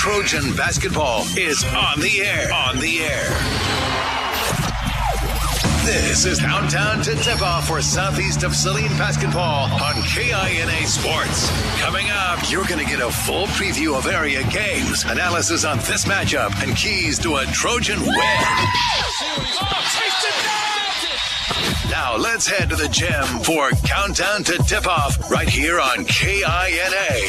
Trojan basketball is on the air. On the air. This is Countdown to Tip-Off for Southeast of Saline basketball on KINA Sports. Coming up, you're going to get a full preview of area games, analysis on this matchup, and keys to a Trojan win. Now let's head to the gym for Countdown to Tip-Off right here on KINA.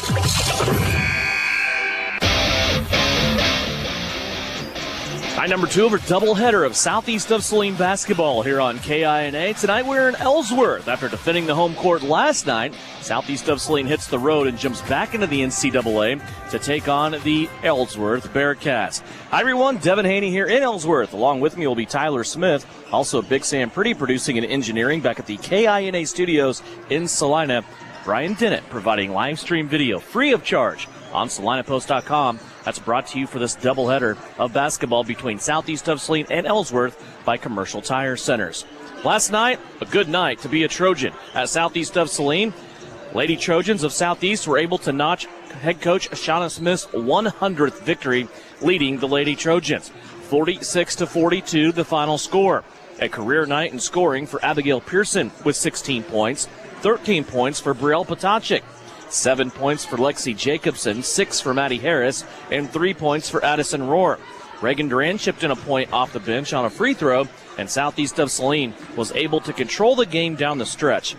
Night number 2 of a doubleheader of Southeast of Saline basketball here on KINA. Tonight we're in Ellsworth. After defending the home court last night, Southeast of Saline hits the road and jumps back into the NCAA to take on the Ellsworth Bearcats. Hi everyone, Devin Haney here in Ellsworth. Along with me will be Tyler Smith, also Big Sam Pretty producing and engineering back at the KINA studios in Salina. Brian Dennett providing live stream video free of charge on SalinaPost.com. That's brought to you for this doubleheader of basketball between Southeast of Saline and Ellsworth by Commercial Tire Centers. Last night, a good night to be a Trojan at Southeast of Saline. Lady Trojans of Southeast were able to notch head coach Shauna Smith's 100th victory, leading the Lady Trojans. 46-42, the final score. A career night in scoring for Abigail Pearson with 16 points, 13 points for Brielle Potachik. 7 points for Lexi Jacobson, 6 for Maddie Harris, and 3 points for Addison Rohr. Reagan Duran chipped in a point off the bench on a free throw, and Southeast of Saline was able to control the game down the stretch.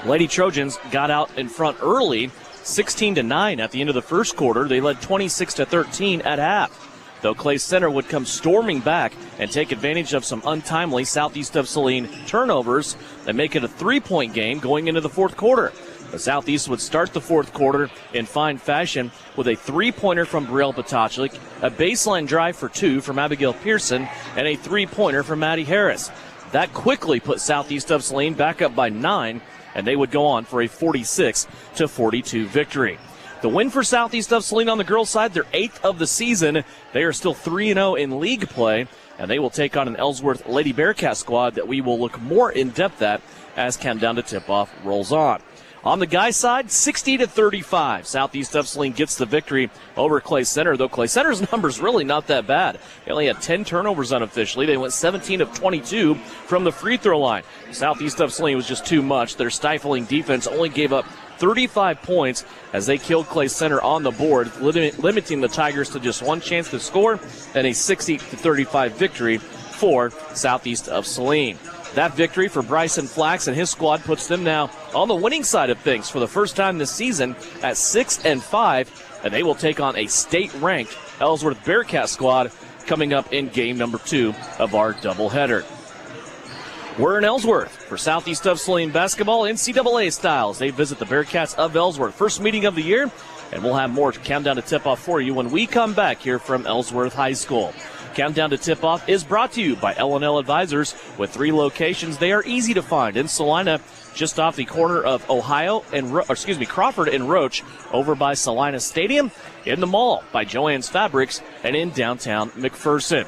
Lady Trojans got out in front early, 16-9 at the end of the first quarter. They led 26-13 at half. Though Clay Center would come storming back and take advantage of some untimely Southeast of Saline turnovers and make it a 3-point game going into the fourth quarter. The Southeast would start the fourth quarter in fine fashion with a 3-pointer from Brielle Potachik, a baseline drive for 2 from Abigail Pearson, and a 3-pointer from Maddie Harris. That quickly put Southeast of Saline back up by 9, and they would go on for a 46-42 victory. The win for Southeast of Saline on the girls' side, their 8th of the season. They are still 3-0 in league play, and they will take on an Ellsworth Lady Bearcat squad that we will look more in depth at as Countdown to Tip-Off rolls on. On the guys' side, 60-35. Southeast of Saline gets the victory over Clay Center, though Clay Center's number's really not that bad. They only had 10 turnovers unofficially. They went 17 of 22 from the free throw line. Southeast of Saline was just too much. Their stifling defense only gave up 35 points as they killed Clay Center on the board, limiting the Tigers to just one chance to score, and a 60-35 victory for Southeast of Saline. That victory for Bryson Flax and his squad puts them now on the winning side of things for the first time this season at 6-5, and they will take on a state-ranked Ellsworth Bearcat squad coming up in game number 2 of our doubleheader. We're in Ellsworth for Southeast of Saline basketball NCAA styles. They visit the Bearcats of Ellsworth. First meeting of the year, and we'll have more Countdown to Tip-Off for you when we come back here from Ellsworth High School. Countdown to Tip-Off is brought to you by L&L Advisors with 3 locations. They are easy to find in Salina, just off the corner of Crawford and Roach, over by Salina Stadium, in the mall by Joann's Fabrics, and in downtown McPherson.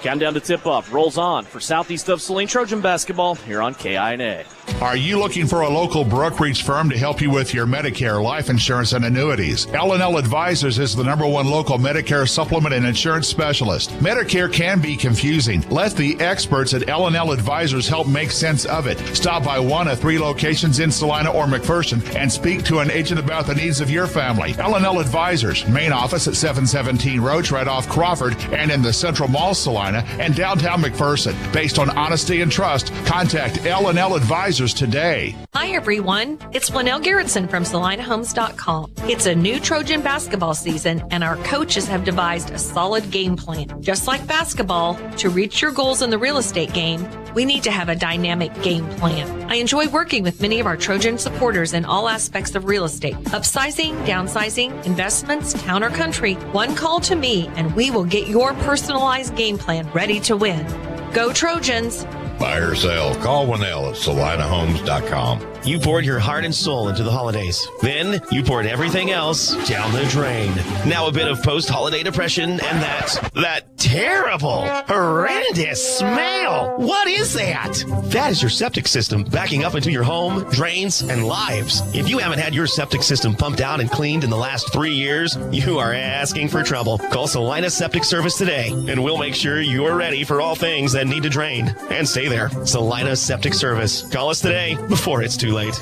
Countdown to Tip-Off rolls on for Southeast of Saline Trojan basketball here on KINA. Are you looking for a local brokerage firm to help you with your Medicare, life insurance, and annuities? L&L Advisors is the #1 local Medicare supplement and insurance specialist. Medicare can be confusing. Let the experts at L&L Advisors help make sense of it. Stop by one of 3 locations in Salina or McPherson and speak to an agent about the needs of your family. L&L Advisors, main office at 717 Roach, right off Crawford, and in the Central Mall, Salina, and downtown McPherson. Based on honesty and trust, contact L&L Advisors today. Hi everyone, it's Lynell Garrettson from SalinaHomes.com. It's a new Trojan basketball season and our coaches have devised a solid game plan. Just like basketball, to reach your goals in the real estate game, we need to have a dynamic game plan. I enjoy working with many of our Trojan supporters in all aspects of real estate. Upsizing, downsizing, investments, town or country, one call to me and we will get your personalized game plan ready to win. Go Trojans! Buy or sell, call Winnell at SalinaHomes.com. you poured your heart and soul into the holidays. Then you poured everything else down the drain. Now a bit of post-holiday depression and that terrible, horrendous smell. What is that? That is your septic system backing up into your home, drains, and lives. If you haven't had your septic system pumped out and cleaned in the last 3 years, you are asking for trouble. Call Saline Septic Service today, and we'll make sure you're ready for all things that need to drain. And stay there. Saline Septic Service. Call us today before it's too late.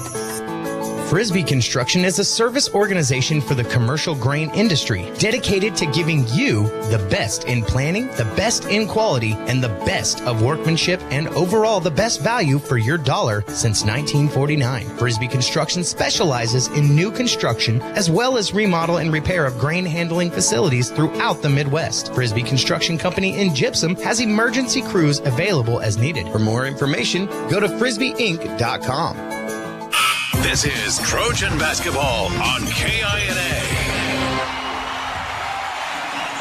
Frisbee Construction is a service organization for the commercial grain industry dedicated to giving you the best in planning, the best in quality, and the best of workmanship, and overall the best value for your dollar since 1949. Frisbee Construction specializes in new construction as well as remodel and repair of grain handling facilities throughout the Midwest. Frisbee Construction Company in Gypsum has emergency crews available as needed. For more information, go to frisbeeinc.com. This is Trojan Basketball on KINA.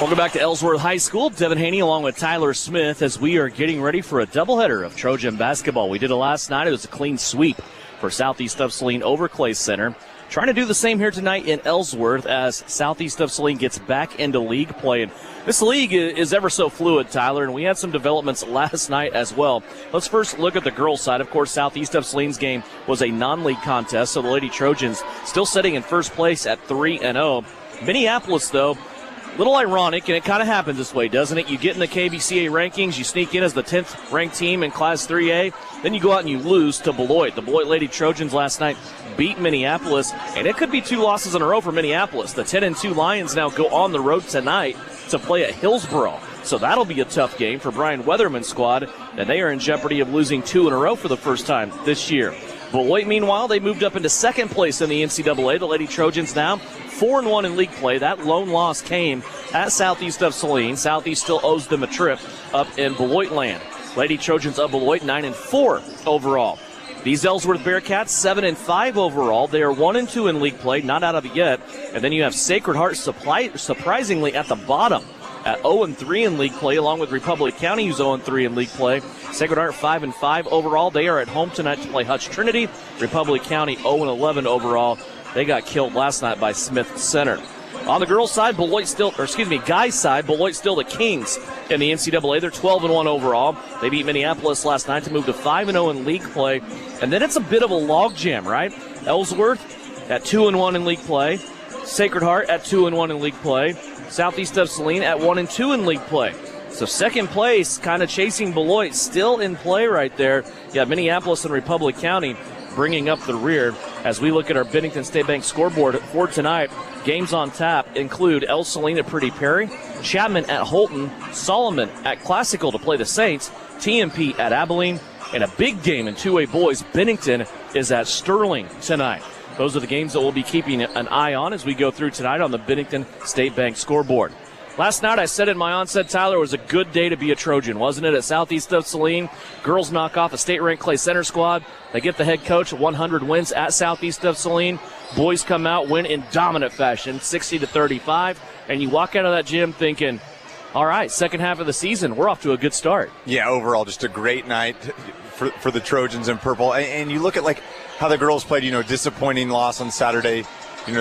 Welcome back to Ellsworth High School. Devin Haney along with Tyler Smith as we are getting ready for a doubleheader of Trojan basketball. We did it last night. It was a clean sweep for Southeast of Saline over Clay Center. Trying to do the same here tonight in Ellsworth as Southeast of Saline gets back into league play. And this league is ever so fluid, Tyler, and we had some developments last night as well. Let's first look at the girls' side. Of course, Southeast of Saline's game was a non-league contest, so the Lady Trojans still sitting in first place at 3-0. Minneapolis, though, little ironic, and it kind of happens this way, doesn't it? You get in the KBCA rankings, you sneak in as the 10th ranked team in Class 3A, then you go out and you lose to Beloit. The Beloit Lady Trojans last night beat Minneapolis, and it could be 2 losses in a row for Minneapolis. The 10-2 Lions now go on the road tonight to play at Hillsboro. So that'll be a tough game for Brian Weatherman's squad, and they are in jeopardy of losing 2 in a row for the first time this year. Beloit, meanwhile, they moved up into second place in the NCAA. The Lady Trojans now 4-1 in league play. That lone loss came at Southeast of Saline. Southeast still owes them a trip up in Beloit land. Lady Trojans of Beloit 9-4 overall. These Ellsworth Bearcats 7-5 overall. They are 1-2 in league play, not out of it yet. And then you have Sacred Heart surprisingly at the bottom at 0-3 in league play, along with Republic County, who's 0-3 in league play. Sacred Heart 5-5 overall. They are at home tonight to play Hutch Trinity. Republic County 0-11 overall. They got killed last night by Smith Center. On the girls' side, guys' side, Beloit still the Kings in the NCAA. They're 12-1 overall. They beat Minneapolis last night to move to 5-0 in league play. And then it's a bit of a logjam, right? Ellsworth at 2-1 in league play. Sacred Heart at 2-1 in league play. Southeast of Saline at 1-2 in league play. So second place, kind of chasing Beloit, still in play right there. Yeah, Minneapolis and Republic County bringing up the rear. As we look at our Bennington State Bank scoreboard for tonight, games on tap include El Saline at Pretty Perry, Chapman at Holton, Solomon at Classical to play the Saints, TMP at Abilene, and a big game in 2A boys. Bennington is at Sterling tonight. Those are the games that we'll be keeping an eye on as we go through tonight on the Bennington State Bank scoreboard. Last night I said in my onset, Tyler, it was a good day to be a Trojan, wasn't it? At Southeast of Saline, girls knock off a state-ranked Clay Center squad. They get the head coach 100 wins at Southeast of Saline. Boys come out, win in dominant fashion, 60-35, and you walk out of that gym thinking, all right, second half of the season, we're off to a good start. Yeah, overall, just a great night for the Trojans in purple. And you look at how the girls played, disappointing loss on Saturday,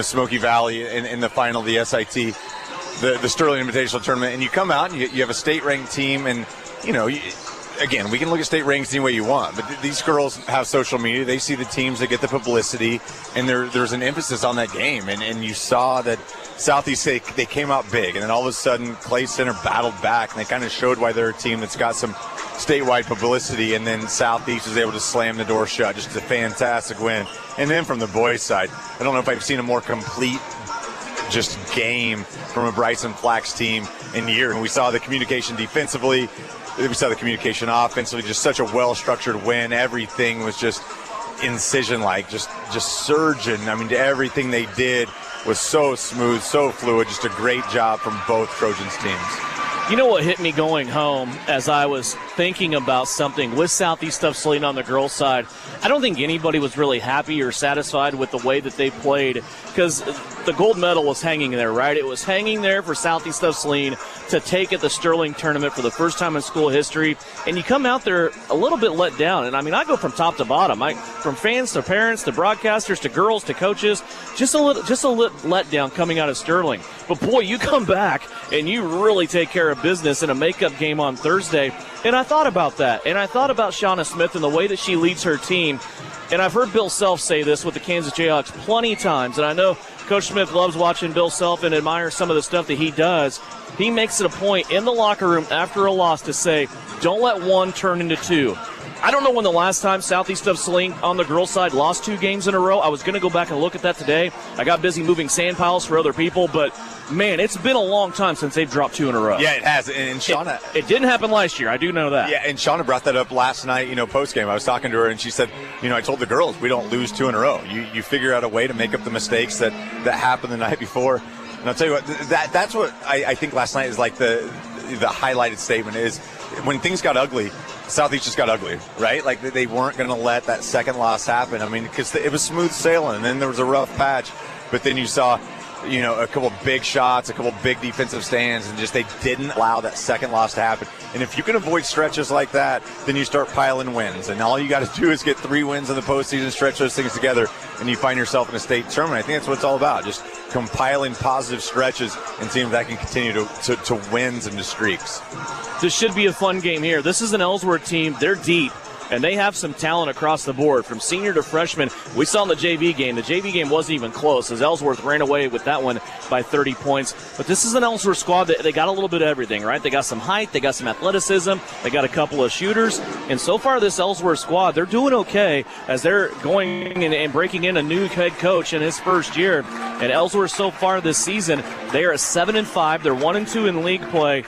Smoky Valley in the final of the SIT. The Sterling Invitational Tournament, and you come out and you have a state-ranked team, and, again, we can look at state rankings any way you want, but these girls have social media. They see the teams that get the publicity, and there's an emphasis on that game, and you saw that Southeast, they came out big, and then all of a sudden Clay Center battled back, and they kind of showed why they're a team that's got some statewide publicity, and then Southeast was able to slam the door shut. Just a fantastic win. And then from the boys' side, I don't know if I've seen a more complete just game from a Bryson Flax team in years. And we saw the communication defensively, we saw the communication offensively, just such a well-structured win. Everything was just incision-like, just surging. I mean, everything they did was so smooth, so fluid, just a great job from both Trojans teams. You know what hit me going home as I was thinking about something with Southeast of Saline on the girls' side? I don't think anybody was really happy or satisfied with the way that they played, because the gold medal was hanging there, right? It was hanging there for Southeast of Saline to take at the Sterling tournament for the first time in school history. And you come out there a little bit let down. And, I mean, I go from top to bottom. From fans to parents to broadcasters to girls to coaches, just a letdown coming out of Sterling. But, boy, you come back and you really take care of business in a makeup game on Thursday. And I thought about that. And I thought about Shauna Smith and the way that she leads her team. And I've heard Bill Self say this with the Kansas Jayhawks plenty of times. And I know Coach Smith loves watching Bill Self and admires some of the stuff that he does. He makes it a point in the locker room after a loss to say, don't let one turn into two. I don't know when the last time Southeast of Saline on the girls' side lost 2 games in a row. I was going to go back and look at that today. I got busy moving sand piles for other people, but, man, it's been a long time since they've dropped 2 in a row. Yeah, it has. And Shauna, it didn't happen last year. I do know that. Yeah, and Shauna brought that up last night, post-game. I was talking to her, and she said, I told the girls we don't lose 2 in a row. You figure out a way to make up the mistakes that happened the night before. And I'll tell you what, that's what I think last night is like the highlighted statement is when things got ugly, Southeast just got ugly, right? Like they weren't going to let that second loss happen. I mean, because it was smooth sailing, and then there was a rough patch. But then you saw, a couple big shots, a couple big defensive stands, and just they didn't allow that second loss to happen. And if you can avoid stretches like that, then you start piling wins. And all you got to do is get 3 wins in the postseason, stretch those things together, and you find yourself in a state tournament. I think that's what it's all about, just compiling positive stretches and seeing if that can continue to wins and to streaks. This should be a fun game here. This is an Ellsworth team. They're deep, and they have some talent across the board, from senior to freshman. We saw in the JV game. The JV game wasn't even close, as Ellsworth ran away with that one by 30 points. But this is an Ellsworth squad that they got a little bit of everything, right? They got some height. They got some athleticism. They got a couple of shooters. And so far, this Ellsworth squad, they're doing okay as they're going and breaking in a new head coach in his first year. And Ellsworth so far this season, they are 7-5. They're 1-2 in league play.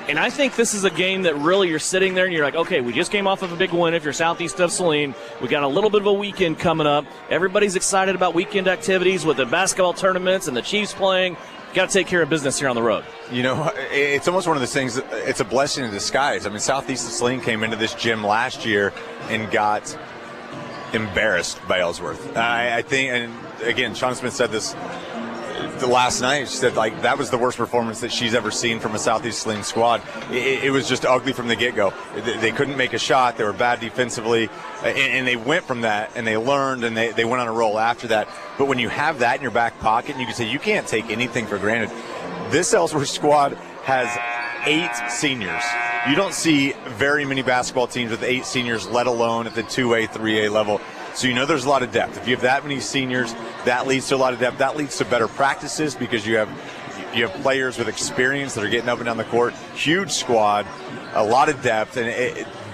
And I think this is a game that really you're sitting there and you're like, okay, we just came off of a big win if you're Southeast of Saline. We got a little bit of a weekend coming up. Everybody's excited about weekend activities with the basketball tournaments and the Chiefs playing. Got to take care of business here on the road. It's almost one of those things, it's a blessing in disguise. I mean, Southeast of Saline came into this gym last year and got embarrassed by Ellsworth. I think, and again, Shauna Smith said this last night. She said, that was the worst performance that she's ever seen from a Southeast Saline squad. It was just ugly from the get-go. They couldn't make a shot. They were bad defensively. And they went from that, and they learned, and they went on a roll after that. But when you have that in your back pocket, and you can say you can't take anything for granted, this Ellsworth squad has 8 seniors. You don't see very many basketball teams with 8 seniors, let alone at the 2A, 3A level. So there's a lot of depth. If you have that many seniors, that leads to a lot of depth. That leads to better practices because you have players with experience that are getting up and down the court. Huge squad, a lot of depth,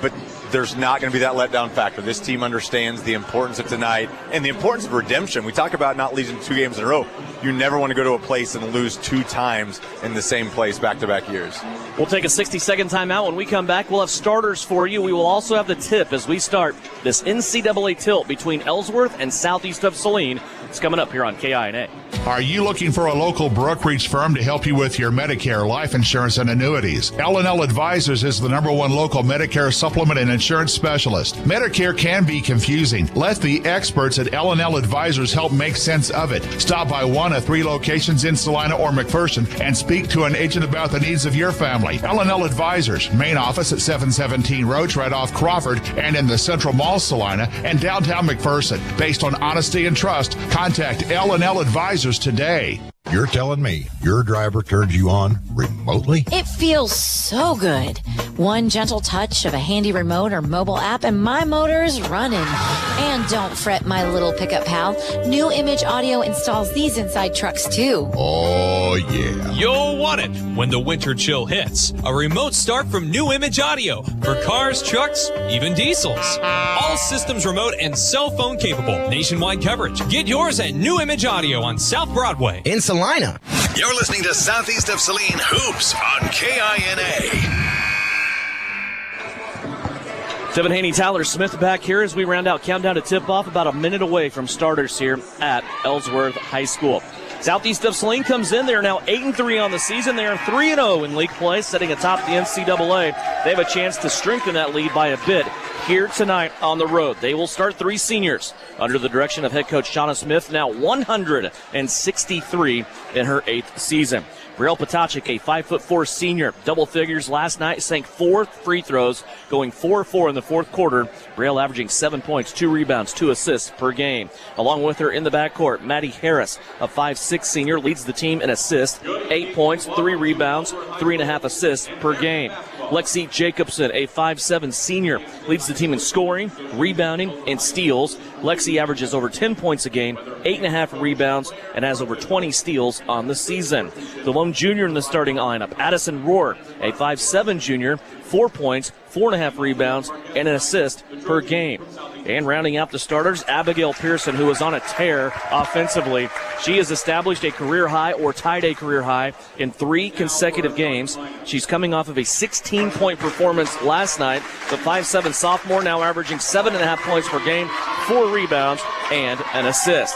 but there's not going to be that letdown factor. This team understands the importance of tonight and the importance of redemption. We talk about not losing 2 games in a row. You never want to go to a place and lose 2 times in the same place back-to-back years. We'll take a 60-second timeout. When we come back, we'll have starters for you. We will also have the tip as we start this NCAA tilt between Ellsworth and Southeast of Saline. It's coming up here on KINA. Are you looking for a local brokerage firm to help you with your Medicare, life insurance, and annuities? L&L Advisors is the #1 local Medicare supplement and insurance specialist. Medicare can be confusing. Let the experts at L&L Advisors help make sense of it. Stop by one of 3 locations in Salina or McPherson and speak to an agent about the needs of your family. L&L Advisors, main office at 717 Roach, right off Crawford, and in the Central Mall, Salina, and downtown McPherson. Based on honesty and trust, contact L&L Advisors today. You're telling me your driver turns you on remotely? It feels so good. One gentle touch of a handy remote or mobile app and my motor's running. And don't fret, my little pickup pal. New Image Audio installs these inside trucks too. Oh, yeah. You'll want it when the winter chill hits. A remote start from New Image Audio for cars, trucks, even diesels. All systems remote and cell phone capable. Nationwide coverage. Get yours at New Image Audio on South Broadway. In Salina. You're listening to Southeast of Saline Hoops on KINA. Devin Haney, Tyler Smith back here as we round out countdown to tip-off, about a minute away from starters here at Ellsworth High School. Southeast of Saline comes in. They are now 8-3 on the season. They are 3-0 in league play, sitting atop the NCAA. They have a chance to strengthen that lead by a bit here tonight on the road. They will start 3 seniors under the direction of head coach Shauna Smith, now 163 in her 8th season. Brielle Potachik, a 5'4" senior, double figures last night, sank 4 free throws, going 4-4 in the fourth quarter. Brielle averaging 7 points, 2 rebounds, 2 assists per game. Along with her in the backcourt, Maddie Harris, a 5'6" senior, leads the team in assists, 8 points, 3 rebounds, 3.5 assists per game. Lexi Jacobson, a 5'7" senior, leads the team in scoring, rebounding, and steals. Lexi averages over 10 points a game, 8.5 rebounds, and has over 20 steals on the season. The lone junior in the starting lineup, Addison Rohr, a 5'7" junior, 4 points, 4.5 rebounds, and an assist per game. And rounding out the starters, Abigail Pearson, who is on a tear offensively. She has established a career high or tied a career high in 3 consecutive games. She's coming off of a 16-point performance last night. The 5'7" sophomore now averaging 7.5 points per game, 4 rebounds, and an assist.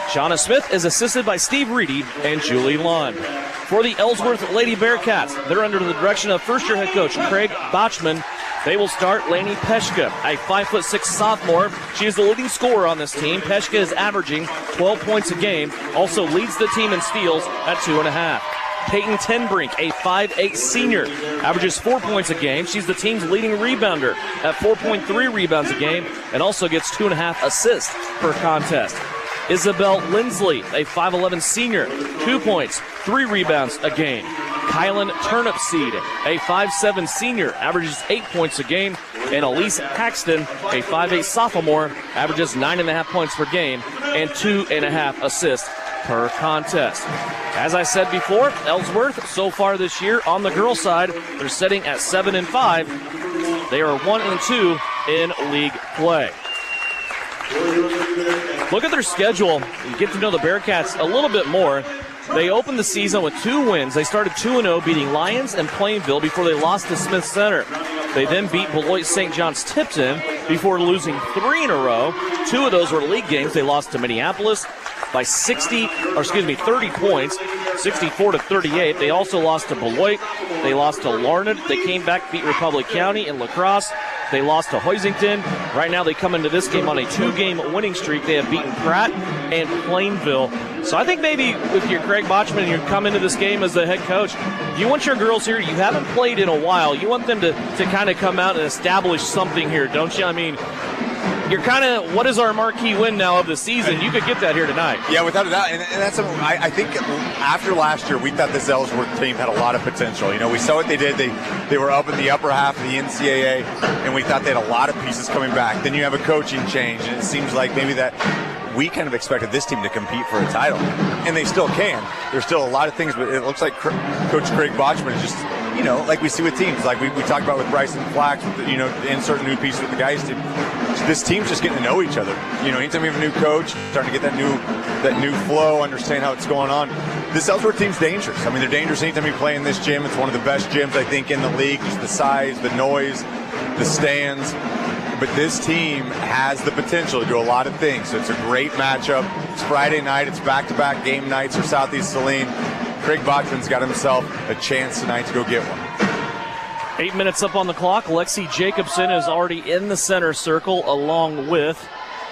Shauna Smith is assisted by Steve Reedy and Julie Lund. For the Ellsworth Lady Bearcats, they're under the direction of first-year head coach Craig Botchman. They will start Laney Peshka, a 5'6" sophomore. She is the leading scorer on this team. Peshka is averaging 12 points a game, also leads the team in steals at 2.5. Peyton Tenbrink, a 5'8" senior, averages 4 points a game. She's the team's leading rebounder at 4.3 rebounds a game and also gets 2.5 assists per contest. Isabel Lindsley, a 5'11" senior, 2 points, 3 rebounds a game. Kylan Turnipseed, a 5'7" senior, averages 8 points a game. And Elise Paxton, a 5'8" sophomore, averages 9.5 points per game and 2.5 assists per contest. As I said before, Ellsworth, so far this year on the girls' side, they're sitting at 7-5. They are 1-2 in league play. Look at their schedule. You get to know the Bearcats a little bit more. They opened the season with 2 wins. They started 2-0, beating Lyons and Plainville before they lost to Smith Center. They then beat Beloit St. John's Tipton before losing 3 in a row. 2 of those were league games. They lost to Minneapolis by 30 points, 64-38. They also lost to Beloit. They lost to Larned. They came back, beat Republic County and La Crosse. They lost to Hoisington. Right now they come into this game on a 2-game winning streak. They have beaten Pratt and Plainville. So I think maybe with your Craig Botchman, you come into this game as the head coach, you want your girls here, you haven't played in a while. You want them to kind of come out and establish something here, don't you? I mean, you're kind of, what is our marquee win now of the season? You could get that here tonight. Yeah, without a doubt. And that's something I think after last year, we thought this Ellsworth team had a lot of potential. You know, we saw what they did. They were up in the upper half of the NCAA, and we thought they had a lot of pieces coming back. Then you have a coaching change, and it seems like maybe that we kind of expected this team to compete for a title, and they still can. There's still a lot of things, but it looks like Coach Craig Botchman is just, you know, like we see with teams, like we talked about with Bryson Flax, with, you know, insert new pieces with the guys team. This team's just getting to know each other. You know, anytime we have a new coach, starting to get that new flow, understand how it's going on. This Ellsworth team's dangerous. I mean, they're dangerous anytime you play in this gym. It's one of the best gyms, I think, in the league. Just the size, the noise, the stands. But this team has the potential to do a lot of things. So it's a great matchup. It's Friday night. It's back-to-back game nights for Southeast Saline. Craig Botchman's got himself a chance tonight to go get one. 8 minutes up on the clock. Lexi Jacobson is already in the center circle along with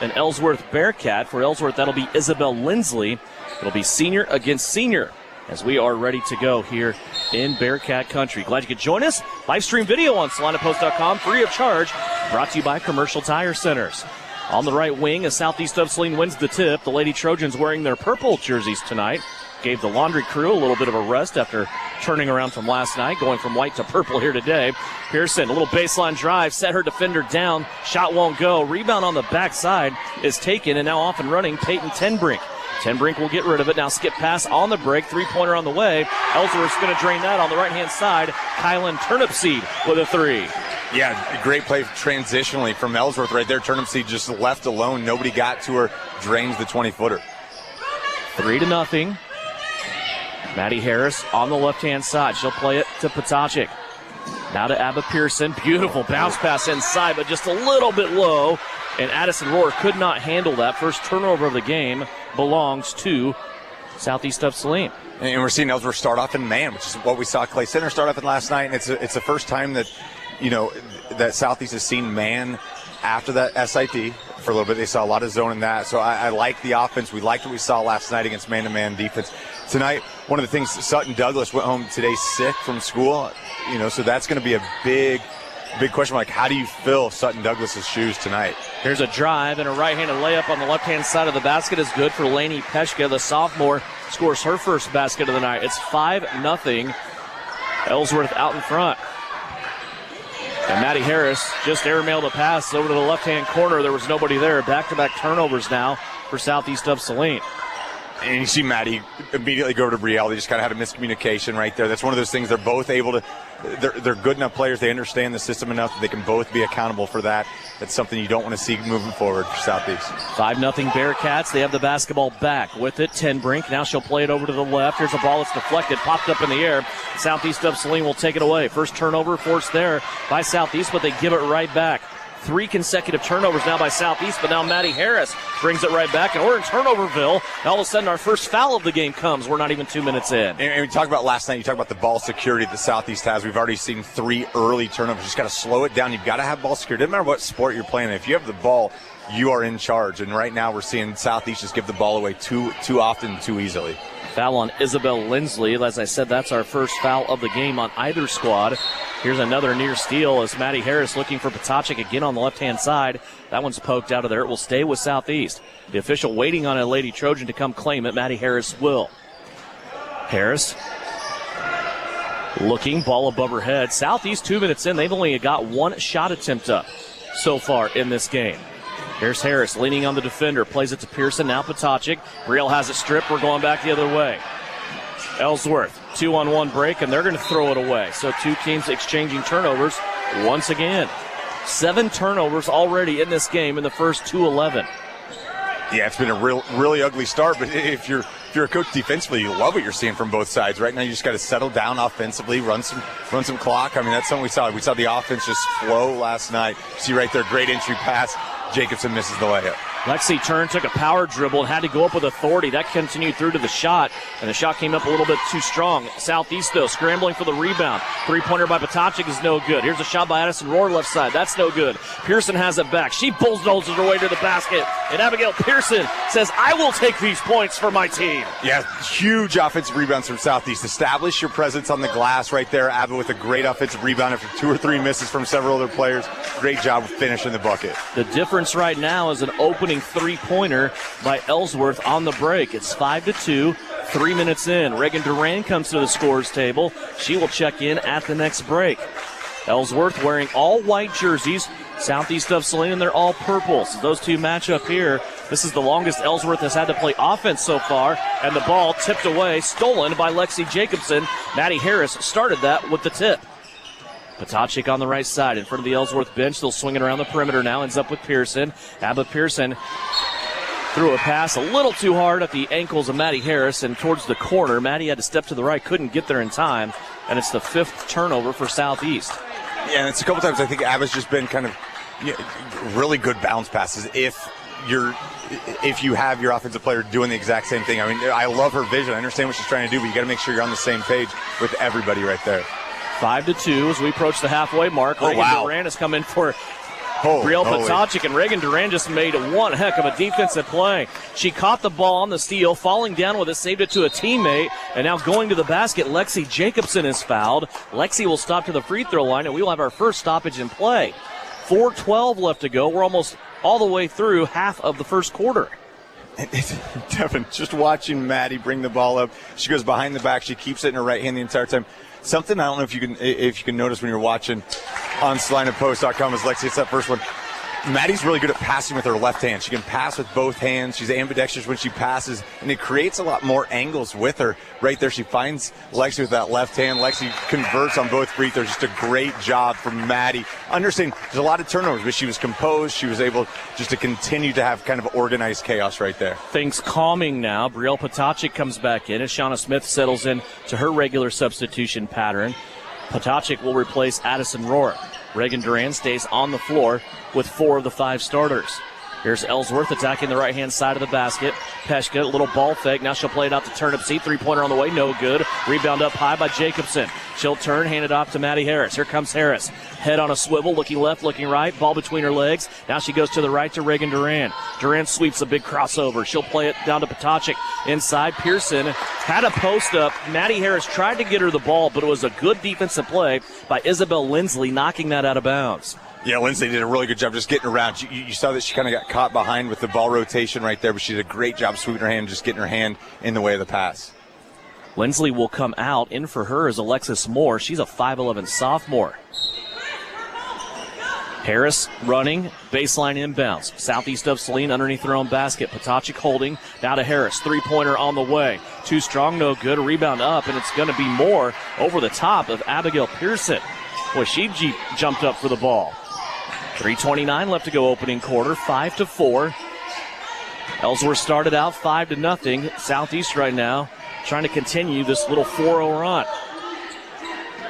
an Ellsworth Bearcat. For Ellsworth, that'll be Isabel Lindsley. It'll be senior against senior as we are ready to go here in Bearcat Country. Glad you could join us. Live stream video on SalinaPost.com, free of charge. Brought to you by Commercial Tire Centers. On the right wing, as Southeast of Saline wins the tip, the Lady Trojans wearing their purple jerseys tonight. Gave the laundry crew a little bit of a rest after turning around from last night, going from white to purple here today. Pearson, a little baseline drive, set her defender down. Shot won't go. Rebound on the backside is taken, and now off and running, Peyton Tenbrink. Tenbrink will get rid of it. Now skip pass on the break. Three-pointer on the way. Ellsworth's going to drain that on the right-hand side. Kylan Turnipseed with a 3. Yeah, great play transitionally from Ellsworth right there. Turnipseed just left alone. Nobody got to her. Drains the 20-footer. 3-0. Maddie Harris on the left-hand side. She'll play it to Potachik. Now to Abba Pearson. Beautiful bounce pass inside, but just a little bit low. And Addison Rohr could not handle that. First turnover of the game belongs to Southeast of Saline. And we're seeing Ellsworth start off in man, which is what we saw Clay Center start off in last night. And it's the first time that, that Southeast has seen man after that SIT for a little bit. They saw a lot of zone in that. So I like the offense. We liked what we saw last night against man-to-man defense. Tonight, one of the things, Sutton Douglas went home today sick from school, so that's going to be a big question. Like, how do you fill Sutton Douglas's shoes tonight? Here's a drive, and a right-handed layup on the left-hand side of the basket is good for Lainey Peshka. The sophomore scores her first basket of the night. It's 5-0. Ellsworth out in front. And Maddie Harris just airmailed a pass over to the left-hand corner. There was nobody there. Back-to-back turnovers now for Southeast of Saline. And you see Maddie immediately go to Brielle. They just kind of had a miscommunication right there. That's one of those things they're both able to – they're good enough players. They understand the system enough that they can both be accountable for that. That's something you don't want to see moving forward for Southeast. 5-0 Bearcats. They have the basketball back with it. Tenbrink. Now she'll play it over to the left. Here's a ball that's deflected, popped up in the air. Southeast of Saline will take it away. First turnover forced there by Southeast, but they give it right back. 3 consecutive turnovers now by Southeast, but now Maddie Harris brings it right back, and we're in Turnoverville. And all of a sudden, our first foul of the game comes. We're not even 2 minutes in. And we talked about last night, you talk about the ball security that Southeast has. We've already seen 3 early turnovers. You just got to slow it down. You've got to have ball security. Doesn't matter what sport you're playing. If you have the ball, you are in charge. And right now, we're seeing Southeast just give the ball away too often, too easily. Foul on Isabel Lindsley. As I said, that's our first foul of the game on either squad. Here's another near steal as Maddie Harris looking for Potacek again on the left-hand side. That one's poked out of there. It will stay with Southeast. The official waiting on a Lady Trojan to come claim it. Maddie Harris will. Harris looking, ball above her head. Southeast 2 minutes in. They've only got 1 shot attempt up so far in this game. Here's Harris leaning on the defender. Plays it to Pearson. Now Potacek. Brielle has it stripped. We're going back the other way. Ellsworth, 2-on-1 break, and they're going to throw it away. So 2 teams exchanging turnovers once again. 7 turnovers already in this game in the first 2:11. Yeah, it's been a really ugly start, but if you're a coach defensively, you love what you're seeing from both sides. Right now, you just got to settle down offensively, run some clock. I mean, that's something we saw. We saw the offense just flow last night. See right there, great entry pass. Jacobson misses the layup. Lexi turned, took a power dribble, and had to go up with authority. That continued through to the shot, and the shot came up a little bit too strong. Southeast, though, scrambling for the rebound. 3-pointer by Potacek is no good. Here's a shot by Addison Rohr, left side. That's no good. Pearson has it back. She bulldozes her way to the basket, and Abigail Pearson says, I will take these points for my team. Yeah, huge offensive rebounds from Southeast. Establish your presence on the glass right there. Abba with a great offensive rebound after 2 or 3 misses from several other players. Great job of finishing the bucket. The difference right now is an opening 3-pointer by Ellsworth on the break. It's 5-2, 3 minutes in. Reagan Duran comes to the scorers table. She will check in at the next break. Ellsworth wearing all white jerseys. Southeast of Saline, and they're all purple. So those two match up here. This is the longest Ellsworth has had to play offense so far, and the ball tipped away, stolen by Lexi Jacobson. Maddie Harris started that with the tip. Potacek on the right side in front of the Ellsworth bench. They'll swing it around the perimeter now. Ends up with Pearson. Abba Pearson threw a pass a little too hard at the ankles of Maddie Harris and towards the corner. Maddie had to step to the right, couldn't get there in time, and it's the 5th turnover for Southeast. Yeah, and it's a couple times I think Abba's just been kind of really good bounce passes if you have your offensive player doing the exact same thing. I mean, I love her vision. I understand what she's trying to do, but you got to make sure you're on the same page with everybody right there. 5-2 as we approach the halfway mark. Reagan Duran has come in for Brielle Potacek, and Reagan Duran just made one heck of a defensive play. She caught the ball on the steal, falling down with it, saved it to a teammate, and now going to the basket, Lexi Jacobson is fouled. Lexi will stop to the free throw line, and we will have our first stoppage in play. 4:12 left to go. We're almost all the way through half of the first quarter. Devin, just watching Maddie bring the ball up. She goes behind the back. She keeps it in her right hand the entire time. Something I don't know if you can notice when you're watching on SalinePost.com as Lexi hits that first one. Maddie's really good at passing with her left hand. She can pass with both hands. She's ambidextrous when she passes, and it creates a lot more angles with her. Right there, she finds Lexi with that left hand. Lexi converts on both free throws. Just a great job from Maddie. Understand there's a lot of turnovers, but she was composed. She was able just to continue to have kind of organized chaos right there. Things calming now. Brielle Potacek comes back in as Shauna Smith settles in to her regular substitution pattern. Potacek will replace Addison Rohr. Reagan Duran stays on the floor with 4 of the 5 starters. Here's Ellsworth attacking the right-hand side of the basket. Peshka, a little ball fake. Now she'll play it out to Turnip Seat. Three-pointer on the way, no good. Rebound up high by Jacobson. She'll turn, hand it off to Maddie Harris. Here comes Harris. Head on a swivel, looking left, looking right. Ball between her legs. Now she goes to the right to Reagan Duran. Duran sweeps a big crossover. She'll play it down to Potocik. Inside, Pearson had a post up. Maddie Harris tried to get her the ball, but it was a good defensive play by Isabel Lindsley, knocking that out of bounds. Yeah, Lindsley did a really good job just getting around. You saw that she kind of got caught behind with the ball rotation right there, but she did a great job sweeping her hand, just getting her hand in the way of the pass. Lindsley will come out. In for her is Alexis Moore. She's a 5'11 sophomore. Harris running, baseline inbounds. Southeast of Saline underneath their own basket. Potocik holding, now to Harris. Three-pointer on the way. Too strong, no good. Rebound up, and it's going to be Moore over the top of Abigail Pearson. Boy, she jumped up for the ball. 3:29 left to go opening quarter, 5-4. Ellsworth started out 5-0. Southeast right now trying to continue this little 4-0 run.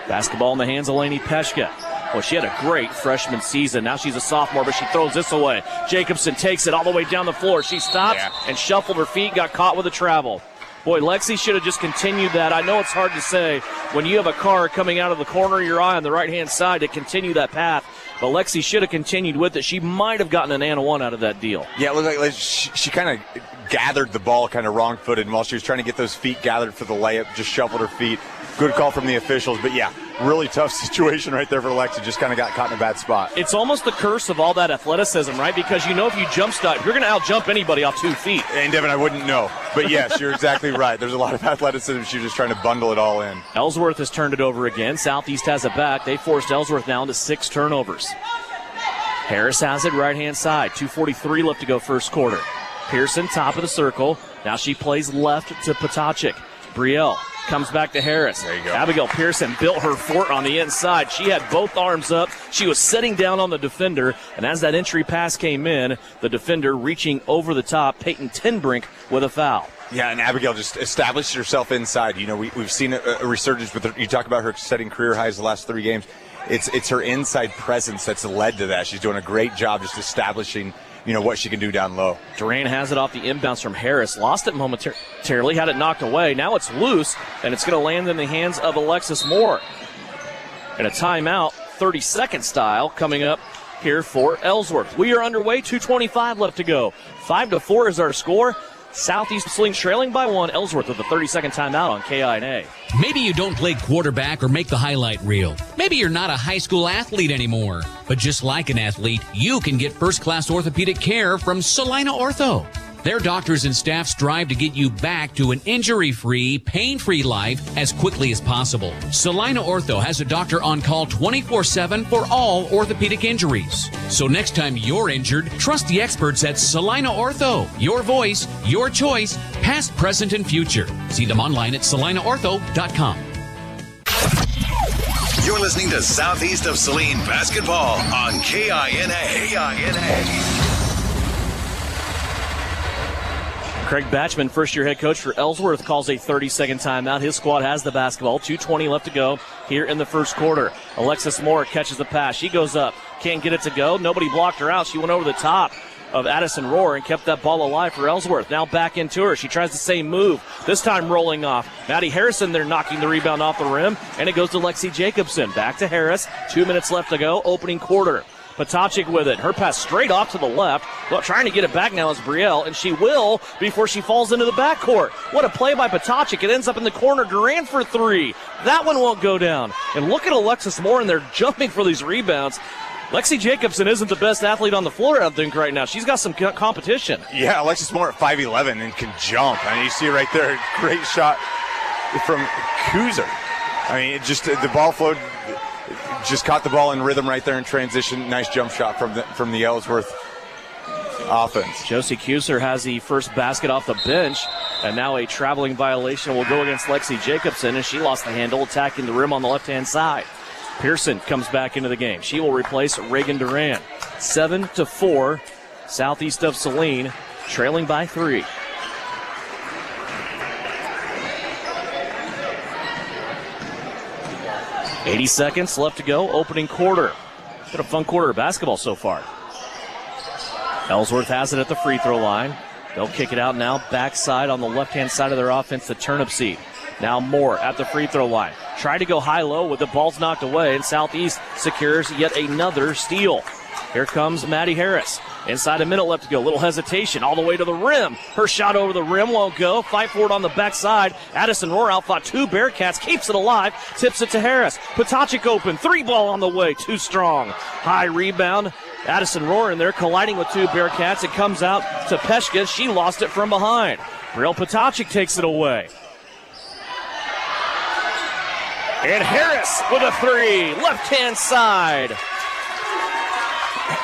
Basketball in the hands of Lainey Peshka. Well, she had a great freshman season. Now she's a sophomore, but she throws this away. Jacobson takes it all the way down the floor. She stopped and shuffled her feet, got caught with a travel. Boy, Lexi should have just continued that. I know it's hard to say when you have a car coming out of the corner of your eye on the right-hand side to continue that path, but Lexi should have continued with it. She might have gotten an and one out of that deal. Yeah, it looked like she kind of gathered the ball kind of wrong-footed, and while she was trying to get those feet gathered for the layup, just shuffled her feet. Good call from the officials, but yeah, really tough situation right there for Lexi. Just kind of got caught in a bad spot. It's almost the curse of all that athleticism, right? Because you know if you jump stop, you're going to out-jump anybody off 2 feet. And Devin, I wouldn't know. But yes, you're exactly right. There's a lot of athleticism. She's just trying to bundle it all in. Ellsworth has turned it over again. Southeast has it back. They forced Ellsworth now into 6 turnovers. Harris has it right-hand side. 2:43 left to go first quarter. Pearson, top of the circle. Now she plays left to Potocik. Brielle comes back to Harris. There you go. Abigail Pearson built her fort on the inside. She had both arms up. She was sitting down on the defender, and as that entry pass came in, the defender reaching over the top, Peyton Tinbrink with a foul. Yeah, and Abigail just established herself inside. You know, we've seen a resurgence with her. You talk about her setting career highs the last 3 games. It's her inside presence that's led to that. She's doing a great job just establishing, what she can do down low. Duran has it off the inbounds from Harris. Lost it momentarily, had it knocked away. Now it's loose, and it's going to land in the hands of Alexis Moore. And a timeout, 30-second style, coming up here for Ellsworth. We are underway, 2:25 left to go. 5-4 is our score. Southeast Saline trailing by 1. Ellsworth with a 30-second timeout on KINA. Maybe you don't play quarterback or make the highlight reel. Maybe you're not a high school athlete anymore. But just like an athlete, you can get first-class orthopedic care from Saline Ortho. Their doctors and staff strive to get you back to an injury-free, pain-free life as quickly as possible. Saline Ortho has a doctor on call 24/7 for all orthopedic injuries. So next time you're injured, trust the experts at Saline Ortho. Your voice, your choice, past, present, and future. See them online at salineortho.com. You're listening to Southeast of Saline Basketball on KINA. Craig Batchman, first-year head coach for Ellsworth, calls a 30-second timeout. His squad has the basketball. 2:20 left to go here in the first quarter. Alexis Moore catches the pass. She goes up. Can't get it to go. Nobody blocked her out. She went over the top of Addison Rohr and kept that ball alive for Ellsworth. Now back into her. She tries the same move, this time rolling off. Maddie Harrison there knocking the rebound off the rim, and it goes to Lexi Jacobson. Back to Harris. 2 minutes left to go, opening quarter. Potocik with it. Her pass straight off to the left. Well, trying to get it back now is Brielle, and she will before she falls into the backcourt. What a play by Potocik. It ends up in the corner. Duran for 3. That one won't go down. And look at Alexis Moore, and they're jumping for these rebounds. Lexi Jacobson isn't the best athlete on the floor, I think, right now. She's got some competition. Yeah, Alexis Moore at 5'11" and can jump. I mean, you see right there, great shot from Kuzer. I mean, the ball flowed. Just caught the ball in rhythm right there in transition. Nice jump shot from the Ellsworth offense. Josie Kuser has the first basket off the bench, and now a traveling violation will go against Lexi Jacobson, and she lost the handle attacking the rim on the left-hand side. Pearson comes back into the game. She will replace Reagan Duran. 7-4, Southeast of Saline, trailing by 3. .80 seconds left to go, opening quarter. Been a fun quarter of basketball so far. Ellsworth has it at the free throw line. They'll kick it out now, backside on the left-hand side of their offense, the turnip seed. Now Moore at the free throw line. Try to go high-low with the ball's knocked away, and Southeast secures yet another steal. Here comes Maddie Harris. Inside a minute left to go. Little hesitation all the way to the rim. Her shot over the rim won't go. Fight for it on the backside. Addison Rohr outfought two Bearcats. Keeps it alive. Tips it to Harris. Potacik open. 3-ball on the way. Too strong. High rebound. Addison Rohr in there colliding with two Bearcats. It comes out to Peshka. She lost it from behind. Brielle Potacik takes it away. And Harris with a three. Left-hand side.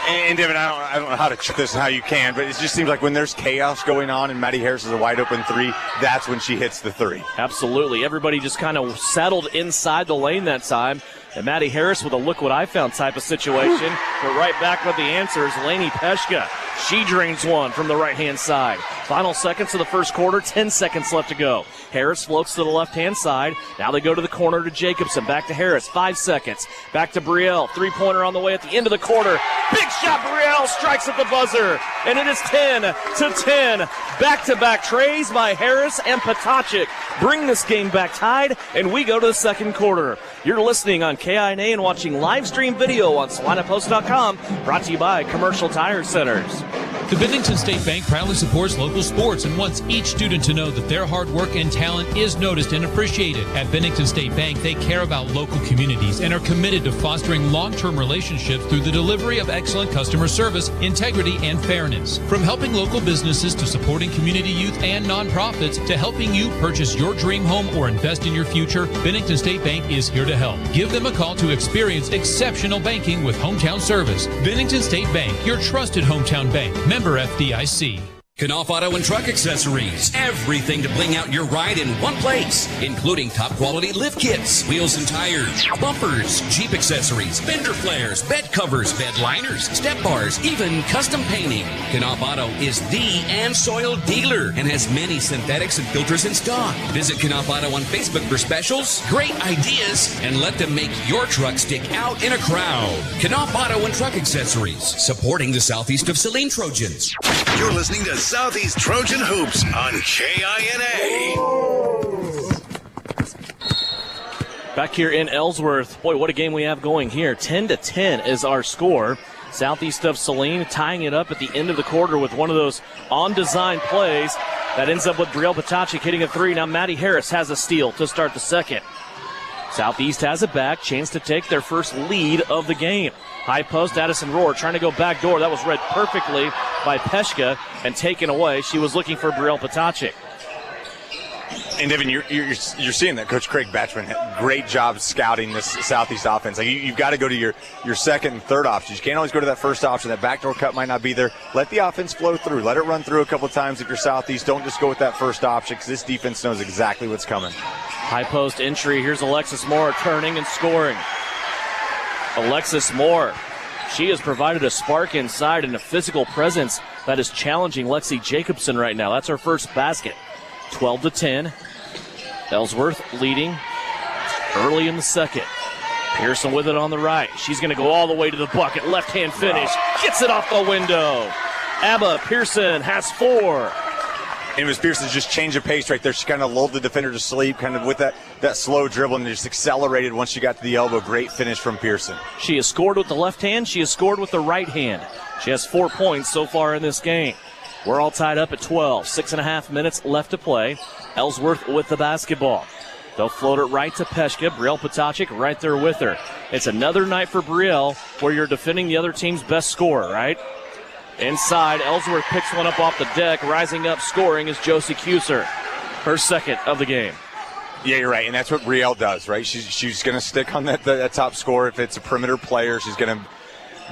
And Devin, I don't know how to check this and how you can, but it just seems like when there's chaos going on and Maddie Harris is a wide open three, that's when she hits the three. Absolutely. Everybody just kind of settled inside the lane that time. And Maddie Harris with a look what I found type of situation. But right back with the answers, Lainey Peshka. She drains one from the right-hand side. Final seconds of the first quarter, 10 seconds left to go. Harris floats to the left-hand side. Now they go to the corner to Jacobson. Back to Harris, 5 seconds. Back to Brielle. Three-pointer on the way at the end of the quarter. Big shot, Brielle strikes at the buzzer. And it is 10-10. Back-to-back trays by Harris and Potacik bring this game back tied, and we go to the second quarter. You're listening on KINA and watching live stream video on SalinaPost.com, brought to you by Commercial Tire Centers. The Bennington State Bank proudly supports local sports and wants each student to know that their hard work and talent is noticed and appreciated. At Bennington State Bank, they care about local communities and are committed to fostering long-term relationships through the delivery of excellent customer service, integrity, and fairness. From helping local businesses to supporting community youth and nonprofits to helping you purchase your dream home or invest in your future, Bennington State Bank is here to help. Give them a call to experience exceptional banking with hometown service. Bennington State Bank, your trusted hometown bank. Member FDIC. Knopf Auto and Truck Accessories. Everything to bling out your ride in one place, including top quality lift kits, wheels and tires, bumpers, Jeep accessories, fender flares, bed covers, bed liners, step bars, even custom painting. Knopf Auto is the and soil dealer and has many synthetics and filters in stock. Visit Knopf Auto on Facebook for specials, great ideas, and let them make your truck stick out in a crowd. Knopf Auto and Truck Accessories, supporting the southeast of Saline Trojans. You're listening to Southeast Trojan Hoops on KINA. Back here in Ellsworth, boy, what a game we have going here. 10-10 is our score. Southeast of Saline tying it up at the end of the quarter with one of those on-design plays that ends up with Brielle Potacik hitting a three. Now Maddie Harris has a steal to start the second. Southeast has it back, chance to take their first lead of the game. High post, Addison Rohr trying to go back door. That was read perfectly by Peshka and taken away. She was looking for Brielle Potacik. And Devin, you're seeing that Coach Craig Batchman had great job scouting this Southeast offense. Like you've got to go to your second and third options. You can't always go to that first option. That backdoor cut might not be there. Let the offense flow through. Let it run through a couple of times if you're Southeast. Don't just go with that first option because this defense knows exactly what's coming. High post entry. Here's Alexis Moore turning and scoring. Alexis Moore. She has provided a spark inside and a physical presence that is challenging Lexi Jacobson right now. That's her first basket. 12-10. Ellsworth leading early in the second. Pearson with it on the right. She's going to go all the way to the bucket. Left-hand finish. Gets it off the window. Abba Pearson has 4. And it was Pearson's just change of pace right there. She kind of lulled the defender to sleep, kind of with that slow dribble, and just accelerated once she got to the elbow. Great finish from Pearson. She has scored with the left hand. She has scored with the right hand. She has 4 points so far in this game. We're all tied up at 12. 6.5 minutes left to play. Ellsworth with the basketball. They'll float it right to Peshka. Brielle Potacik right there with her. It's another night for Brielle where you're defending the other team's best scorer, right? Inside, Ellsworth picks one up off the deck. Rising up scoring is Josie Kuser. Her second of the game. Yeah, you're right, and that's what Brielle does, right? She's going to stick on that top score. If it's a perimeter player, she's going to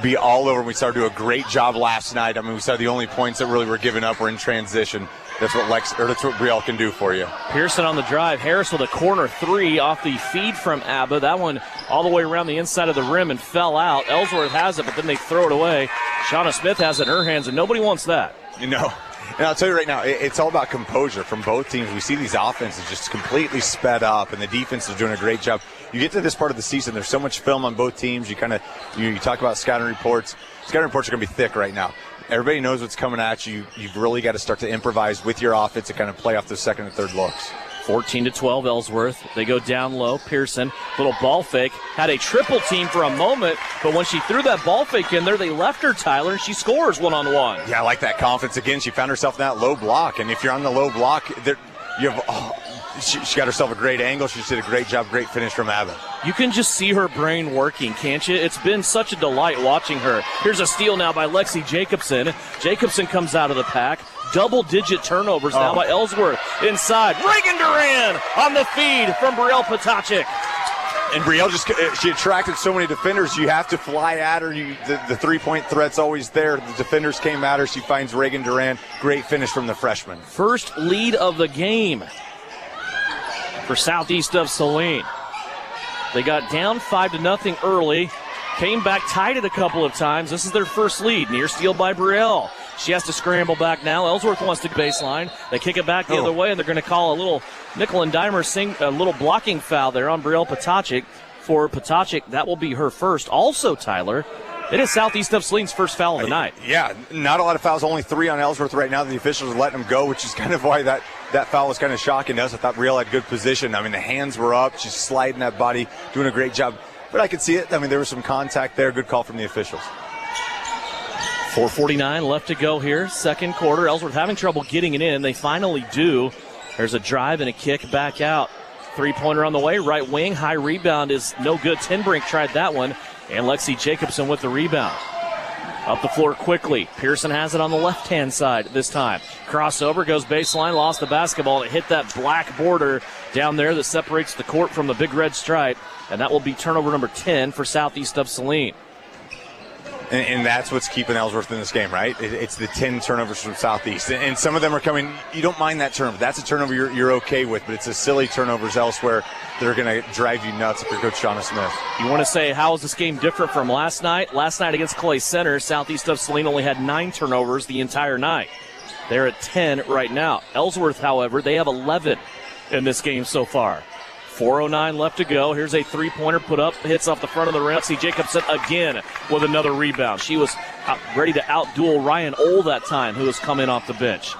be all over. We started to do a great job last night. I mean, we saw the only points that really were given up were in transition. That's what Brielle can do for you. Pearson on the drive. Harris with a corner three off the feed from Abba. That one all the way around the inside of the rim and fell out. Ellsworth has it, but then they throw it away. Shauna Smith has it in her hands, and nobody wants that. No. And I'll tell you right now, it's all about composure from both teams. We see these offenses just completely sped up, and the defense is doing a great job. You get to this part of the season, there's so much film on both teams. You talk about scouting reports. Scouting reports are going to be thick right now. everybody knows what's coming at you. You've really got to start to improvise with your offense to kind of play off those second and third looks. 14-12 Ellsworth. They go down low. Pearson, little ball fake, had a triple team for a moment, but when she threw that ball fake in there, they left her, Tyler, and she scores one-on-one. Yeah, I like that confidence. Again, she found herself in that low block, and if you're on the low block, you have she got herself a great angle. She did a great job, great finish from Abba. You can just see her brain working, can't you? It's been such a delight watching her. Here's a steal now by Lexi Jacobson. Jacobson comes out of the pack. Double-digit turnovers now by Ellsworth. Inside, Reagan Duran on the feed from Brielle Potacek. And Brielle she attracted so many defenders. You have to fly at her. The three-point threat's always there. The defenders came at her. She finds Reagan Duran. Great finish from the freshman. First lead of the game for Southeast of Saline. They got down 5-0 early, came back, tied it a couple of times. This is their first lead. Near steal by Brielle. She has to scramble back now. Ellsworth wants to baseline. They kick it back the other way, and they're going to call a little nickel and dimer a little blocking foul there on Brielle Potacek. For Potacek, that will be her first. Also, Tyler, it is Southeast of Saline's first foul of the night. Yeah, not a lot of fouls, only 3 on Ellsworth right now. The officials are letting them go, which is kind of why that foul was kind of shocking to us. I thought Brielle had good position. I mean, the hands were up. She's sliding that body, doing a great job. But I could see it. I mean, there was some contact there. Good call from the officials. 4:49 left to go here, second quarter. Ellsworth having trouble getting it in. They finally do. There's a drive and a kick back out. Three-pointer on the way, right wing. High rebound is no good. Tinbrink tried that one. And Lexi Jacobson with the rebound. Up the floor quickly. Pearson has it on the left-hand side this time. Crossover, goes baseline, lost the basketball. It hit that black border down there that separates the court from the big red stripe. And that will be turnover number 10 for Southeast of Saline. And that's what's keeping Ellsworth in this game, right? It's the 10 turnovers from Southeast. And some of them are coming, you don't mind that turnover. That's a turnover you're okay with, but it's the silly turnovers elsewhere that are going to drive you nuts if you're Coach Shauna Smith. You want to say, how is this game different from last night? Last night against Clay Center, Southeast of Saline only had 9 turnovers the entire night. They're at 10 right now. Ellsworth, however, they have 11 in this game so far. 4:09 left to go. Here's a three-pointer put up, hits off the front of the rim. Lexi Jacobson again with another rebound. She was ready to outduel Ryan Ohl that time, who has come in off the bench.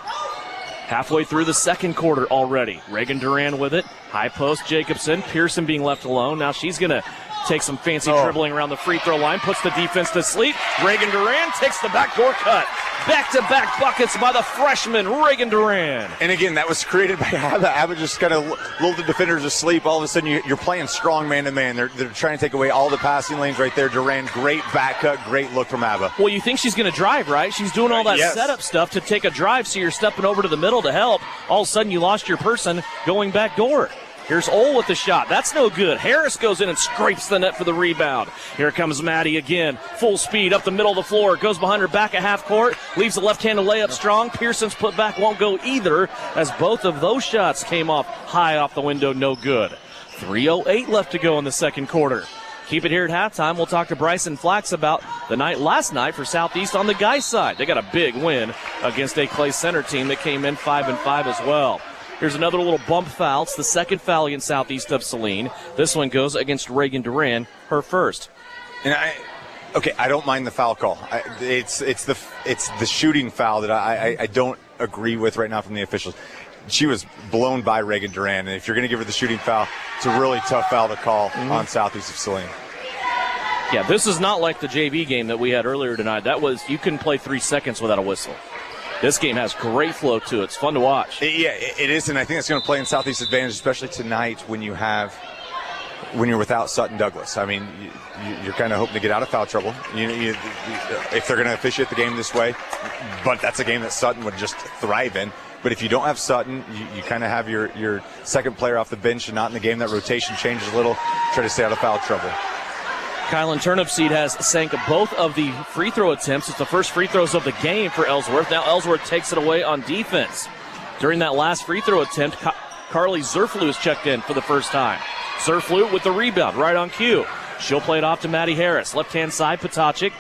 Halfway through the second quarter already. Reagan Duran with it. High post, Jacobson. Pearson being left alone. Now she's going to take some fancy dribbling around the free throw line, puts the defense to sleep. Reagan Duran takes the backdoor cut. Back-to-back buckets by the freshman, Reagan Duran. And again, that was created by Abba. Abba just kind of lulled the defenders to sleep. All of a sudden, you're playing strong man-to-man. They're trying to take away all the passing lanes right there. Duran, great back cut, great look from Abba. Well, you think she's going to drive, right? She's doing all that setup stuff to take a drive, so you're stepping over to the middle to help. All of a sudden, you lost your person going back door. Here's Ohl with the shot. That's no good. Harris goes in and scrapes the net for the rebound. Here comes Maddie again. Full speed up the middle of the floor. Goes behind her back at half court. Leaves the left-handed layup strong. Pearson's put back won't go either, as both of those shots came off high off the window. No good. 3:08 left to go in the second quarter. Keep it here at halftime. We'll talk to Bryson Flax about the night last night for Southeast on the guys' side. They got a big win against a Clay Center team that came in 5-5 as well. Here's another little bump foul. It's the second foul against Southeast of Saline. This one goes against Reagan Duran, her first. And I don't mind the foul call. It's the shooting foul that I don't agree with right now from the officials. She was blown by Reagan Duran, and if you're going to give her the shooting foul, it's a really tough foul to call on Southeast of Saline. Yeah, this is not like the JV game that we had earlier tonight. That was, you couldn't play 3 seconds without a whistle. This game has great flow to it. It's fun to watch. Yeah, it is, and I think it's going to play in Southeast's advantage, especially tonight when you're without Sutton Douglas. I mean, you're kind of hoping to get out of foul trouble. If they're going to officiate the game this way, but that's a game that Sutton would just thrive in. But if you don't have Sutton, you kind of have your second player off the bench and not in the game. That rotation changes a little. Try to stay out of foul trouble. Kylan Turnipseed has sank both of the free throw attempts. It's the first free throws of the game for Ellsworth. Now Ellsworth takes it away on defense. During that last free throw attempt, Carly Zerflu has checked in for the first time. Zerflu with the rebound, right on cue. She'll play it off to Maddie Harris. Left-hand side, Potacek.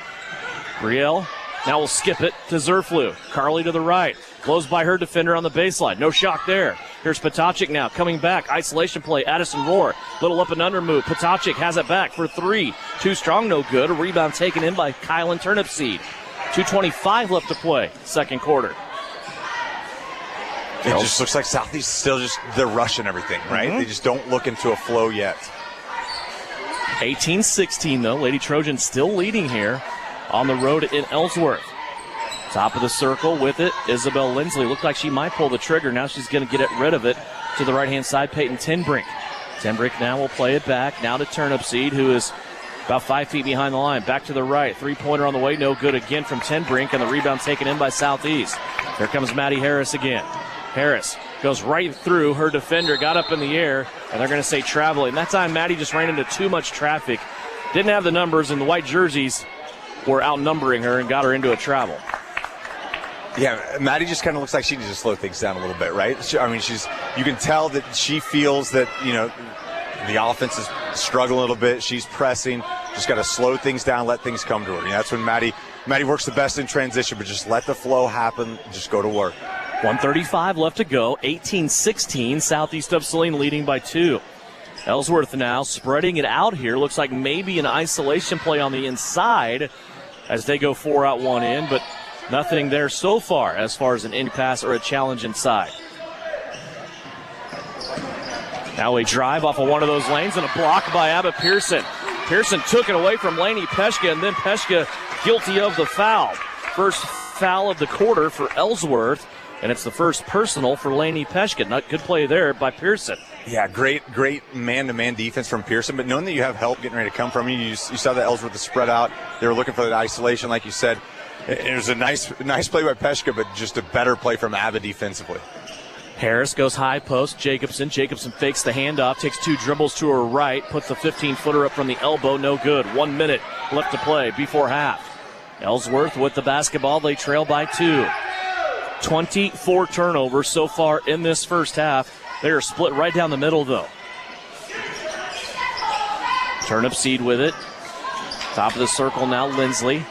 Brielle now will skip it to Zerflu. Carly to the right. Close by her defender on the baseline. No shock there. Here's Potacek now coming back. Isolation play. Addison Rohr. Little up and under move. Potacek has it back for 3. Too strong, no good. A rebound taken in by Kylan Turnipseed. 2:25 left to play, second quarter. It just looks like Southeast still they're rushing everything, right? They just don't look into a flow yet. 18-16 though. Lady Trojans still leading here on the road in Ellsworth. Top of the circle with it, Isabel Lindsley. Looked like she might pull the trigger. Now she's going to get rid of it to the right-hand side. Peyton Tenbrink. Tenbrink now will play it back. Now to Turnipseed, who is about 5 feet behind the line. Back to the right. Three-pointer on the way. No good again from Tenbrink, and the rebound taken in by Southeast. Here comes Maddie Harris again. Harris goes right through her defender, got up in the air, and they're going to say traveling. That time, Maddie just ran into too much traffic. Didn't have the numbers, and the white jerseys were outnumbering her and got her into a travel. Yeah, Maddie just kind of looks like she needs to slow things down a little bit, right? You can tell that she feels that, the offense is struggling a little bit. She's pressing. Just got to slow things down, let things come to her. That's when Maddie works the best in transition, but just let the flow happen. Just go to work. 1:35 left to go. 18-16. Southeast of Saline leading by 2. Ellsworth now spreading it out here. Looks like maybe an isolation play on the inside as they go 4 out, 1 in, but nothing there so far as an in pass or a challenge inside. Now a drive off of one of those lanes and a block by Abbott Pearson. Pearson took it away from Lainey Peshka, and then Peshka guilty of the foul. First foul of the quarter for Ellsworth, and it's the first personal for Lainey Peshka. Not good play there by Pearson. Yeah, great man-to-man defense from Pearson, but knowing that you have help getting ready to come from you saw that Ellsworth was spread out. They were looking for that isolation, like you said. It was a nice play by Peshka, but just a better play from Abbott defensively. Harris goes high post. Jacobson fakes the handoff, takes 2 dribbles to her right, puts the 15-footer up from the elbow, no good. 1 minute left to play before half. Ellsworth with the basketball, they trail by 2. 24 turnovers so far in this first half. They are split right down the middle, though. Turnipseed with it. Top of the circle now, Lindsley.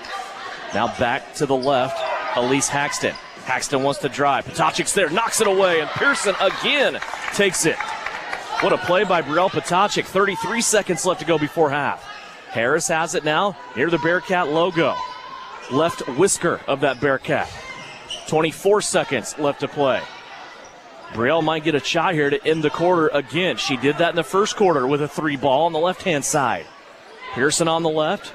Now back to the left, Elise Haxton. Haxton wants to drive. Potachik's there, knocks it away, and Pearson again takes it. What a play by Brielle Potachik. 33 seconds left to go before half. Harris has it now near the Bearcat logo. Left whisker of that Bearcat. 24 seconds left to play. Brielle might get a shot here to end the quarter again. She did that in the first quarter with a 3 ball on the left-hand side. Pearson on the left.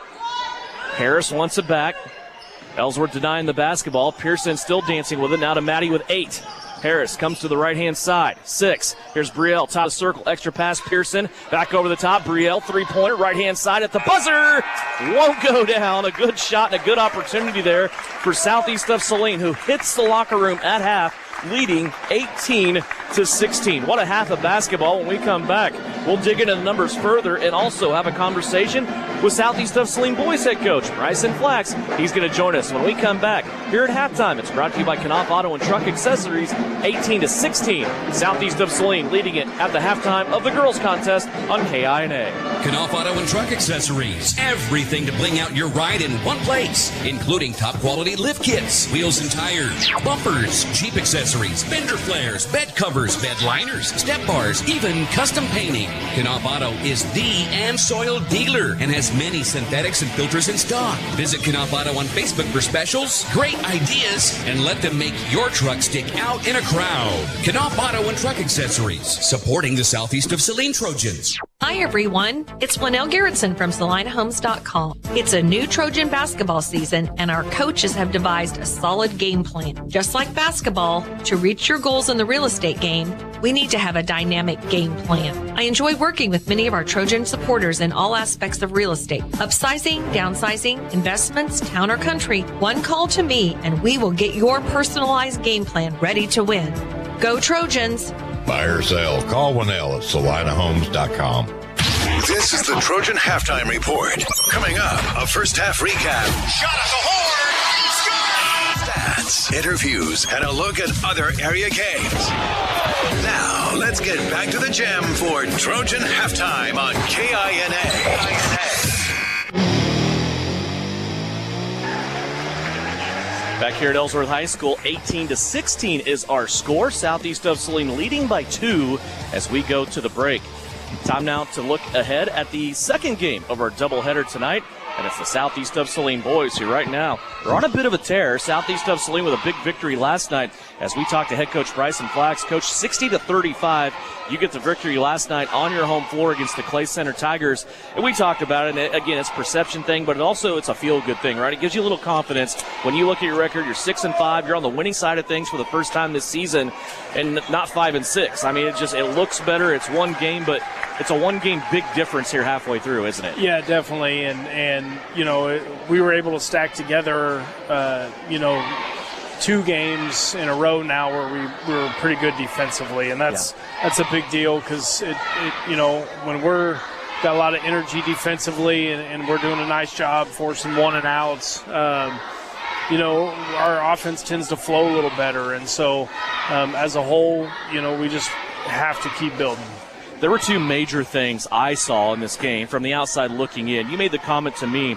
Harris wants it back. Ellsworth denying the basketball. Pearson still dancing with it. Now to Maddie with 8. Harris comes to the right-hand side. 6. Here's Brielle. Top of the circle. Extra pass. Pearson back over the top. Brielle, 3-pointer. Right-hand side at the buzzer. Won't go down. A good shot and a good opportunity there for Southeast of Saline, who hits the locker room at half, leading 18-16. What a half of basketball. When we come back, we'll dig into the numbers further and also have a conversation with Southeast of Saline boys head coach Bryson Flax. He's going to join us when we come back here at halftime. It's brought to you by Knopf Auto and Truck Accessories, 18-16. Southeast of Saline leading it at the halftime of the girls contest on KINA. Knopf Auto and Truck Accessories. Everything to bling out your ride in one place, including top quality lift kits, wheels and tires, bumpers, Jeep accessories, fender flares, bed covers, bed liners, step bars, even custom painting. Knopf Auto is the and soil dealer and has many synthetics and filters in stock. Visit Knopf Auto on Facebook for specials, great ideas, and let them make your truck stick out in a crowd. Knopf Auto and Truck Accessories, supporting the Southeast of Saline Trojans. Hi, everyone. It's Linnell Garrettson from SalineHomes.com. It's a new Trojan basketball season, and our coaches have devised a solid game plan. Just like basketball, to reach your goals in the real estate game, we need to have a dynamic game plan. I enjoy working with many of our Trojan supporters in all aspects of real estate. Upsizing, downsizing, investments, town or country. One call to me, and we will get your personalized game plan ready to win. Go Trojans! Buy or sell, call Winnell at SalineHomes.com. This is the Trojan Halftime Report. Coming up, a first half recap. Shot at the horn! Stats, interviews, and a look at other area games. Now, let's get back to the gym for Trojan Halftime on KINA. Back here at Ellsworth High School, 18-16 is our score. Southeast of Saline leading by 2 as we go to the break. Time now to look ahead at the second game of our doubleheader tonight. And it's the Southeast of Saline boys who right now are on a bit of a tear. Southeast of Saline with a big victory last night. As we talked to head coach Bryson Flax, coach 60-35. You get the victory last night on your home floor against the Clay Center Tigers. And we talked about it. And again, it's a perception thing, but it's a feel-good thing, right? It gives you a little confidence. When you look at your record, you're 6-5. You're on the winning side of things for the first time this season and not 5-6. I mean, it looks better. It's one game, but it's a one-game big difference here halfway through, isn't it? Yeah, definitely. And we were able to stack together, 2 games in a row now where we were pretty good defensively, and that's a big deal because when we're got a lot of energy defensively and we're doing a nice job forcing 1 and outs, our offense tends to flow a little better, and so as a whole, we just have to keep building. There were 2 major things I saw in this game from the outside looking in. You made the comment to me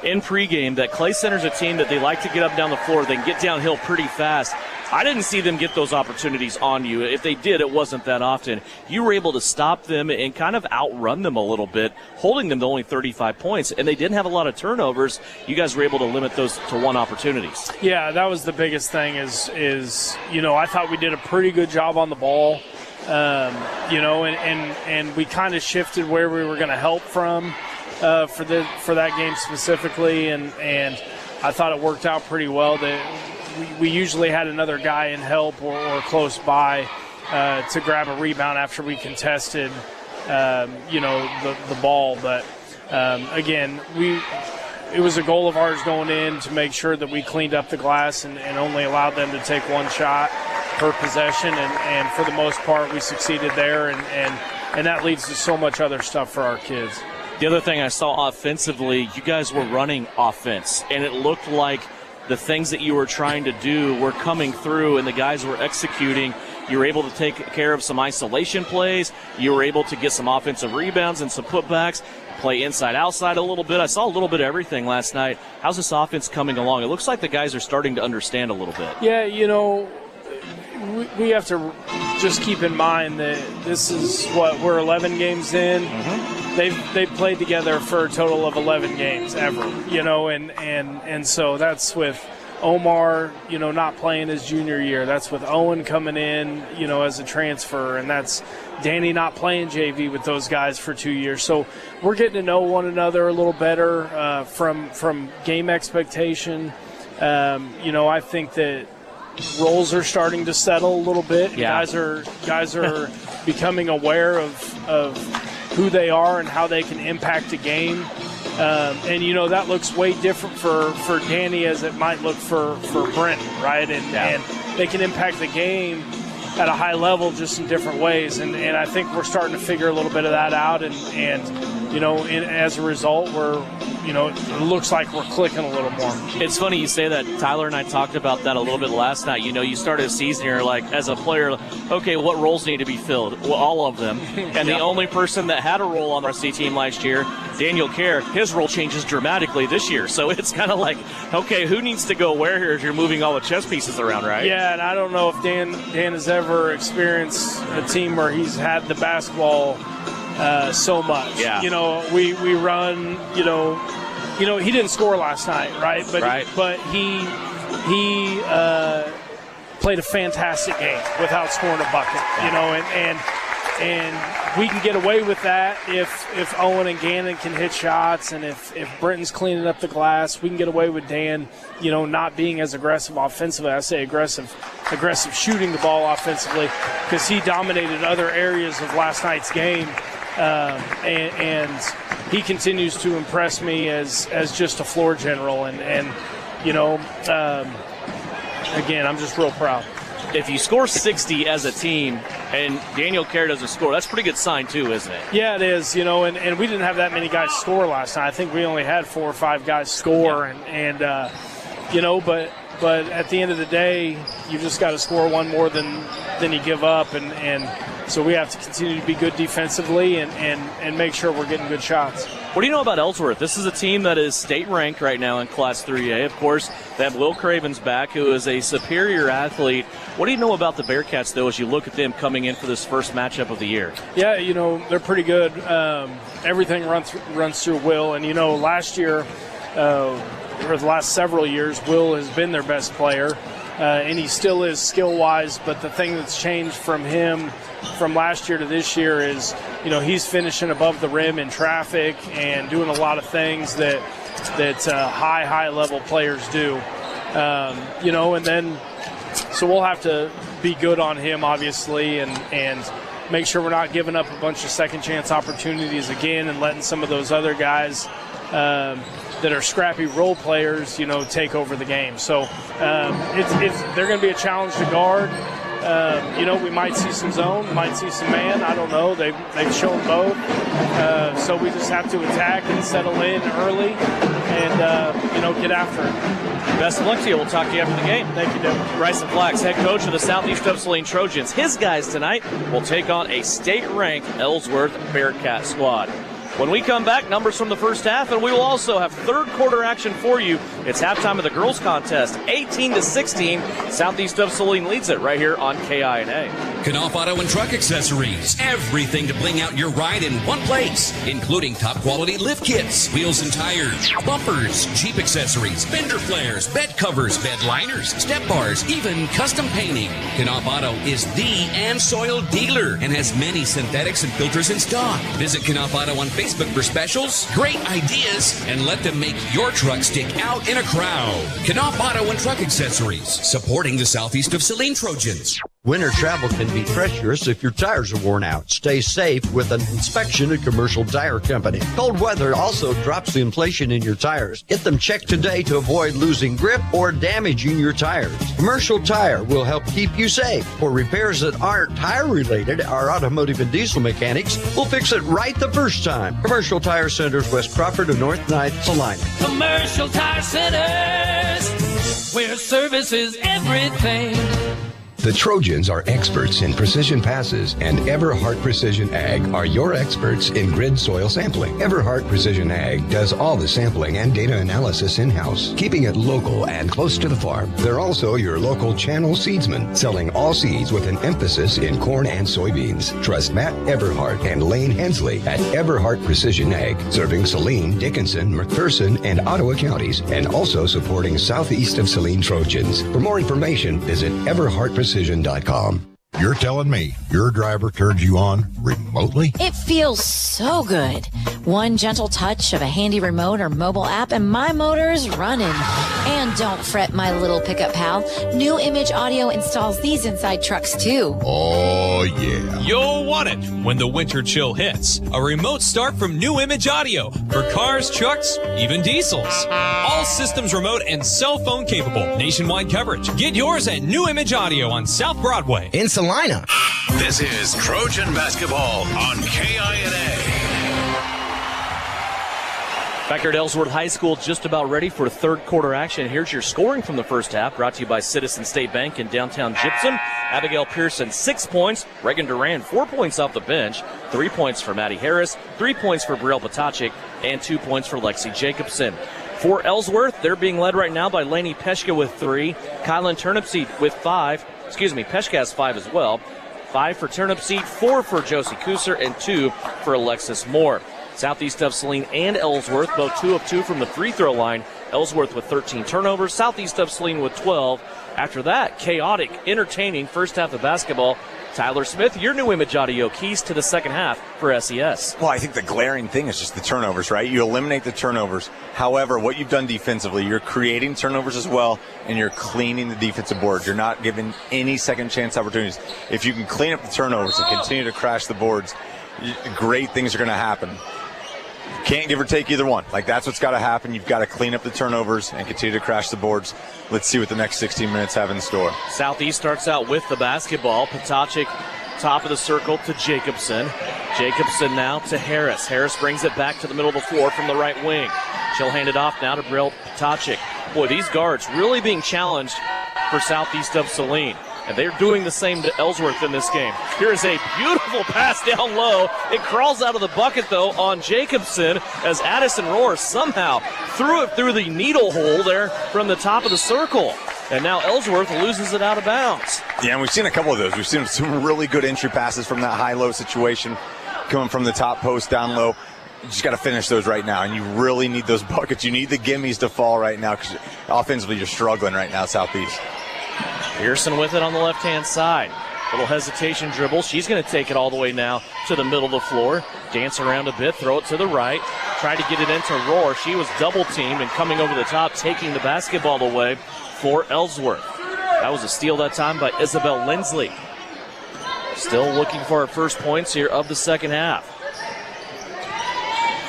in pregame that Clay Center's a team that they like to get up and down the floor. They can get downhill pretty fast. I didn't see them get those opportunities on you. If they did, it wasn't that often. You were able to stop them and kind of outrun them a little bit, holding them to only 35 points. And they didn't have a lot of turnovers. You guys were able to limit those to 1 opportunities. Yeah, that was the biggest thing is I thought we did a pretty good job on the ball. And we kind of shifted where we were going to help from for that game specifically, and I thought it worked out pretty well. That we usually had another guy in help or close by to grab a rebound after we contested, the ball. But again, it was a goal of ours going in to make sure that we cleaned up the glass and only allowed them to take 1 shot per possession, and for the most part we succeeded there, and that leads to so much other stuff for our kids. The other thing I saw offensively, you guys were running offense, and it looked like the things that you were trying to do were coming through and the guys were executing. You were able to take care of some isolation plays. You were able to get some offensive rebounds and some putbacks, play inside-outside a little bit. I saw a little bit of everything last night. How's this offense coming along? It looks like the guys are starting to understand a little bit. Yeah, we have to just keep in mind that this is we're 11 games in. Mm-hmm. They've played together for a total of 11 games ever, and so that's with Omar, not playing his junior year. That's with Owen coming in, as a transfer, and that's Danny not playing JV with those guys for 2 years. So we're getting to know one another a little better from game expectation. I think that roles are starting to settle a little bit. Yeah. Guys are becoming aware of who they are and how they can impact a game. And that looks way different for Danny as it might look for Brenton, right? And they can impact the game at a high level just in different ways. And I think we're starting to figure a little bit of that out. And as a result, it looks like we're clicking a little more. It's funny you say that. Tyler and I talked about that a little bit last night. You started a season here, like, as a player, okay, what roles need to be filled? Well, all of them. And the only person that had a role on the RC team last year, Daniel Kerr, his role changes dramatically this year. So it's kind of like, okay, who needs to go where here as you're moving all the chess pieces around, right? Yeah, and I don't know if Dan has ever experienced a team where he's had the basketball so much. Yeah. We run, he didn't score last night, right? But he played a fantastic game without scoring a bucket, and we can get away with that if Owen and Gannon can hit shots, and if Brenton's cleaning up the glass, we can get away with Dan, not being as aggressive offensively. I say aggressive shooting the ball offensively, because he dominated other areas of last night's game. And he continues to impress me as just a floor general, and again, I'm just real proud. If you score 60 as a team and Daniel Kerr doesn't score, that's a pretty good sign too, isn't it? Yeah, it is. And we didn't have that many guys score last night. I think we only had 4 or 5 guys score, but at the end of the day, you just got to score one more than you give up, and So we have to continue to be good defensively and make sure we're getting good shots. What do you know about Ellsworth? This is a team that is state-ranked right now in Class 3A. Of course, they have Will Cravens back, who is a superior athlete. What do you know about the Bearcats, though, as you look at them coming in for this first matchup of the year? Yeah, they're pretty good. Everything runs through Will. And, last year, or the last several years, Will has been their best player. And he still is skill-wise, but the thing that's changed from him from last year to this year is, he's finishing above the rim in traffic and doing a lot of things that high-level players do. And then so we'll have to be good on him, obviously, and make sure we're not giving up a bunch of second-chance opportunities again and letting some of those other guys that are scrappy role players, take over the game. So they're going to be a challenge to guard. We might see some zone, might see some man. I don't know. They've shown both. So we just have to attack and settle in early and, get after it. Best of luck to you. We'll talk to you after the game. Thank you, Devin. Bryson Flax, head coach of the Southeast of Saline Trojans. His guys tonight will take on a state-ranked Ellsworth Bearcat squad. When we come back, numbers from the first half, and we will also have third quarter action for you. It's halftime of the girls contest, 18-16. Southeast of Saline leads it right here on KINA. Knopf Auto and Truck Accessories. Everything to bling out your ride in one place, including top quality lift kits, wheels and tires, bumpers, Jeep accessories, fender flares, bed covers, bed liners, step bars, even custom painting. Knopf Auto is the and soil dealer and has many synthetics and filters in stock. Visit Knopf Auto on Facebook for specials, great ideas, and let them make your truck stick out in a crowd. Knopf Auto and Truck Accessories, supporting the Southeast of Saline Trojans. Winter travel can be treacherous if your tires are worn out. Stay safe with an inspection at Commercial Tire Company. Cold weather also drops the inflation in your tires. Get them checked today to avoid losing grip or damaging your tires. Commercial Tire will help keep you safe. For repairs that aren't tire related, our automotive and diesel mechanics will fix it right the first time. Commercial Tire Centers, West Crawford and North 9th, Saline. Commercial Tire Centers, where service is everything. The Trojans are experts in precision passes, and Everhart Precision Ag are your experts in grid soil sampling. Everhart Precision Ag does all the sampling and data analysis in-house, keeping it local and close to the farm. They're also your local channel seedsman, selling all seeds with an emphasis in corn and soybeans. Trust Matt Everhart and Lane Hensley at Everhart Precision Ag, serving Saline, Dickinson, McPherson, and Ottawa counties, and also supporting Southeast of Saline Trojans. For more information, visit everhartprecision.com. You're telling me your driver turns you on remotely? It feels so good. One gentle touch of a handy remote or mobile app and my motor's running. And don't fret, my little pickup pal. New Image Audio installs these inside trucks too. Oh, yeah. You'll want it when the winter chill hits. A remote start from New Image Audio for cars, trucks, even diesels. All systems remote and cell phone capable. Nationwide coverage. Get yours at New Image Audio on South Broadway. In Salina. This is Trojan basketball on KINA. Back here at Ellsworth High School, just about ready for third quarter action. Here's your scoring from the first half, brought to you by Citizen State Bank in downtown Gypsum. Abigail Pearson, 6 points. Reagan Duran, 4 points off the bench. 3 points for Maddie Harris, 3 points for Brielle Potachik, and 2 points for Lexi Jacobson. For Ellsworth, they're being led right now by Lainey Peshka with 3, Kylan Turnipseed with 5. Peshka has 5 as well. 5 for Turnipseed, 4 for Josie Kuser, and 2 for Alexis Moore. Southeast of Saline and Ellsworth, both 2 of 2 from the free throw line. Ellsworth with 13 turnovers, Southeast of Saline with 12. After that, chaotic, entertaining first half of basketball. Tyler Smith, your New Image Audio keys to the second half for SES. Well, I think the glaring thing is just the turnovers, right? You eliminate the turnovers. However, what you've done defensively, you're creating turnovers as well, and you're cleaning the defensive boards. You're not giving any second chance opportunities. If you can clean up the turnovers and continue to crash the boards, great things are going to happen. Can't give or take either one. That's what's got to happen. You've got to clean up the turnovers and continue to crash the boards. Let's see what the next 16 minutes have in store. Southeast starts out with the basketball. Potachik, top of the circle to Jacobson. Jacobson now to Harris. Harris brings it back to the middle of the floor from the right wing. She'll hand it off now to Brielle Potachik. Boy, these guards really being challenged for Southeast of Saline. And they're doing the same to Ellsworth in this game. Here is a beautiful pass down low. It crawls out of the bucket, though, on Jacobson as Addison Rohr somehow threw it through the needle hole there from the top of the circle. And now Ellsworth loses it out of bounds. Yeah, and we've seen a couple of those. We've seen some really good entry passes from that high-low situation coming from the top post down low. You just got to finish those right now, and you really need those buckets. You need the gimmies to fall right now because offensively you're struggling right now, Southeast. Pearson with it on the left-hand side. Little hesitation dribble. She's going to take it all the way now to the middle of the floor. Dance around a bit, throw it to the right. Try to get it into Rohr. She was double-teamed and coming over the top, taking the basketball away for Ellsworth. That was a steal that time by Isabel Lindsley. Still looking for her first points here of the second half.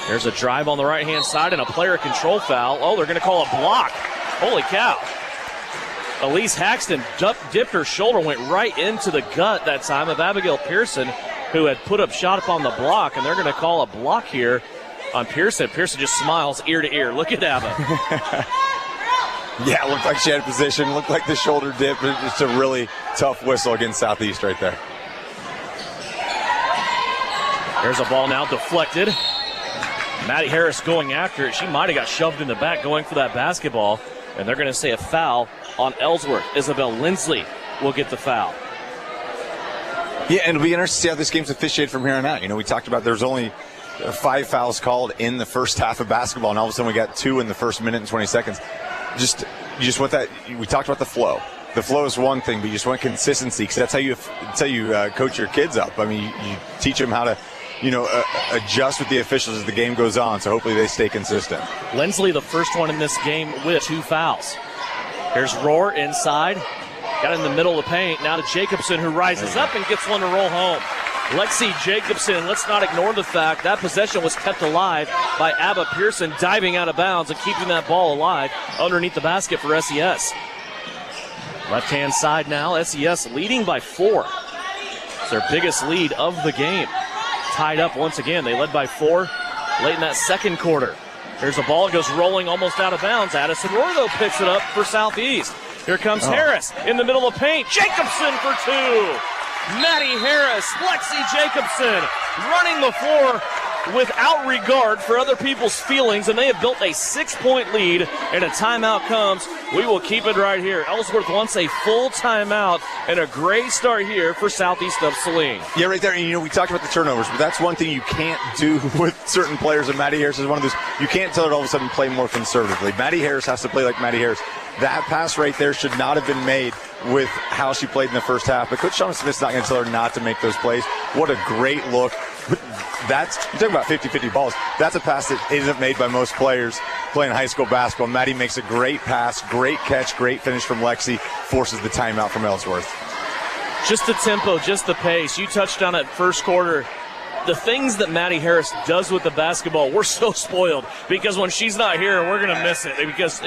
There's a drive on the right-hand side and a player control foul. Oh, they're going to call a block. Holy cow. Elise Haxton dipped her shoulder, went right into the gut that time of Abigail Pearson, who had put up shot up on the block, and they're going to call a block here on Pearson. Pearson just smiles ear to ear. Look at Abba. Yeah, it looked like she had position, looked like the shoulder dip. It's a really tough whistle against Southeast right there. There's a ball now deflected. Maddie Harris going after it. She might have got shoved in the back going for that basketball. And they're going to say a foul on Ellsworth. Isabel Lindsley will get the foul. Yeah, and it'll be interesting to see how this game's officiated from here on out. You know, we talked about there's only 5 fouls called in the first half of basketball, and all of a sudden we got 2 in the first minute and 20 seconds. You just want that. We talked about the flow. The flow is one thing, but you just want consistency because that's how you coach your kids up. I mean, you teach them how to, adjust with the officials as the game goes on, so hopefully they stay consistent. Lindsley, the first one in this game with 2 fouls. Here's Rohr inside. Got in the middle of the paint. Now to Jacobson, who rises up and gets one to roll home. Lexi Jacobson, let's not ignore the fact that possession was kept alive by Abba Pearson diving out of bounds and keeping that ball alive underneath the basket for SES. Left-hand side now, SES leading by 4. It's their biggest lead of the game. Tied up once again. They led by 4 late in that second quarter. Here's a ball, goes rolling almost out of bounds. Addison Rohr, though, picks it up for Southeast. Here comes Harris in the middle of the paint. Jacobson for 2. Maddie Harris, Lexi Jacobson running the floor without regard for other people's feelings, and they have built a 6-point lead, and a timeout comes. We will keep it right here. Ellsworth wants a full timeout, and a great start here for Southeast of Saline. Yeah, right there. And, we talked about the turnovers, but that's one thing you can't do with certain players, and Maddie Harris is one of those. You can't tell her all of a sudden play more conservatively. Maddie Harris has to play like Maddie Harris. That pass right there should not have been made with how she played in the first half, but Coach Shauna Smith's not going to tell her not to make those plays. What a great look. You're talking about 50-50 balls. That's a pass that isn't made by most players playing high school basketball. Maddie makes a great pass, great catch, great finish from Lexi, forces the timeout from Ellsworth. Just the tempo, just the pace. You touched on it first quarter. The things that Maddie Harris does with the basketball, we're so spoiled because when she's not here, we're going to miss it because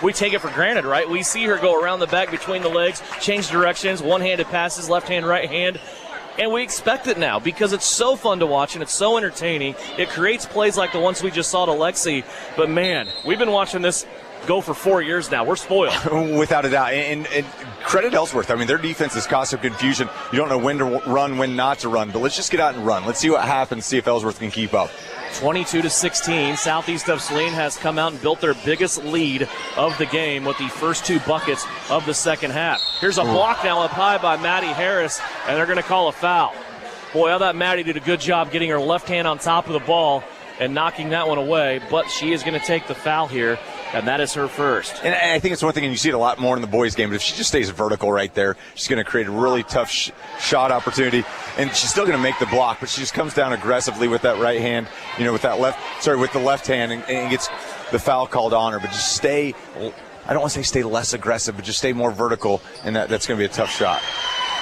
we take it for granted, right? We see her go around the back between the legs, change directions, one-handed passes, left hand, right hand. And we expect it now because it's so fun to watch and it's so entertaining. It creates plays like the ones we just saw to Lexi. But, man, we've been watching this go for 4 years now. We're spoiled. Without a doubt. And credit Ellsworth. I mean, their defense has caused some confusion. You don't know when to run, when not to run. But let's just get out and run. Let's see what happens, see if Ellsworth can keep up. 22-16. Southeast of Saline has come out and built their biggest lead of the game with the first 2 buckets of the second half. Here's a block now up high by Maddie Harris, and they're going to call a foul. Boy, I thought Maddie did a good job getting her left hand on top of the ball and knocking that one away, but she is going to take the foul here, and that is her first. And I think it's one thing, and you see it a lot more in the boys' game, but if she just stays vertical right there, she's going to create a really tough shot opportunity, and she's still going to make the block, but she just comes down aggressively with that right hand, with the left hand, and gets the foul called on her. But just stay, I don't want to say stay less aggressive, but just stay more vertical, and that's going to be a tough shot.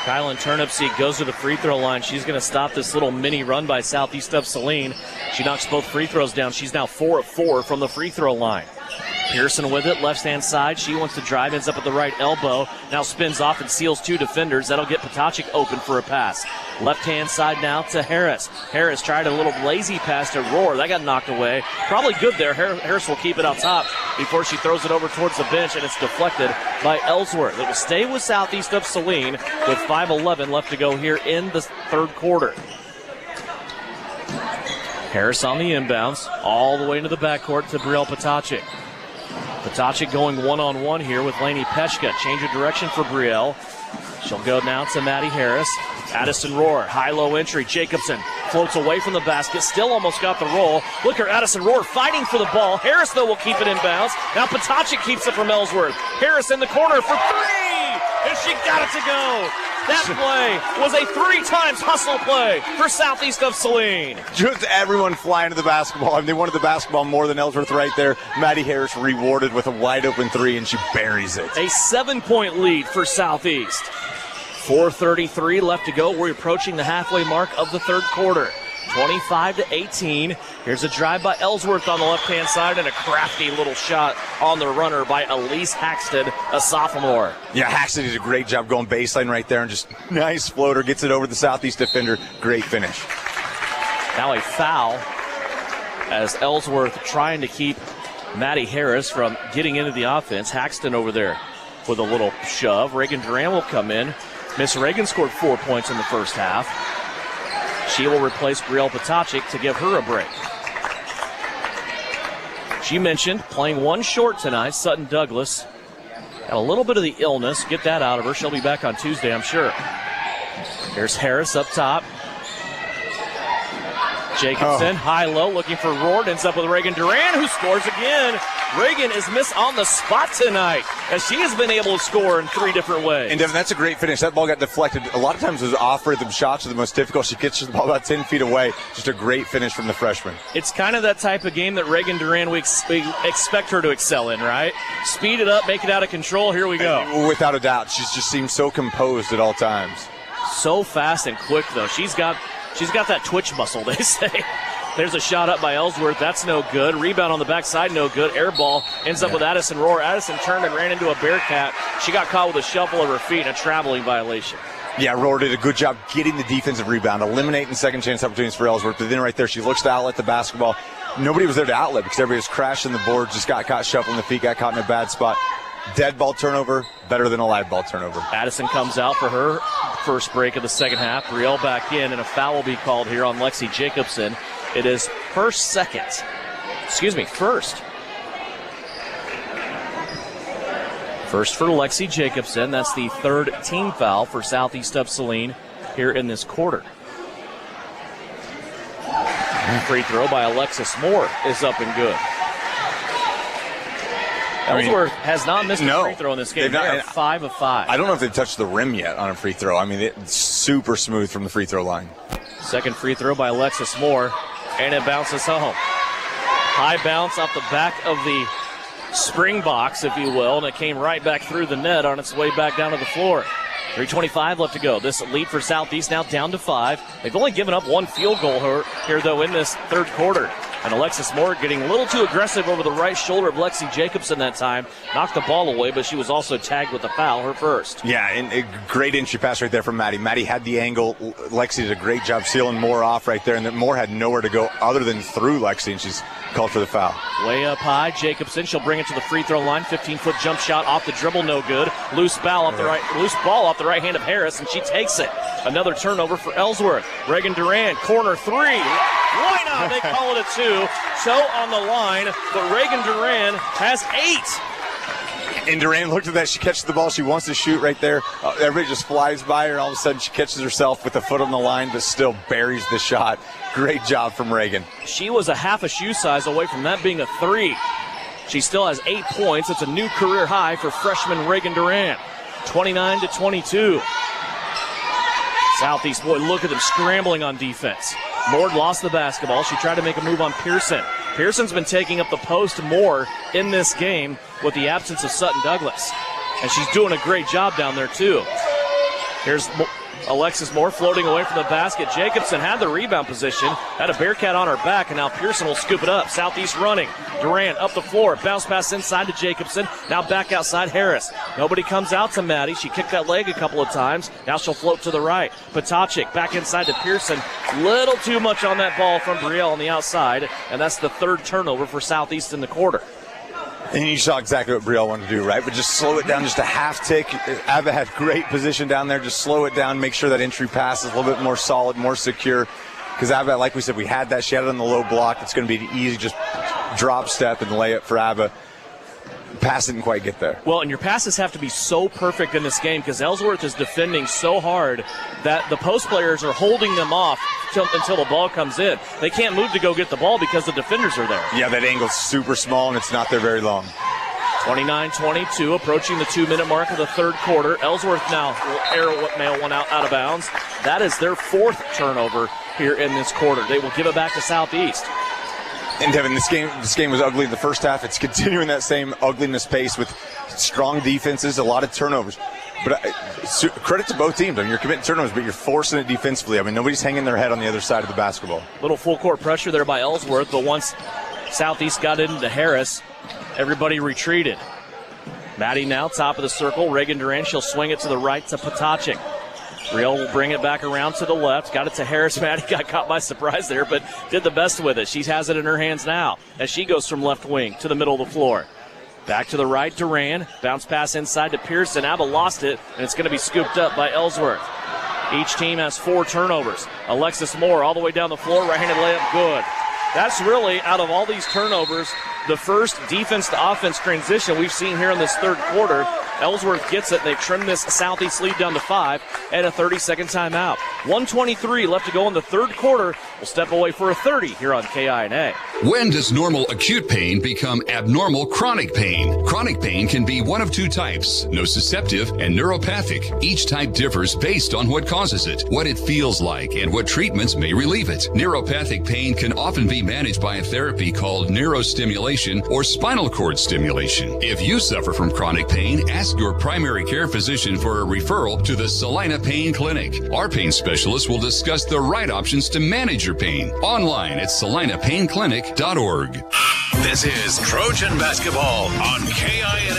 Kylan Turnipseed goes to the free throw line. She's going to stop this little mini run by Southeast of Saline. She knocks both free throws down. She's now 4 of 4 from the free throw line. Pearson with it, left-hand side. She wants to drive, ends up at the right elbow. Now spins off and seals 2 defenders. That'll get Potacek open for a pass. Left-hand side now to Harris. Harris tried a little lazy pass to Rohr. That got knocked away. Probably good there. Harris will keep it out top before she throws it over towards the bench, and it's deflected by Ellsworth. It will stay with Southeast of Saline with 5:11 left to go here in the third quarter. Harris on the inbounds, all the way into the backcourt to Brielle Potacek. Potacek going one-on-one here with Lainey Peshka. Change of direction for Brielle. She'll go now to Maddie Harris. Addison Rohr, high-low entry. Jacobson floats away from the basket. Still almost got the roll. Look at Addison Rohr fighting for the ball. Harris, though, will keep it inbounds. Now Potacek keeps it from Ellsworth. Harris in the corner for three! And she got it to go. That play was a 3 times hustle play for Southeast of Saline. Just everyone flying to the basketball. I mean, they wanted the basketball more than Ellsworth right there. Maddie Harris rewarded with a wide-open 3, and she buries it. A 7-point lead for Southeast. 4:33 left to go. We're approaching the halfway mark of the third quarter. 25-18. Here's a drive by Ellsworth on the left-hand side and a crafty little shot on the runner by Elise Haxton, a sophomore. Yeah, Haxton did a great job going baseline right there and just nice floater. Gets it over the Southeast defender. Great finish. Now a foul as Ellsworth trying to keep Maddie Harris from getting into the offense. Haxton over there with a little shove. Reagan Duran will come in. Miss Reagan scored 4 points in the first half. She will replace Brielle Potacek to give her a break. She mentioned playing one short tonight, Sutton Douglas. Got a little bit of the illness. Get that out of her. She'll be back on Tuesday, I'm sure. Here's Harris up top. Jacobson, high-low, looking for Rohr. Ends up with Reagan Duran, who scores again. Reagan is missed on the spot tonight, as she has been able to score in 3 different ways. And Devin, that's a great finish. That ball got deflected. A lot of times those off-rhythm shots are the most difficult. She gets the ball about 10 feet away. Just a great finish from the freshman. It's kind of that type of game that Reagan Duran, we expect her to excel in, right? Speed it up, make it out of control. Here we go. And without a doubt. She just seems so composed at all times. So fast and quick, though. She's got that twitch muscle, they say. There's a shot up by Ellsworth. That's no good. Rebound on the backside, no good. Air ball ends up with Addison Rohr. Addison turned and ran into a Bearcat. She got caught with a shuffle of her feet and a traveling violation. Yeah, Rohr did a good job getting the defensive rebound, eliminating second chance opportunities for Ellsworth. But then right there, she looks to outlet the basketball. Nobody was there to outlet because everybody was crashing the board, just got caught shuffling the feet, got caught in a bad spot. Dead ball turnover, better than a live ball turnover. Addison comes out for her first break of the second half. Brielle back in, and a foul will be called here on Lexi Jacobson. It is first. First for Lexi Jacobson. That's the 3rd team foul for Southeast of Saline here in this quarter. Free throw by Alexis Moore is up and good. Ellsworth has not missed a free throw in this game. They are 5 of 5. I don't know if they've touched the rim yet on a free throw. I mean, it's super smooth from the free throw line. Second free throw by Alexis Moore, and it bounces home. High bounce off the back of the spring box, if you will, and it came right back through the net on its way back down to the floor. 3:25 left to go. This lead for Southeast now down to 5. They've only given up 1 field goal here, though, in this third quarter. And Alexis Moore getting a little too aggressive over the right shoulder of Lexi Jacobson that time. Knocked the ball away, but she was also tagged with a foul, her first. Yeah, and a great entry pass right there from Maddie. Maddie had the angle. Lexi did a great job sealing Moore off right there, and then Moore had nowhere to go other than through Lexi, and she's called for the foul. Way up high, Jacobson. She'll bring it to the free throw line. 15-foot jump shot off the dribble, no good. Loose ball off the right hand of Harris, and she takes it. Another turnover for Ellsworth. Reagan Duran, corner 3. Why not? They call it a 2. So on the line, but Reagan Duran has 8. And Duran looked at that. She catches the ball. She wants to shoot right there. Everybody just flies by her, and all of a sudden she catches herself with a foot on the line, but still buries the shot. Great job from Reagan. She was a half a shoe size away from that being a 3. She still has 8 points. It's a new career high for freshman Reagan Duran. 29-22. Southeast, boy, look at them scrambling on defense. Lord lost the basketball. She tried to make a move on Pearson. Pearson's been taking up the post more in this game with the absence of Sutton Douglas. And she's doing a great job down there, too. Here's Alexis Moore floating away from the basket. Jacobson had the rebound position, had a Bearcat on her back, and now Pearson will scoop it up. Southeast running. Durant up the floor. Bounce pass inside to Jacobson. Now back outside Harris. Nobody comes out to Maddie. She kicked that leg a couple of times. Now she'll float to the right. Potacek back inside to Pearson. Little too much on that ball from Brielle on the outside, and that's the third turnover for Southeast in the quarter. And you saw exactly what Brielle wanted to do, right? But just slow it down just a half tick. Abba had great position down there. Just slow it down, make sure that entry pass is a little bit more solid, more secure. Because Abba, like we said, we had that. She had it on the low block. It's going to be an easy just drop step and layup for Abba. Pass didn't quite get there. Well, and your passes have to be so perfect in this game because Ellsworth is defending so hard that the post players are holding them off until the ball comes in. They can't move to go get the ball because the defenders are there. Yeah, that angle's super small, and it's not there very long. 29-22, approaching the 2-minute mark of the third quarter. Ellsworth now will mail one out of bounds. That is their fourth turnover here in this quarter. They will give it back to Southeast. And Devin, this game was ugly in the first half. It's continuing that same ugliness pace with strong defenses, a lot of turnovers. But credit to both teams. I mean, you're committing turnovers, but you're forcing it defensively. I mean, nobody's hanging their head on the other side of the basketball. Little full court pressure there by Ellsworth, but once Southeast got into Harris, everybody retreated. Maddie now top of the circle. Reagan Durant, she'll swing it to the right to Potacek. Brielle will bring it back around to the left. Got it to Harris. Maddie got caught by surprise there, but did the best with it. She has it in her hands now as she goes from left wing to the middle of the floor. Back to the right, Duran. Bounce pass inside to Pearson. Abba lost it, and it's going to be scooped up by Ellsworth. Each team has 4 turnovers. Alexis Moore all the way down the floor. Right-handed layup, good. That's really, out of all these turnovers, the first defense to offense transition we've seen here in this third quarter. Ellsworth gets it. They trim this Southeast lead down to 5 and a 30-second timeout. 1:23 left to go in the third quarter. We'll step away for a 30 here on KINA. When does normal acute pain become abnormal chronic pain? Chronic pain can be one of 2 types, nociceptive and neuropathic. Each type differs based on what causes it, what it feels like, and what treatments may relieve it. Neuropathic pain can often be managed by a therapy called neurostimulation or spinal cord stimulation. If you suffer from chronic pain, ask your primary care physician for a referral to the Saline Pain Clinic. Our pain specialist will discuss the right options to manage your pain. Online at salinapainclinic.org. This is Trojan Basketball on KINA.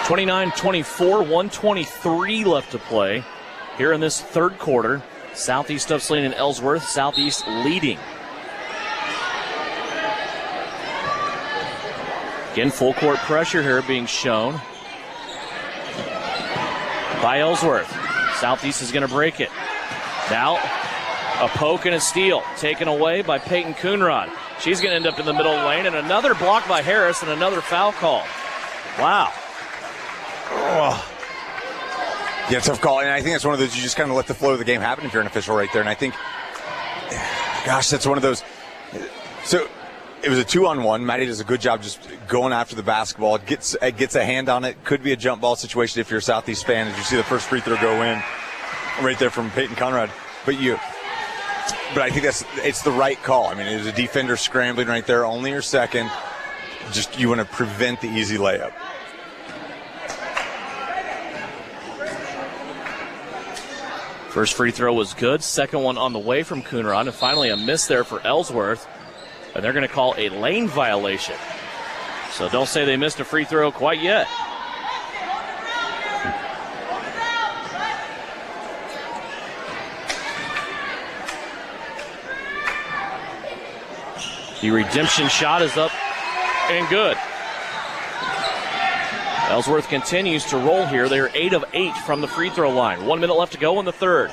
29-24, 1:23 left to play here in this third quarter. Southeast of Saline and Ellsworth, Southeast leading. Again, full court pressure here being shown by Ellsworth. Southeast is going to break it. Now, a poke and a steal taken away by Peyton Coonrod. She's going to end up in the middle lane, and another block by Harris and another foul call. Wow. Oh. Yeah, tough call. And I think that's one of those, you just kind of let the flow of the game happen if you're an official right there. And I think, gosh, that's one of those. So it was a 2-on-1. Maddie does a good job just going after the basketball. It gets a hand on it. Could be a jump ball situation if you're a Southeast fan, as you see the first free throw go in right there from Peyton Conrad. But I think it's the right call. I mean, it was a defender scrambling right there, only your second. Just you want to prevent the easy layup. First free throw was good. Second one on the way from Coonrod. And finally a miss there for Ellsworth. And they're going to call a lane violation. So don't say they missed a free throw quite yet. The redemption shot is up and good. Ellsworth continues to roll here. They're 8 of 8 from the free throw line. 1 minute left to go in the third.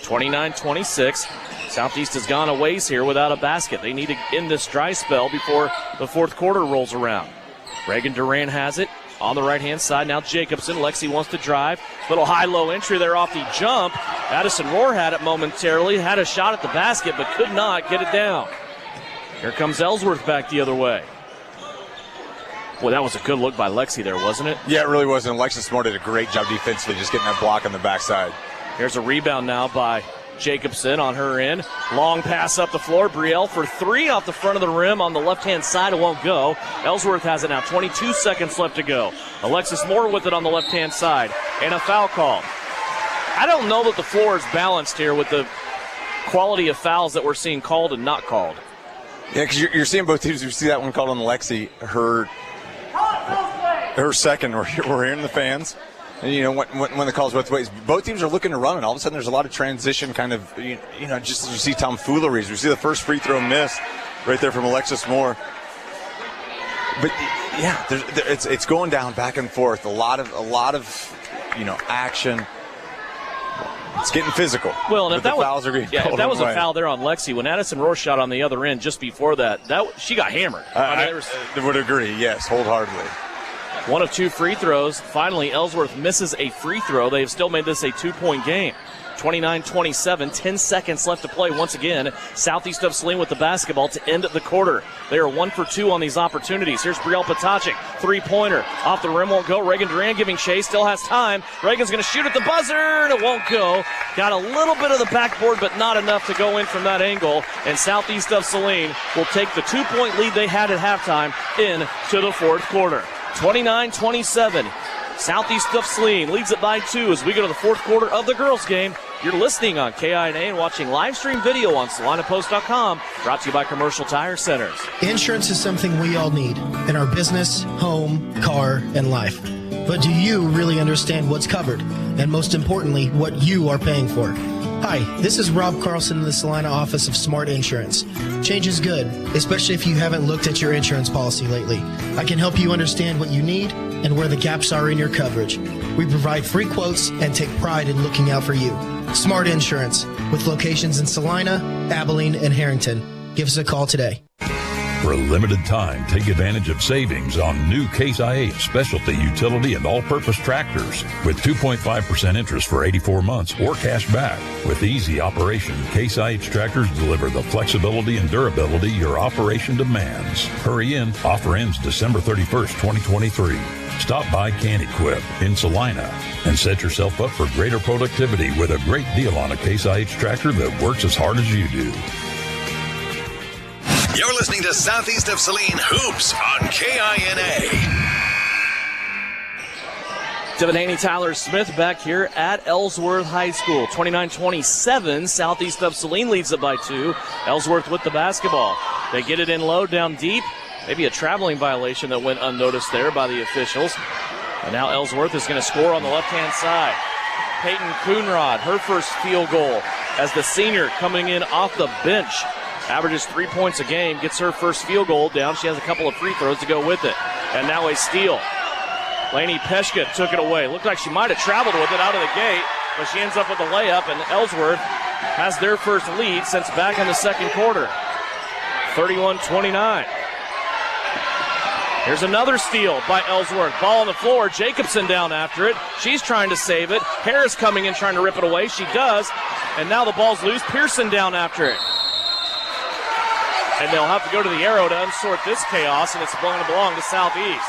29-26. Southeast has gone a ways here without a basket. They need to end this dry spell before the fourth quarter rolls around. Reagan Duran has it on the right-hand side. Now Jacobson. Lexi wants to drive. Little high-low entry there off the jump. Addison Rohr had it momentarily. Had a shot at the basket, but could not get it down. Here comes Ellsworth back the other way. Boy, that was a good look by Lexi there, wasn't it? Yeah, it really was. And Alexis Moore did a great job defensively just getting that block on the backside. Here's a rebound now by Jacobson on her end. Long pass up the floor. Brielle for three off the front of the rim on the left-hand side. It won't go. Ellsworth has it now. 22 seconds left to go. Alexis Moore with it on the left-hand side. And a foul call. I don't know that the floor is balanced here with the quality of fouls that we're seeing called and not called. Yeah, because you're seeing both teams. You see that one called on Lexi. Her second. We're hearing the fans. And, when the call's both ways, both teams are looking to run, and all of a sudden there's a lot of transition kind of, just as you see tomfooleries. We see the first free throw miss right there from Alexis Moore. But, yeah, it's going down back and forth. A lot of action. It's getting physical. Well, and if that was a foul there on Lexi, when Addison Rohr shot on the other end just before that she got hammered. I would agree, yes, wholeheartedly. One of two free throws. Finally, Ellsworth misses a free throw. They've still made this a 2-point game. 29-27, 10 seconds left to play once again. Southeast of Saline with the basketball to end the quarter. They are 1 for 2 on these opportunities. Here's Brielle Potacek, three-pointer. Off the rim, won't go. Reagan Duran giving chase, still has time. Reagan's going to shoot at the buzzer, and it won't go. Got a little bit of the backboard, but not enough to go in from that angle. And Southeast of Saline will take the 2-point lead they had at halftime into the fourth quarter. 29-27. Southeast of Saline leads it by 2 as we go to the fourth quarter of the girls' game. You're listening on KINA and watching live stream video on SalinaPost.com, brought to you by Commercial Tire Centers. Insurance is something we all need in our business, home, car, and life. But do you really understand what's covered? And most importantly, what you are paying for? Hi, this is Rob Carlson in the Salina office of Smart Insurance. Change is good, especially if you haven't looked at your insurance policy lately. I can help you understand what you need and where the gaps are in your coverage. We provide free quotes and take pride in looking out for you. Smart Insurance, with locations in Salina, Abilene, and Harrington. Give us a call today. For a limited time, take advantage of savings on new Case IH specialty utility and all-purpose tractors with 2.5% interest for 84 months or cash back. With easy operation, Case IH tractors deliver the flexibility and durability your operation demands. Hurry in. Offer ends December 31st, 2023. Stop by Can Equip in Salina and set yourself up for greater productivity with a great deal on a Case IH tractor that works as hard as you do. You're listening to Southeast of Saline Hoops on KINA. Devin Haney, Tyler Smith back here at Ellsworth High School. 29-27, Southeast of Saline leads it by 2. Ellsworth with the basketball. They get it in low, down deep. Maybe a traveling violation that went unnoticed there by the officials. And now Ellsworth is going to score on the left-hand side. Peyton Coonrod, her first field goal as the senior coming in off the bench. Averages 3 points a game, gets her first field goal down. She has a couple of free throws to go with it. And now a steal. Lainey Peshka took it away. Looked like she might have traveled with it out of the gate, but she ends up with a layup, and Ellsworth has their first lead since back in the second quarter. 31-29. Here's another steal by Ellsworth. Ball on the floor. Jacobson down after it. She's trying to save it. Harris coming in trying to rip it away. She does. And now the ball's loose. Pearson down after it. And they'll have to go to the arrow to unsort this chaos, and it's going to belong to Southeast.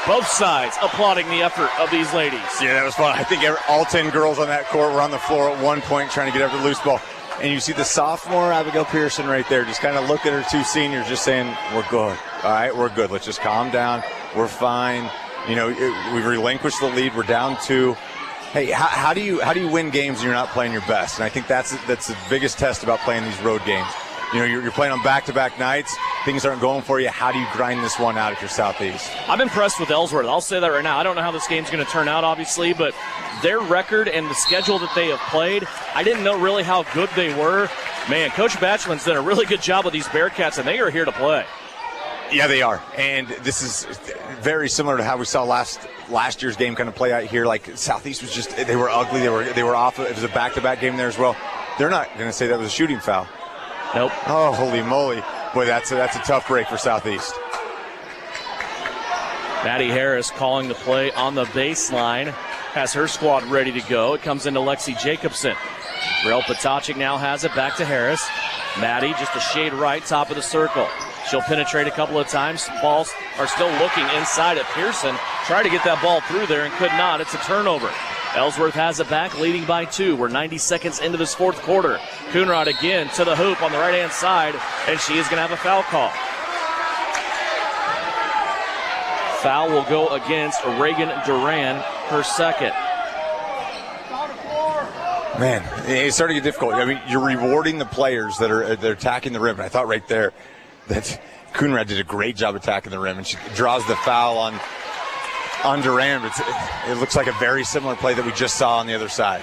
Both sides applauding the effort of these ladies. Yeah, that was fun. I think all 10 girls on that court were on the floor at one point trying to get after the loose ball. And you see the sophomore, Abigail Pearson, right there, just kind of look at her two seniors, just saying, we're good. All right, we're good. Let's just calm down. We're fine. We've relinquished the lead. We're down 2. Hey, how do you win games when you're not playing your best? And I think that's the biggest test about playing these road games. You're playing on back-to-back nights. Things aren't going for you. How do you grind this one out if you're Southeast? I'm impressed with Ellsworth. I'll say that right now. I don't know how this game's going to turn out, obviously, but their record and the schedule that they have played, I didn't know really how good they were. Man, Coach Batchman's done a really good job with these Bearcats, and they are here to play. Yeah, they are. And this is very similar to how we saw last year's game kind of play out here. Like, Southeast was just, they were ugly. They were off. It was a back-to-back game there as well. They're not going to say that was a shooting foul. Nope. Oh, holy moly. Boy, that's a tough break for Southeast. Maddie Harris calling the play on the baseline. Has her squad ready to go. It comes into Lexi Jacobson. Brielle Potacek now has it back to Harris. Maddie just a shade right, top of the circle. She'll penetrate a couple of times. Balls are still looking inside at Pearson. Tried to get that ball through there and could not. It's a turnover. Ellsworth has it back, leading by 2. We're 90 seconds into this fourth quarter. Coonrod again to the hoop on the right-hand side, and she is going to have a foul call. Foul will go against Reagan Duran, her second. Man, it's starting to get difficult. I mean, you're rewarding the players that are attacking the rim. And I thought right there that Coonrad did a great job attacking the rim, and she draws the foul on Duran. But it looks like a very similar play that we just saw on the other side.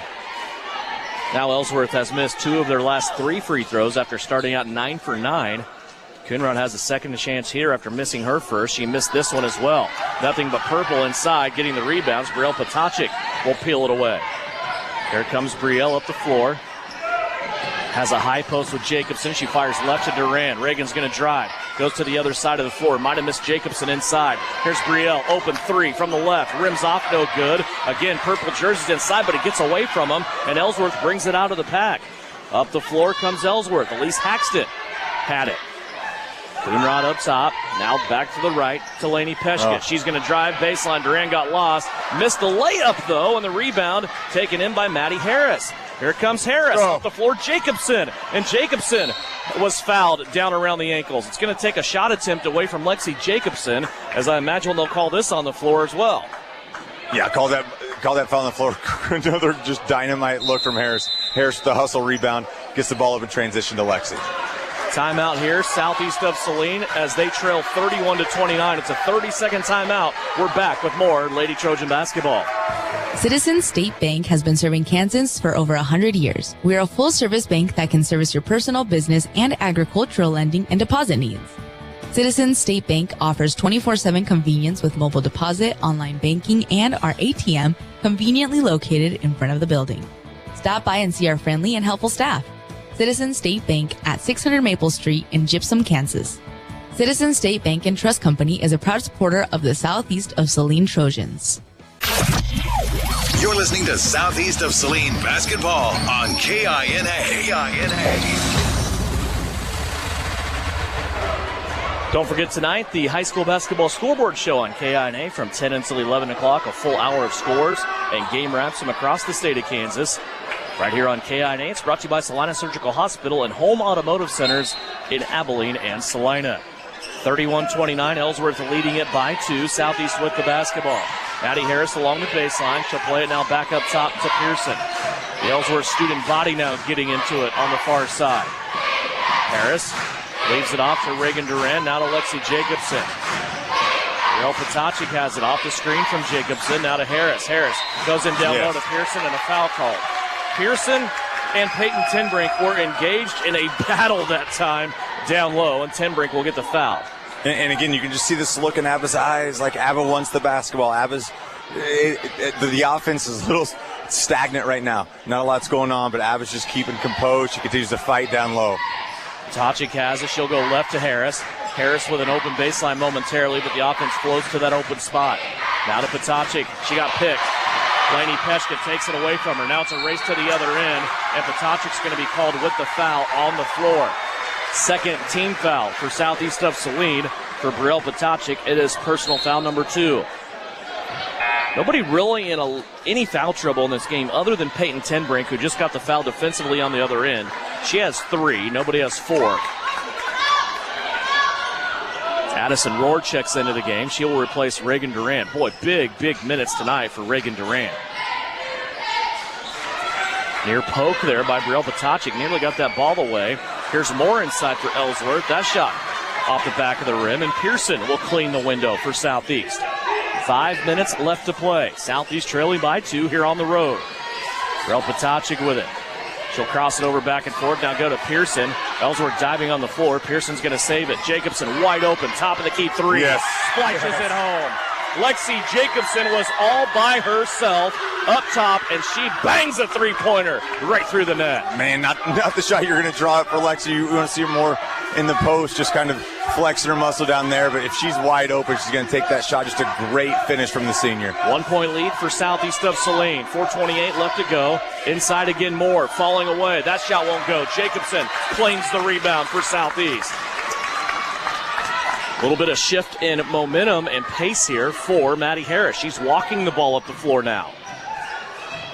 Now Ellsworth has missed 2 of their last 3 free throws after starting out 9 for 9. Coonrod has a second chance here after missing her first. She missed this one as well. Nothing but purple inside, getting the rebounds. Brielle Potacek will peel it away. Here comes Brielle up the floor. Has a high post with Jacobson. She fires left to Duran. Reagan's going to drive. Goes to the other side of the floor. Might have missed Jacobson inside. Here's Brielle. Open 3 from the left. Rims off, no good. Again, purple jerseys inside, but it gets away from him, and Ellsworth brings it out of the pack. Up the floor comes Ellsworth. Elise Haxton had it. Coonrod up top. Now back to the right to Lainey Peshkett. She's going to drive baseline. Duran got lost. Missed the layup, though, and the rebound taken in by Maddie Harris. Here comes Harris up the floor. Jacobson. And Jacobson was fouled down around the ankles. It's going to take a shot attempt away from Lexi Jacobson, as I imagine they'll call this on the floor as well. Yeah, call that foul on the floor. Another just dynamite look from Harris. Harris with the hustle rebound. Gets the ball up in transition to Lexi. Timeout here, southeast of Saline, as they trail 31-29. It's a 30-second timeout. We're back with more Lady Trojan basketball. Citizens State Bank has been serving Kansans for over 100 years. We're a full-service bank that can service your personal, business, and agricultural lending and deposit needs. Citizens State Bank offers 24/7 convenience with mobile deposit, online banking, and our ATM conveniently located in front of the building. Stop by and see our friendly and helpful staff. Citizens State Bank at 600 Maple Street in Gypsum, Kansas. Citizens State Bank and Trust Company is a proud supporter of the Southeast of Saline Trojans. You're listening to Southeast of Saline basketball on KINA. Don't forget tonight, the high school basketball scoreboard show on KINA from 10 until 11 o'clock, a full hour of scores and game wraps from across the state of Kansas. Right here on KINA, it's brought to you by Salina Surgical Hospital and Home Automotive Centers in Abilene and Salina. 31-29, Ellsworth leading it by 2, Southeast with the basketball. Maddie Harris along the baseline. She'll play it now back up top to Pearson. The Ellsworth student body now getting into it on the far side. Harris leaves it off to Reagan Duran, now to Lexi Jacobson. Brielle Potacek has it off the screen from Jacobson, now to Harris. Harris goes in down low to Pearson, and a foul call. Pearson and Peyton Tenbrink were engaged in a battle that time down low, and Tenbrink will get the foul. And again, you can just see this look in Abba's eyes, like Abba wants the basketball. The offense is a little stagnant right now. Not a lot's going on, but Abba's just keeping composed. She continues to fight down low. Potacek has it. She'll go left to Harris. Harris with an open baseline momentarily, but the offense flows to that open spot. Now to Potacek. She got picked. Lainey Peshkett takes it away from her. Now it's a race to the other end, and Potacek's going to be called with the foul on the floor. Second team foul for Southeast of Saline. For Brielle Potacek, it is personal foul number 2. Nobody really in any foul trouble in this game other than Peyton Tenbrink, who just got the foul defensively on the other end. She has 3. Nobody has 4. Addison Rohr checks into the game. She will replace Reagan Duran. Boy, big minutes tonight for Reagan Duran. Near poke there by Brielle Potacek. Nearly got that ball away. Here's more inside for Ellsworth. That shot off the back of the rim, and Pearson will clean the window for Southeast. 5 minutes left to play. Southeast trailing by 2 here on the road. Brielle Potacek with it. She'll cross it over back and forth. Now go to Pearson. Ellsworth diving on the floor. Pearson's going to save it. Jacobson wide open. Top of the key 3. Yes. Splashes it home. Lexi Jacobson was all by herself up top, and she bangs a three-pointer right through the net. Man, not the shot you're going to draw up for Lexi. You want to see her more in the post, just kind of flexing her muscle down there. But if she's wide open, she's going to take that shot. Just a great finish from the senior. 1 point lead for Southeast of Saline. 4:28 left to go. Inside again, Moore falling away. That shot won't go. Jacobson claims the rebound for Southeast. A little bit of shift in momentum and pace here for Maddie Harris. She's walking the ball up the floor now.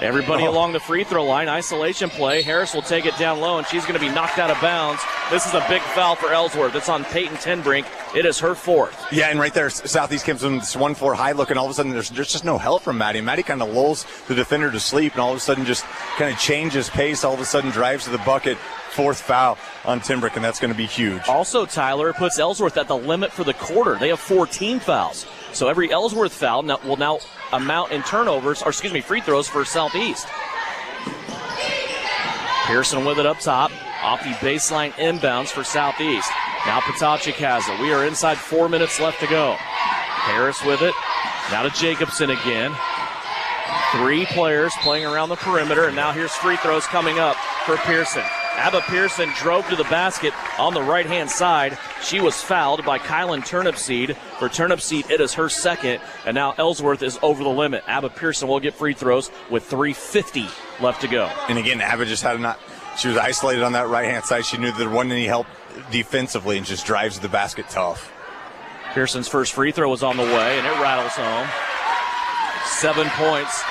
Everybody along the free throw line. Isolation play. Harris will take it down low, and she's going to be knocked out of bounds. This is a big foul for Ellsworth. It's on Peyton Tenbrink. It is her fourth. Yeah, and right there, Southeast comes in this 1-4 high look, and all of a sudden there's just no help from Maddie. Maddie kind of lulls the defender to sleep, and all of a sudden just kind of changes pace. All of a sudden drives to the bucket. Fourth foul on Tenbrink, and that's going to be huge. Also, Tyler, puts Ellsworth at the limit for the quarter. They have 14 fouls. So every Ellsworth foul will now amount in free throws for Southeast. Pearson with it up top, off the baseline inbounds for Southeast. Now Potocnik has it. We are inside 4 minutes left to go. Harris with it. Now to Jacobson again. 3 players playing around the perimeter, and now here's free throws coming up for Pearson. Abba Pearson drove to the basket on the right-hand side. She was fouled by Kylan Turnipseed. For Turnipseed, it is her second, and now Ellsworth is over the limit. Abba Pearson will get free throws with 3:50 left to go. And again, Abba just she was isolated on that right-hand side. She knew there wasn't any help defensively and just drives to the basket tough. Pearson's first free throw was on the way, and it rattles home. 7 points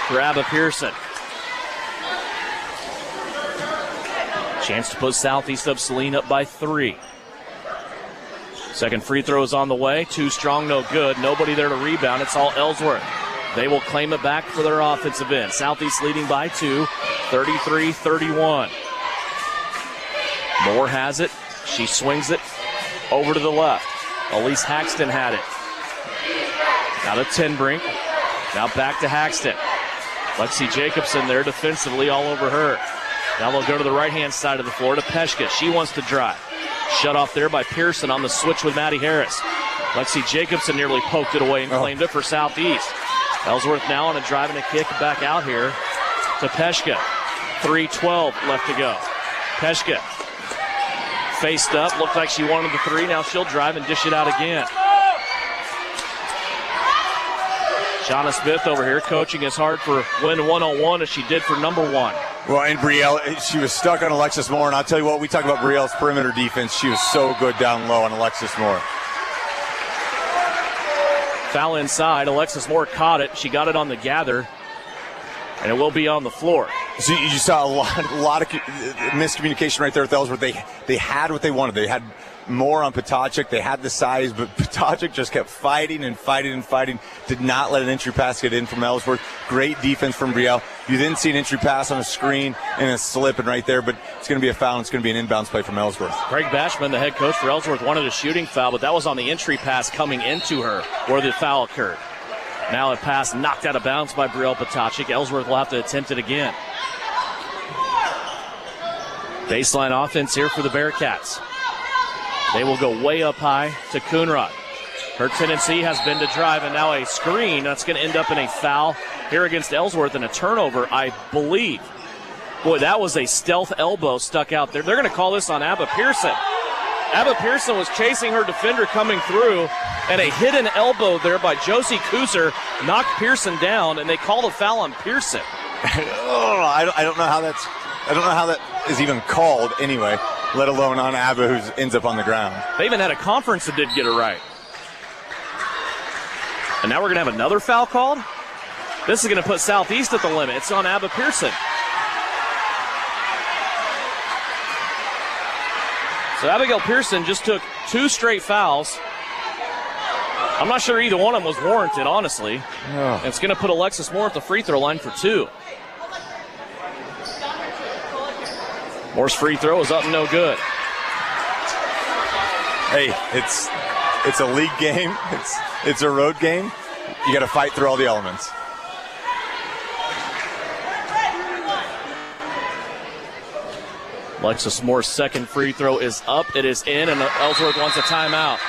for Abba Pearson. Chance to put Southeast of Saline up by 3. Second free throw is on the way. 2 strong, no good. Nobody there to rebound. It's all Ellsworth. They will claim it back for their offensive end. Southeast leading by 2, 33-31. Moore has it. She swings it over to the left. Elise Haxton had it. Now to Tenbrink. Now back to Haxton. Lexi Jacobson there defensively all over her. Now they'll go to the right-hand side of the floor to Peshka. She wants to drive. Shut off there by Pearson on the switch with Maddie Harris. Lexi Jacobson nearly poked it away and claimed it for Southeast. Ellsworth now on a drive and a kick back out here to Peshka. 3:12 left to go. Peshka faced up, looked like she wanted the 3. Now she'll drive and dish it out again. Shauna Smith over here coaching as hard for win 101 as she did for number 1. Well, and Brielle, she was stuck on Alexis Moore, and I'll tell you what, we talk about Brielle's perimeter defense. She was so good down low on Alexis Moore. Foul inside. Alexis Moore caught it. She got it on the gather, and it will be on the floor. So you saw a lot of miscommunication right there with Ellsworth. They had what they wanted. They had more on Potocnik. They had the size, but Potocnik just kept fighting and fighting and fighting. Did not let an entry pass get in from Ellsworth. Great defense from Brielle. You didn't see an entry pass on a screen and a slip and right there, but it's going to be a foul and it's going to be an inbounds play from Ellsworth. Craig Bashman, the head coach for Ellsworth, wanted a shooting foul, but that was on the entry pass coming into her where the foul occurred. Now a pass knocked out of bounds by Brielle Potocnik. Ellsworth will have to attempt it again. Baseline offense here for the Bearcats. They will go way up high to Coonrod. Her tendency has been to drive, and now a screen. That's going to end up in a foul here against Ellsworth and a turnover, I believe. Boy, that was a stealth elbow stuck out there. They're going to call this on Abba Pearson. Abba Pearson was chasing her defender coming through, and a hidden elbow there by Josie Kuser knocked Pearson down, and they call the foul on Pearson. I don't know how that is even called anyway, let alone on Abba, who ends up on the ground. They even had a conference that didn't get it right. And now we're going to have another foul called? This is going to put Southeast at the limit. It's on Abba Pearson. So Abigail Pearson just took 2 straight fouls. I'm not sure either one of them was warranted, honestly. Oh. It's going to put Alexis Moore at the free throw line for 2. Moore's free throw is up and no good. Hey, it's a league game. It's a road game. You got to fight through all the elements. Alexis Moore's second free throw is up. It is in, and Ellsworth wants a timeout.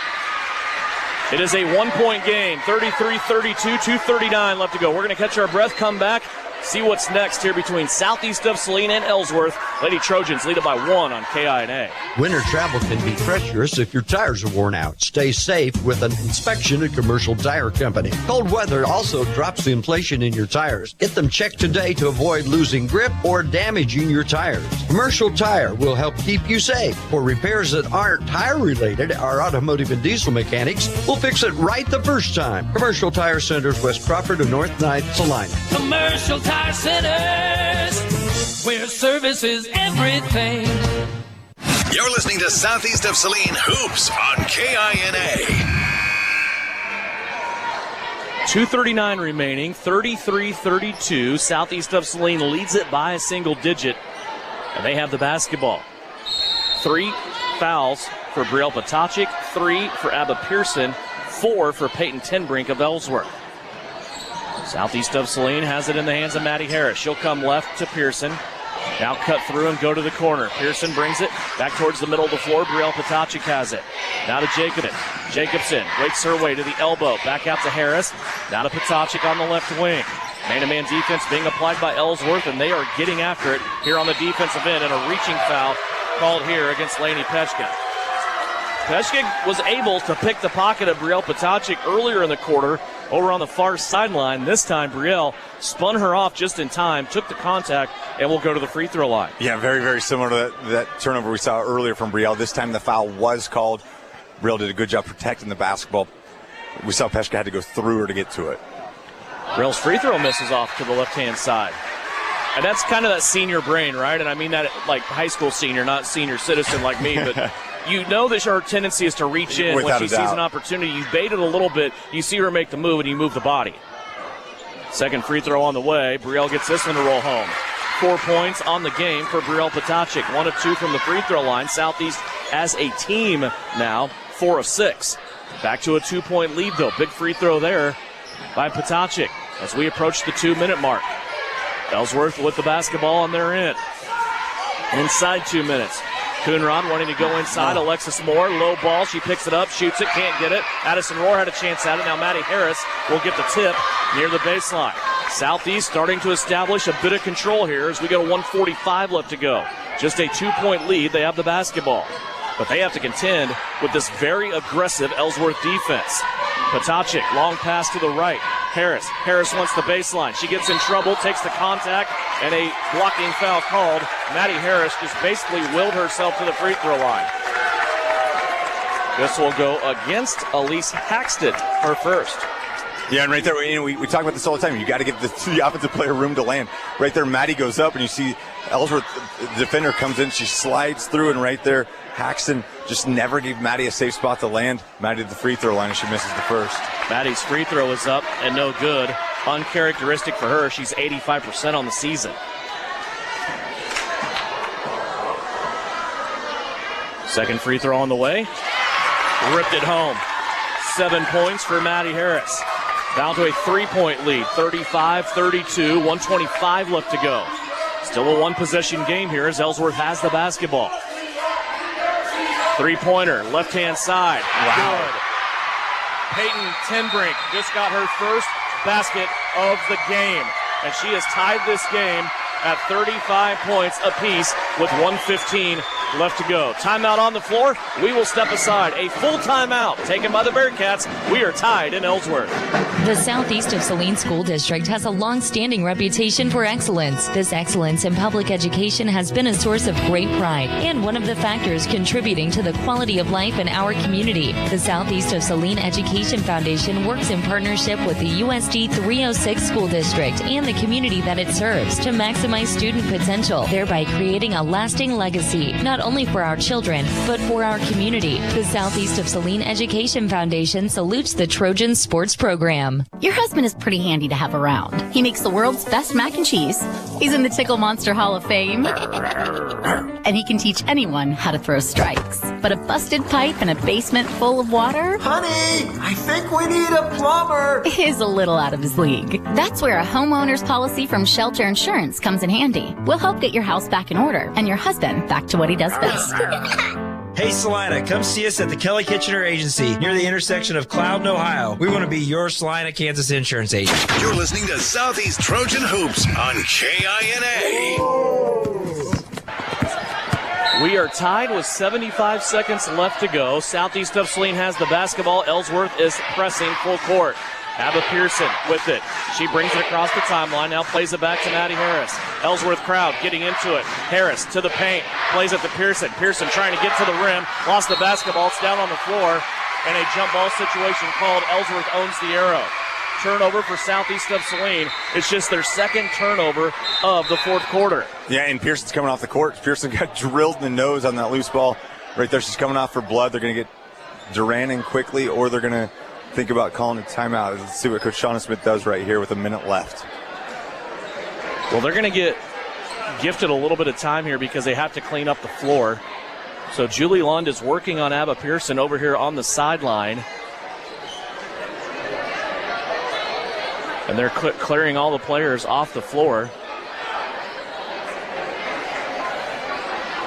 It is a 1-point game, 33-32, 2:39 left to go. We're going to catch our breath, come back, see what's next here between Southeast of Saline and Ellsworth Lady Trojans lead it by 1 on KINA. Winter travel can be treacherous if your tires are worn out. Stay safe with an inspection at Commercial Tire Company. Cold weather also drops the inflation in your tires. Get them checked today to avoid losing grip or damaging your tires. Commercial Tire will help keep you safe. For repairs that aren't tire related, our automotive and diesel mechanics will fix it right the first time. Commercial Tire Centers, West Crawford and North 9th, Saline. Commercial Tire Centers, where service is everything. You're listening to Southeast of Saline Hoops on KINA. 2:39 remaining, 33-32. Southeast of Saline leads it by a single digit, and they have the basketball. 3 fouls for Brielle Potachik, 3 for Abba Pearson, 4 for Peyton Tenbrink of Ellsworth. Southeast of Saline has it in the hands of Maddie Harris. She'll come left to Pearson. Now cut through and go to the corner. Pearson brings it back towards the middle of the floor. Brielle Potachik has it. Now to Jacobson. Jacobson wakes her way to the elbow. Back out to Harris. Now to Potachik on the left wing. Man-to-man defense being applied by Ellsworth, and they are getting after it here on the defensive end, and a reaching foul called here against Lainey Peshkin. Peshkin was able to pick the pocket of Brielle Potachik earlier in the quarter over on the far sideline. This time, Brielle spun her off just in time, took the contact, and will go to the free throw line. Yeah, very, very similar to that turnover we saw earlier from Brielle. This time the foul was called. Brielle did a good job protecting the basketball. We saw Peshka had to go through her to get to it. Brielle's free throw misses off to the left-hand side. And that's kind of that senior brain, right? And I mean that like high school senior, not senior citizen like me, but you know that her tendency is to reach in when she sees an opportunity. You bait it a little bit, you see her make the move, and you move the body. Second free throw on the way. Brielle gets this one to roll home. 4 points on the game for Brielle Potachik. 1 of 2 from the free throw line. Southeast as a team now, 4 of 6. Back to a 2-point lead, though. Big free throw there by Potachik as we approach the 2-minute mark. Ellsworth with the basketball on their end. Inside 2 minutes. Coonrod wanting to go inside. Alexis Moore, low ball. She picks it up, shoots it, can't get it. Addison Rohr had a chance at it. Now Maddie Harris will get the tip near the baseline. Southeast starting to establish a bit of control here as we got 1:45 left to go. Just a 2-point lead. They have the basketball. But they have to contend with this very aggressive Ellsworth defense. Potachik, long pass to the right. Harris wants the baseline. She gets in trouble, takes the contact, and a blocking foul called. Maddie Harris just basically willed herself to the free throw line. This will go against Elise Haxton, her first. Yeah, and right there, we talk about this all the time. You got to give the offensive player room to land. Right there, Maddie goes up, and you see Ellsworth, the defender, comes in. She slides through, and right there, Haxton just never gave Maddie a safe spot to land. Maddie at the free throw line, and she misses the first. Maddie's free throw is up and no good. Uncharacteristic for her. She's 85% on the season. Second free throw on the way. Ripped it home. 7 points for Maddie Harris. Down to a 3-point lead, 35-32, 1:25 left to go. Still a one-possession game here as Ellsworth has the basketball. Three-pointer, left-hand side. Wow. Good. Peyton Tenbrink just got her first basket of the game, and she has tied this game at 35 points apiece with 1:15 left to go. Timeout on the floor. We will step aside. A full timeout taken by the Bearcats. We are tied in Ellsworth. The Southeast of Saline School District has a long-standing reputation for excellence. This excellence in public education has been a source of great pride and one of the factors contributing to the quality of life in our community. The Southeast of Saline Education Foundation works in partnership with the USD 306 School District and the community that it serves to maximize student potential, thereby creating a lasting legacy, not only for our children, but for our community. The Southeast of Saline Education Foundation salutes the Trojan sports program. Your husband is pretty handy to have around. He makes the world's best mac and cheese. He's in the Tickle Monster Hall of Fame. And he can teach anyone how to throw strikes. But a busted pipe in a basement full of water? Honey, I think we need a plumber. Is a little out of his league. That's where a homeowner's policy from Shelter Insurance comes in handy. We'll help get your house back in order and your husband back to what he does best. Hey Salina, come see us at the Kelly Kitchener Agency near the intersection of Cloud and Ohio. We want to be your Salina, Kansas insurance agent. You're listening to Southeast Trojan Hoops on KINA. We are tied with 75 seconds left to go. Southeast of Saline has the basketball. Ellsworth is pressing full court. Abba Pearson with it. She brings it across the timeline. Now plays it back to Maddie Harris. Ellsworth crowd getting into it. Harris to the paint. Plays it to Pearson. Pearson trying to get to the rim. Lost the basketball. It's down on the floor. And a jump ball situation called. Ellsworth owns the arrow. Turnover for Southeast of Saline. It's just their second turnover of the fourth quarter. Yeah, and Pearson's coming off the court. Pearson got drilled in the nose on that loose ball. Right there, she's coming off for blood. They're going to get Duran in quickly, or they're going to think about calling a timeout. Let's see what Coach Shauna Smith does right here with a minute left. Well, they're going to get gifted a little bit of time here because they have to clean up the floor. So Julie Lund is working on Abba Pearson over here on the sideline. And they're clearing all the players off the floor.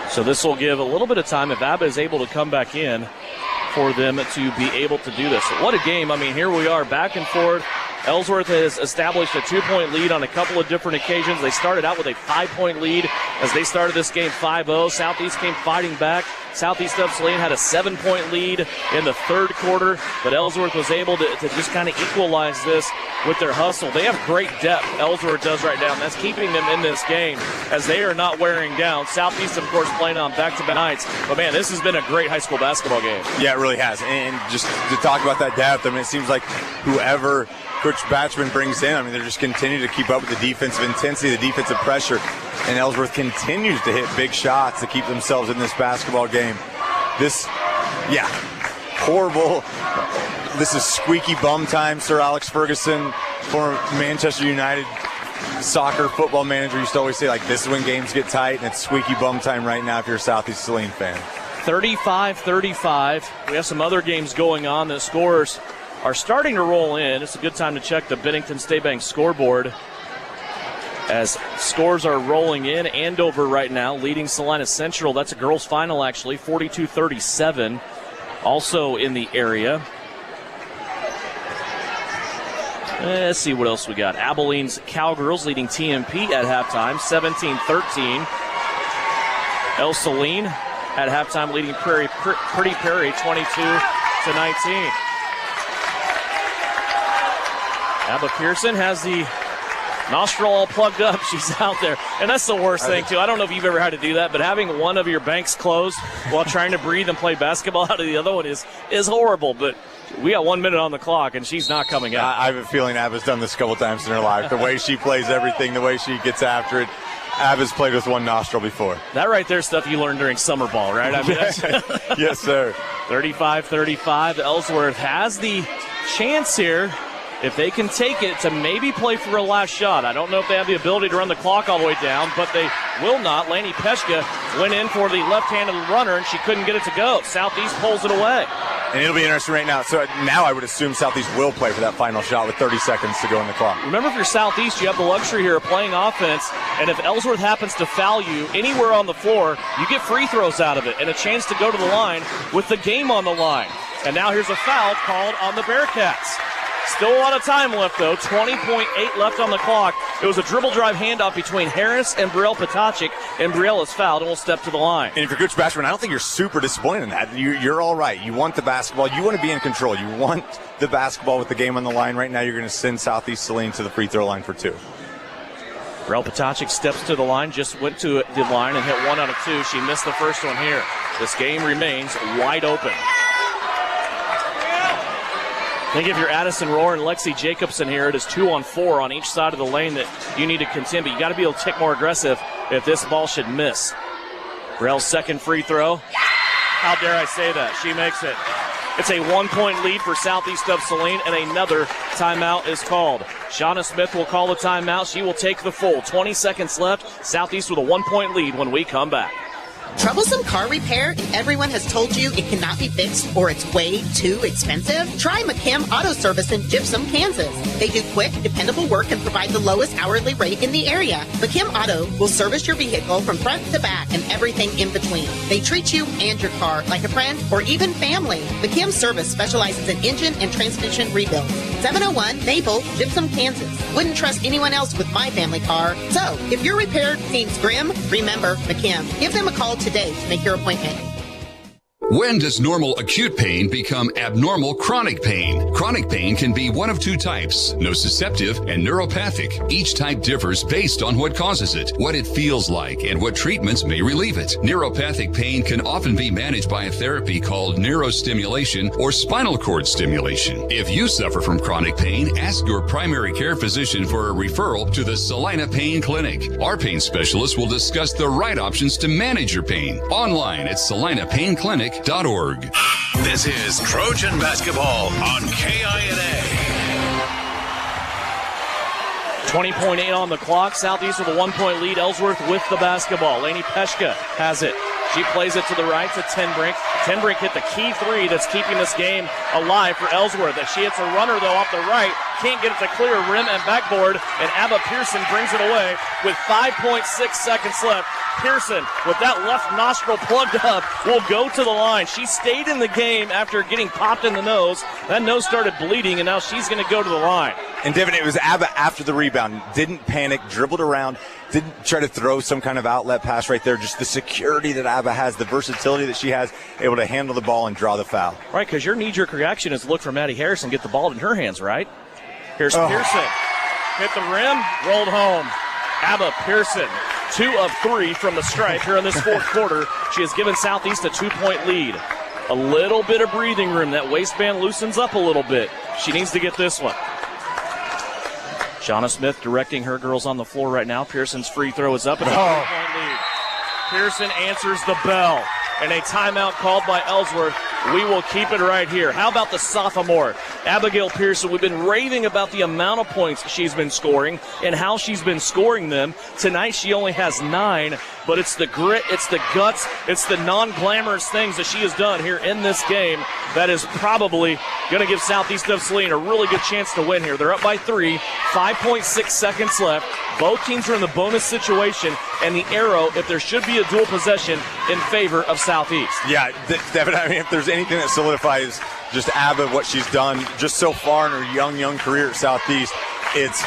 So this will give a little bit of time if Abba is able to come back in for them to be able to do this. What a game. I mean, here we are back and forth. Ellsworth has established a 2-point lead on a couple of different occasions. They started out with a 5-point lead as they started this game 5-0. Southeast came fighting back. Southeast of Saline had a 7-point lead in the third quarter, but Ellsworth was able to just kind of equalize this with their hustle. They have great depth, Ellsworth does right now, and that's keeping them in this game as they are not wearing down. Southeast, of course, playing on back-to-back nights. But, man, this has been a great high school basketball game. Yeah, it really has. And just to talk about that depth, I mean, it seems like whoever Coach Batchman brings in, I mean, they're just continuing to keep up with the defensive intensity, the defensive pressure, and Ellsworth continues to hit big shots to keep themselves in this basketball game. This, yeah, horrible. This is squeaky bum time. Sir Alex Ferguson, former Manchester United soccer football manager, used to always say, like, this is when games get tight, and it's squeaky bum time right now if you're a Southeast Saline fan. 35-35. We have some other games going on. The scores are starting to roll in. It's a good time to check the Bennington State Bank scoreboard as scores are rolling in. Andover right now leading Salina Central. That's a girls' final, actually, 42-37. Also in the area. Let's see what else we got. Abilene's Cowgirls leading TMP at halftime, 17-13. El Saline at halftime leading Pretty Prairie, 22-19. Abba Pearson has the nostril all plugged up. She's out there. And that's the worst thing, too. I don't know if you've ever had to do that, but having one of your banks closed while trying to breathe and play basketball out of the other one is horrible. But we got 1 minute on the clock, and she's not coming out. I have a feeling Abba's done this a couple times in her life. The way she plays everything, the way she gets after it. Abba's played with one nostril before. That right there is stuff you learned during summer ball, right? I mean, yes, sir. 35-35. Ellsworth has the chance here, if they can take it, to maybe play for a last shot. I don't know if they have the ability to run the clock all the way down, but they will not. Laney Peshka went in for the left-handed runner, and she couldn't get it to go. Southeast pulls it away. And it'll be interesting right now. So now I would assume Southeast will play for that final shot with 30 seconds to go in the clock. Remember, if you're Southeast, you have the luxury here of playing offense, and if Ellsworth happens to foul you anywhere on the floor, you get free throws out of it and a chance to go to the line with the game on the line. And now here's a foul called on the Bearcats. Still a lot of time left, though. 20.8 left on the clock. It was a dribble drive handoff between Harris and Brielle Potacik, and Brielle is fouled and will step to the line. And if you're Coach Bashman, I don't think you're super disappointed in that. You're all right. You want the basketball. You want to be in control. You want the basketball with the game on the line. Right now, you're going to send Southeast Saline to the free throw line for 2. Brielle Potacik steps to the line, just went to the line and hit 1 out of 2. She missed the first one here. This game remains wide open. I think if you're Addison Rohr and Lexi Jacobson here, it is 2-on-4 on each side of the lane that you need to contend, but you got to be able to tick more aggressive if this ball should miss. Brielle's second free throw. How dare I say that? She makes it. It's a 1-point lead for Southeast of Saline, and another timeout is called. Shauna Smith will call the timeout. She will take the full 20 seconds left. Southeast with a 1-point lead when we come back. Troublesome car repair and everyone has told you it cannot be fixed or it's way too expensive? Try McKim Auto Service in Gypsum, Kansas. They do quick, dependable work and provide the lowest hourly rate in the area. McKim Auto will service your vehicle from front to back and everything in between. They treat you and your car like a friend or even family. McKim Service specializes in engine and transmission rebuilds. 701 Maple, Gypsum, Kansas. Wouldn't trust anyone else with my family car. So, if your repair seems grim, remember McKim. Give them a call today to make your appointment. When does normal acute pain become abnormal chronic pain? Chronic pain can be one of two types, nociceptive and neuropathic. Each type differs based on what causes it, what it feels like, and what treatments may relieve it. Neuropathic pain can often be managed by a therapy called neurostimulation or spinal cord stimulation. If you suffer from chronic pain, ask your primary care physician for a referral to the Saline Pain Clinic. Our pain specialist will discuss the right options to manage your pain. Online at salinapainclinic.org. This is Trojan basketball on KINA. 20.8 on the clock. Southeast with a 1-point lead. Ellsworth with the basketball. Lainey Peshka has it. She plays it to the right to Tenbrink. Tenbrink hit the key three that's keeping this game alive for Ellsworth. As she hits a runner, though, off the right. Can't get it to clear rim and backboard. And Abba Pearson brings it away with 5.6 seconds left. Pearson, with that left nostril plugged up, will go to the line. She stayed in the game after getting popped in the nose. That nose started bleeding, and now she's going to go to the line. And Devin, it was Abba after the rebound. Didn't panic, dribbled around, didn't try to throw some kind of outlet pass right there. Just the security that Abba has, the versatility that she has, able to handle the ball and draw the foul. Right, because your knee-jerk reaction is look for Maddie Harris and get the ball in her hands, right? Here's Pearson. Hit the rim, rolled home. Abba Pearson, 2 of 3 from the stripe here in this fourth quarter. She has given Southeast a 2-point lead. A little bit of breathing room. That waistband loosens up a little bit. She needs to get this one. Shauna Smith directing her girls on the floor right now. Pearson's free throw is up and a 2-point lead. Pearson answers the bell. And a timeout called by Ellsworth. We will keep it right here. How about the sophomore, Abigail Pearson? We've been raving about the amount of points she's been scoring and how she's been scoring them. Tonight she only has 9, but it's the grit, it's the guts, it's the non-glamorous things that she has done here in this game that is probably going to give Southeast of Saline a really good chance to win here. They're up by 3, 5.6 seconds left. Both teams are in the bonus situation, and the arrow, if there should be a dual possession, in favor of Southeast. Yeah, Devin, I mean, if there's anything that solidifies just Abba, what she's done just so far in her young career at Southeast, it's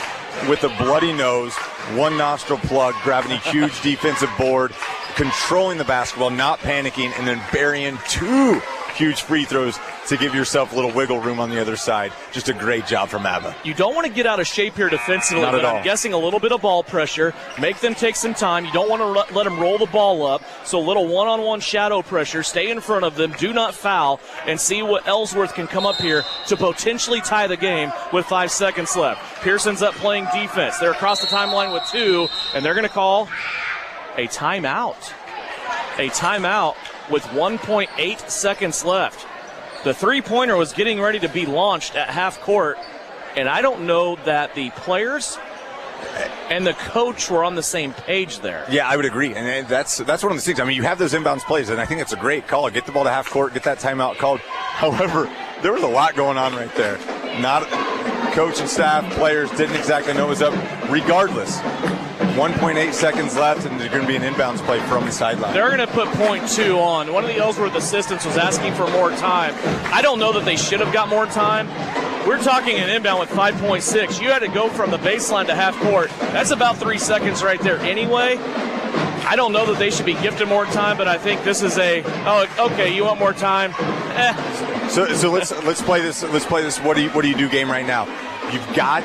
with a bloody nose, one nostril plug, grabbing a huge defensive board, controlling the basketball, not panicking, and then burying 2 huge free throws to give yourself a little wiggle room on the other side. Just a great job from Abba. You don't want to get out of shape here defensively. Not at all. I'm guessing a little bit of ball pressure. Make them take some time. You don't want to let them roll the ball up. So a little one-on-one shadow pressure. Stay in front of them. Do not foul. And see what Ellsworth can come up here to potentially tie the game with 5 seconds left. Pearson's up playing defense. They're across the timeline with 2, and they're going to call a timeout. A timeout with 1.8 seconds left. The three-pointer was getting ready to be launched at half court, and I don't know that the players and the coach were on the same page there. Yeah, I would agree, and that's one of the things. I mean, you have those inbounds plays, and I think it's a great call. Get the ball to half court, get that timeout called. However, there was a lot going on right there. Not coach and staff, players didn't exactly know what was up. Regardless, 1.8 seconds left, and there's going to be an inbounds play from the sideline. They're going to put .2 on. One of the Ellsworth assistants was asking for more time. I don't know that they should have got more time. We're talking an inbound with 5.6. You had to go from the baseline to half court. That's about 3 seconds right there anyway. I don't know that they should be gifted more time, but I think this is okay, you want more time? So let's play this. Let's play this. What do you do game right now? You've got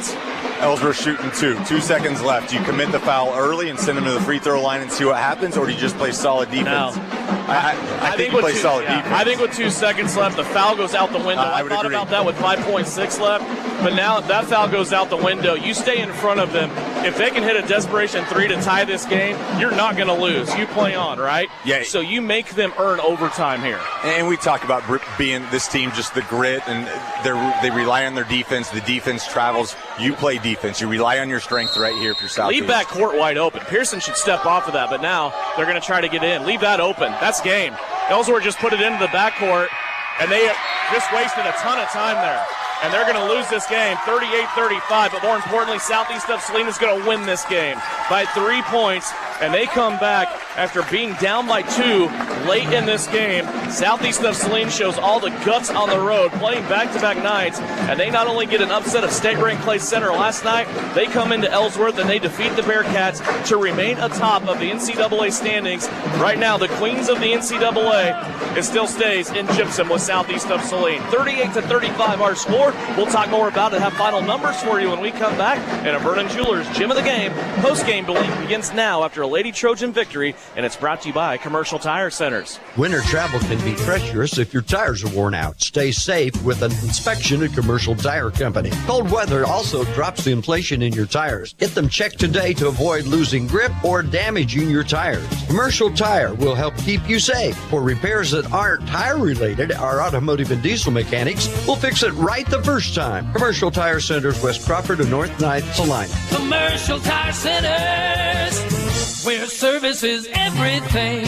Ellsworth shooting 2 seconds left. Do you commit the foul early and send them to the free throw line and see what happens, or do you just play solid defense? No. I think you play solid defense. I think with 2 seconds left, the foul goes out the window. I thought about that with 5.6 left, but now that foul goes out the window. You stay in front of them. If they can hit a desperation 3 to tie this game, you're not going to lose. You play on, right? Yeah. So you make them earn overtime here. And we talk about being this team, just the grit, and they rely on their defense. The defense travels. You play defense. You rely on your strength right here for Southeast. Leave back court wide open. Pearson should step off of that, but now they're going to try to get in. Leave that open. That's game. Ellsworth just put it into the backcourt, and they just wasted a ton of time there. And they're going to lose this game 38-35, but more importantly, Southeast of Saline is going to win this game by 3 points, and they come back after being down by 2 late in this game. Southeast of Saline shows all the guts on the road, playing back-to-back nights, and they not only get an upset of state-ranked Clay Center last night, they come into Ellsworth and they defeat the Bearcats to remain atop of the NCAA standings. Right now, the queens of the NCAA, it still stays in Gypsum with Southeast of Saline. 38-35 our score. We'll talk more about it, have final numbers for you when we come back. And a Vernon Jewelers Gym of the Game post-game begins now after a Lady Trojan victory, and it's brought to you by Commercial Tire Centers. Winter travel can be treacherous if your tires are worn out. Stay safe with an inspection at Commercial Tire Company. Cold weather also drops the inflation in your tires. Get them checked today to avoid losing grip or damaging your tires. Commercial Tire will help keep you safe. For repairs that aren't tire-related, our automotive and diesel mechanics will fix it right the first time. Commercial Tire Centers, West Crawford and North 9th, Saline. Commercial Tire Centers, where service is everything.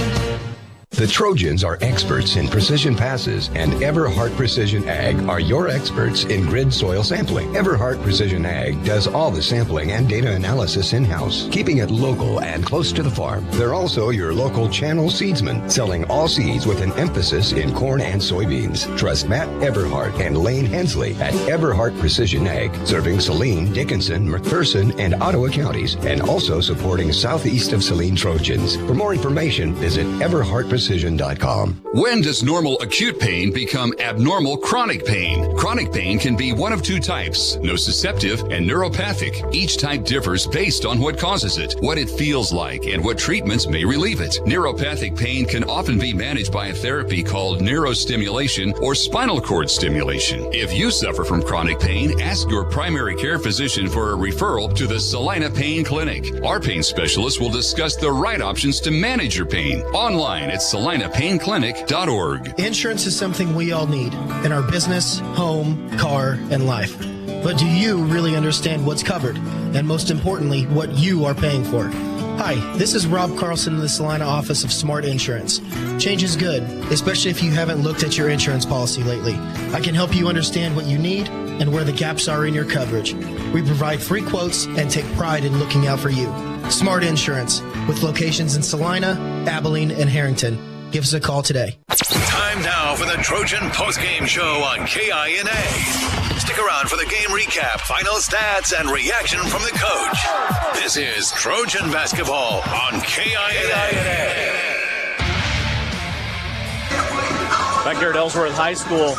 The Trojans are experts in precision passes, and Everhart Precision Ag are your experts in grid soil sampling. Everhart Precision Ag does all the sampling and data analysis in-house, keeping it local and close to the farm. They're also your local channel seedsman, selling all seeds with an emphasis in corn and soybeans. Trust Matt Everhart and Lane Hensley at Everhart Precision Ag, serving Saline, Dickinson, McPherson, and Ottawa counties, and also supporting Southeast of Saline Trojans. For more information, visit everhartprecision.com. When does normal acute pain become abnormal chronic pain? Chronic pain can be one of 2 types, nociceptive and neuropathic. Each type differs based on what causes it, what it feels like, and what treatments may relieve it. Neuropathic pain can often be managed by a therapy called neurostimulation or spinal cord stimulation. If you suffer from chronic pain, ask your primary care physician for a referral to the Saline Pain Clinic. Our pain specialists will discuss the right options to manage your pain. Online at SalinePainClinic.org. Insurance is something we all need in our business, home, car, and life. But do you really understand what's covered? And most importantly, what you are paying for? Hi, this is Rob Carlson in the Salina office of Smart Insurance. Change is good, especially if you haven't looked at your insurance policy lately. I can help you understand what you need and where the gaps are in your coverage. We provide free quotes and take pride in looking out for you. Smart Insurance, with locations in Salina, Abilene, and Harrington. Give us a call today. Time now for the Trojan postgame show on KINA. Stick around for the game recap, final stats, and reaction from the coach. This is Trojan basketball on KINA. Back here at Ellsworth High School,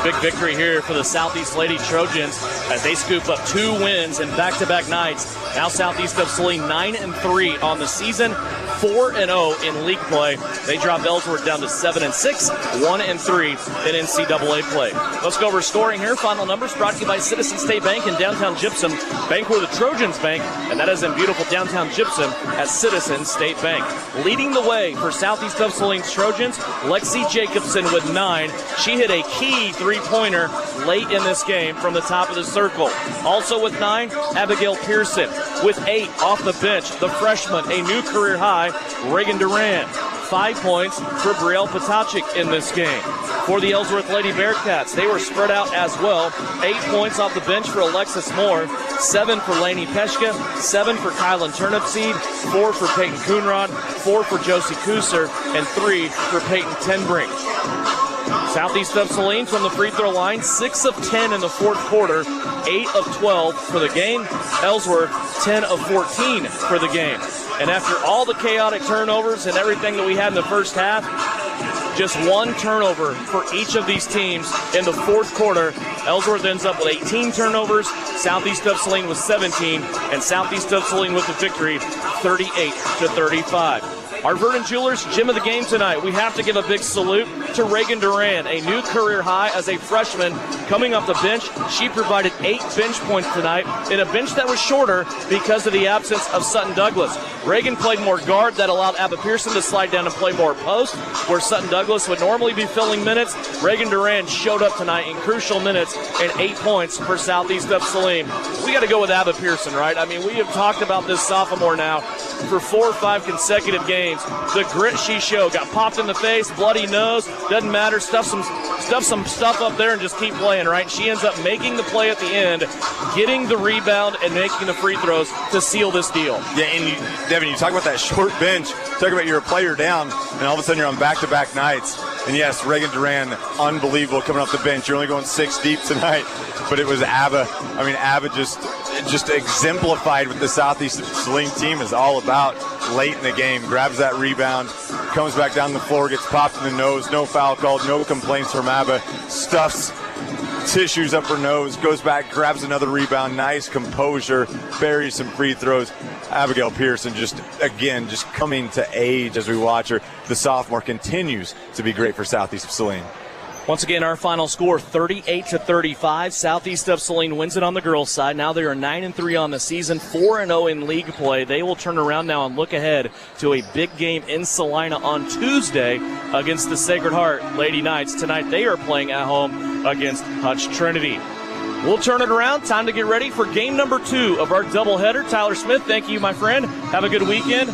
big victory here for the Southeast Lady Trojans as they scoop up 2 wins in back-to-back nights. Now Southeast of Saline 9-3 on the season, 4-0 in league play. They drop Ellsworth down to 7-6, 1-3 in NCAA play. Let's go over scoring here. Final numbers brought to you by Citizen State Bank in downtown Gypsum. Bank where the Trojans bank, and that is in beautiful downtown Gypsum at Citizen State Bank. Leading the way for Southeast of Saline's Trojans, Lexi Jacobson with 9. She hit a key 3-pointer late in this game from the top of the circle. Also with 9, Abigail Pearson. With 8 off the bench, the freshman, a new career high, Reagan Duran. 5 points for Brielle Potachik in this game. For the Ellsworth Lady Bearcats, they were spread out as well. 8 points off the bench for Alexis Moore, 7 for Lainey Peshka, 7 for Kylan Turnipseed, 4 for Peyton Coonrod, 4 for Josie Kuser, and 3 for Peyton Tenbrink. Southeast of Saline from the free throw line, 6 of 10 in the fourth quarter, 8 of 12 for the game. Ellsworth, 10 of 14 for the game. And after all the chaotic turnovers and everything that we had in the first half, just 1 turnover for each of these teams in the fourth quarter. Ellsworth ends up with 18 turnovers, Southeast of Saline with 17, and Southeast of Saline with the victory, 38-35. Our Vernon Jewelers Gym of the Game tonight. We have to give a big salute to Reagan Duran, a new career high as a freshman coming off the bench. She provided 8 bench points tonight in a bench that was shorter because of the absence of Sutton Douglas. Reagan played more guard. That allowed Abba Pearson to slide down and play more post, where Sutton Douglas would normally be filling minutes. Reagan Duran showed up tonight in crucial minutes and 8 points for Southeast of Saline. We got to go with Abba Pearson, right? I mean, we have talked about this sophomore now for 4 or 5 consecutive games. The grit she showed, got popped in the face, bloody nose, Doesn't matter. Stuff some stuff up there and just keep playing, right? She ends up making the play at the end, getting the rebound, and making the free throws to seal this deal. Yeah, and Devin, you talk about that short bench. Talk about you're a player down, and all of a sudden you're on back-to-back nights. And yes, Reagan Duran, unbelievable coming off the bench. You're only going 6 deep tonight, but it was Abba. I mean, Abba just exemplified what the Southeast Saline team is all about late in the game. Grabs that rebound, comes back down the floor, gets popped in the nose, no foul called, no complaints from Abba, stuffs tissues up her nose, goes back, grabs another rebound, nice composure, buries some free throws. Abigail Pearson just coming to age as we watch her. The sophomore continues to be great for Southeast of Saline. Once again, our final score, 38-35. Southeast of Saline wins it on the girls' side. Now they are 9-3 on the season, 4-0 in league play. They will turn around now and look ahead to a big game in Salina on Tuesday against the Sacred Heart Lady Knights. Tonight they are playing at home against Hutch Trinity. We'll turn it around. Time to get ready for game number 2 of our doubleheader. Tyler Smith, thank you, my friend. Have a good weekend.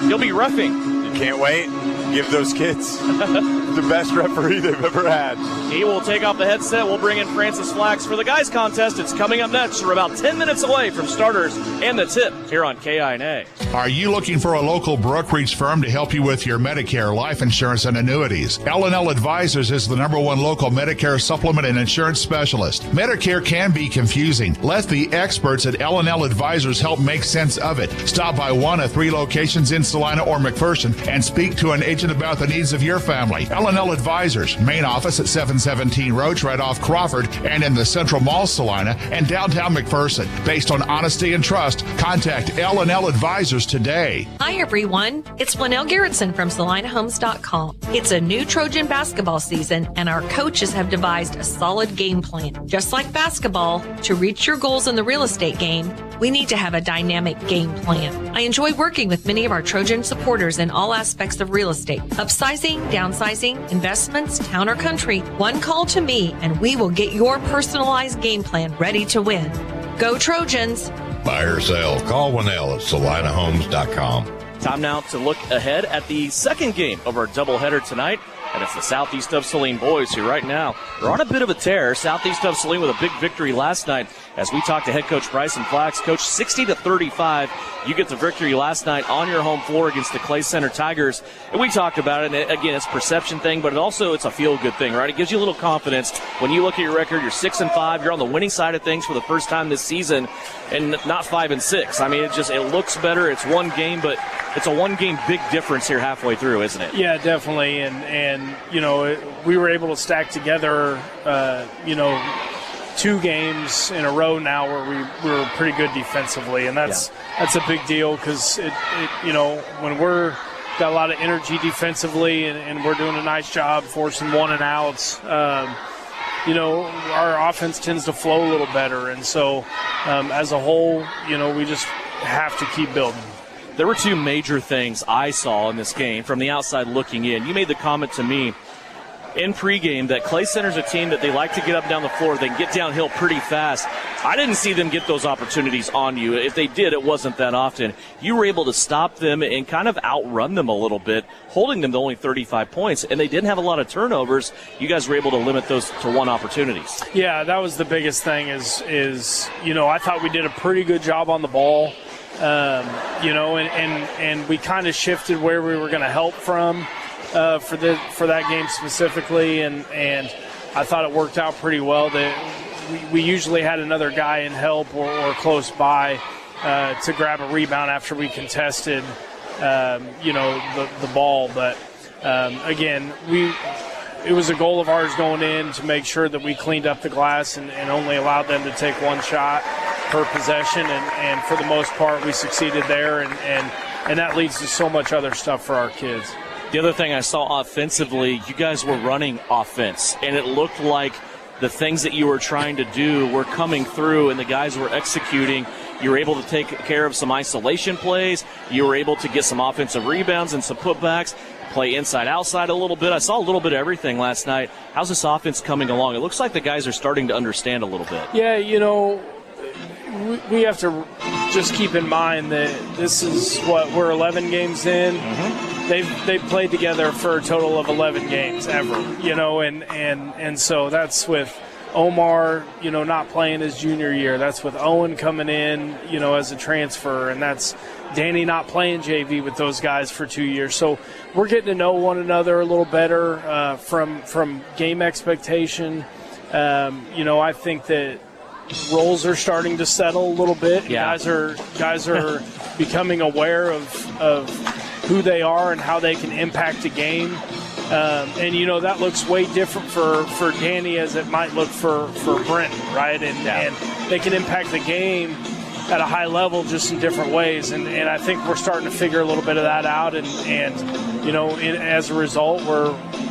You'll be roughing. You can't wait. Give those kids the best referee they've ever had. He will take off the headset. We'll bring in Francis Flax for the guys contest. It's coming up next. We're about 10 minutes away from starters and the tip here on KINA. Are you looking for a local brokerage firm to help you with your Medicare, life insurance, and annuities? L&L Advisors is the #1 local Medicare supplement and insurance specialist. Medicare can be confusing. Let the experts at L&L Advisors help make sense of it. Stop by one of 3 locations in Salina or McPherson and speak to an agent about the needs of your family. L&L Advisors, main office at 717 Roach, right off Crawford, and in the Central Mall, Salina, and downtown McPherson. Based on honesty and trust, contact L&L Advisors today. Hi, everyone. It's Winnell Garrettson from SalinaHomes.com. It's a new Trojan basketball season, and our coaches have devised a solid game plan. Just like basketball, to reach your goals in the real estate game, we need to have a dynamic game plan. I enjoy working with many of our Trojan supporters in all aspects of real estate. Upsizing, downsizing, investments, town or country. One call to me, and we will get your personalized game plan ready to win. Go Trojans! Buy or sell, call Winnell at SalinaHomes.com. Time now to look ahead at the second game of our doubleheader tonight. And it's the Southeast of Saline boys who right now are on a bit of a tear. Southeast of Saline with a big victory last night. As we talked to head coach Bryson Flax, coach, 60-35. You get the victory last night on your home floor against the Clay Center Tigers. And we talked about it. And again, it's a perception thing, but it's a feel-good thing, right? It gives you a little confidence. When you look at your record, you're 6-5. You're on the winning side of things for the first time this season, and not 5-6. I mean, it looks better. It's one game, but it's a one-game big difference here halfway through, isn't it? Yeah, definitely. And we were able to stack together, 2 games in a row now where we were pretty good defensively, and that's a big deal because when we're got a lot of energy defensively and we're doing a nice job forcing 1 and outs, our offense tends to flow a little better, and so as a whole, we just have to keep building. There were 2 major things I saw in this game from the outside looking in. You made the comment to me in pregame that Clay Center's a team that they like to get up and down the floor. They can get downhill pretty fast. I didn't see them get those opportunities on you. If they did, it wasn't that often. You were able to stop them and kind of outrun them a little bit, holding them to only 35 points, and they didn't have a lot of turnovers. You guys were able to limit those to 1 opportunities. Yeah, that was the biggest thing is I thought we did a pretty good job on the ball. And we kind of shifted where we were going to help from for that game specifically, and I thought it worked out pretty well. That we usually had another guy in help or close by to grab a rebound after we contested, the ball. But again, it was a goal of ours going in to make sure that we cleaned up the glass and only allowed them to take 1 shot per possession, and for the most part we succeeded there, and that leads to so much other stuff for our kids. The other thing I saw offensively, you guys were running offense, and it looked like the things that you were trying to do were coming through and the guys were executing. You were able to take care of some isolation plays. You were able to get some offensive rebounds and some putbacks, play inside, outside a little bit. I saw a little bit of everything last night. How's this offense coming along? It looks like the guys are starting to understand a little bit. Yeah, we have to just keep in mind that this is we're 11 games in. they've played together for a total of 11 games ever, and so that's with Omar, not playing his junior year. That's with Owen coming in, as a transfer, and that's Danny not playing JV with those guys for 2 years. So we're getting to know one another a little better from game expectation. I think that roles are starting to settle a little bit. Yeah. Guys are becoming aware of who they are and how they can impact a game. And that looks way different for Danny as it might look for Brenton, right? And they can impact the game at a high level just in different ways. And I think we're starting to figure a little bit of that out. And as a result,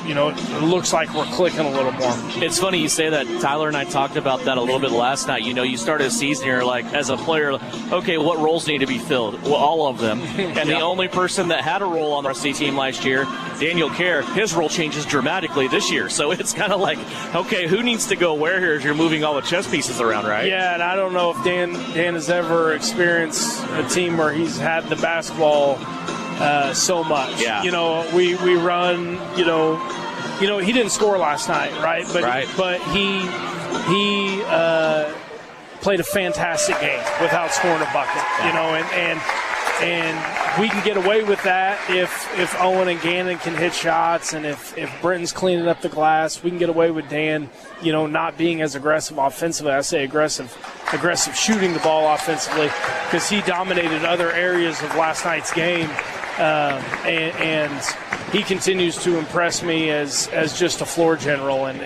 it looks like we're clicking a little more. It's funny you say that. Tyler and I talked about that a little bit last night. You started a season, you're like, as a player, okay, what roles need to be filled? Well, all of them. And the only person that had a role on the RC team last year, Daniel Kerr, his role changes dramatically this year. So it's kind of like, okay, who needs to go where here as you're moving all the chess pieces around, right? Yeah, and I don't know if Dan has ever experienced a team where he's had the basketball so much. Yeah. We run, he didn't score last night, right? But he played a fantastic game without scoring a bucket, and we can get away with that if Owen and Gannon can hit shots, and if Brenton's cleaning up the glass, we can get away with Dan, not being as aggressive offensively. I say aggressive shooting the ball offensively, because he dominated other areas of last night's game. And he continues to impress me as just a floor general, and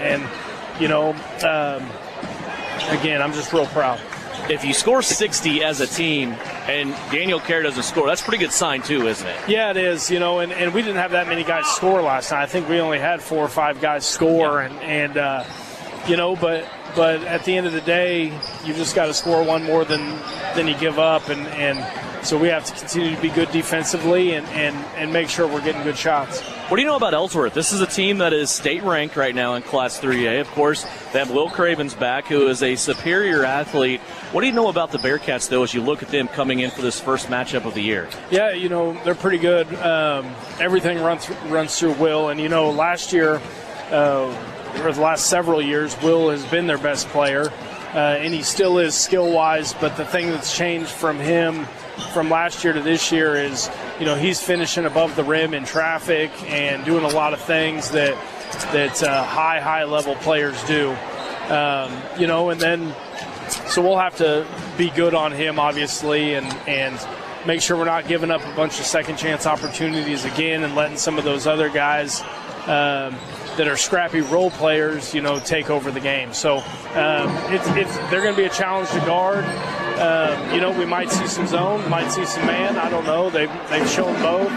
again, I'm just real proud. If you score 60 as a team and Daniel Kerr doesn't score, that's a pretty good sign too, isn't it? Yeah, it is. And we didn't have that many guys score last night. I think we only had 4 or 5 guys score, but at the end of the day, you just got to score one more than you give up, and so we have to continue to be good defensively and make sure we're getting good shots. What do you know about Ellsworth? This is a team that is state ranked right now in Class 3A. Of course, they have Will Cravens back, who is a superior athlete. What do you know about the Bearcats, though, as you look at them coming in for this first matchup of the year? Yeah, they're pretty good. Everything runs through Will, and last year, or the last several years, Will has been their best player, and he still is skill-wise. But the thing that's changed from him from last year to this year is, he's finishing above the rim in traffic and doing a lot of things that high level players do. And then so we'll have to be good on him, obviously, and make sure we're not giving up a bunch of second chance opportunities again and letting some of those other guys that are scrappy role players, take over the game. So they're going to be a challenge to guard. We might see some zone, might see some man. I don't know. They've shown both.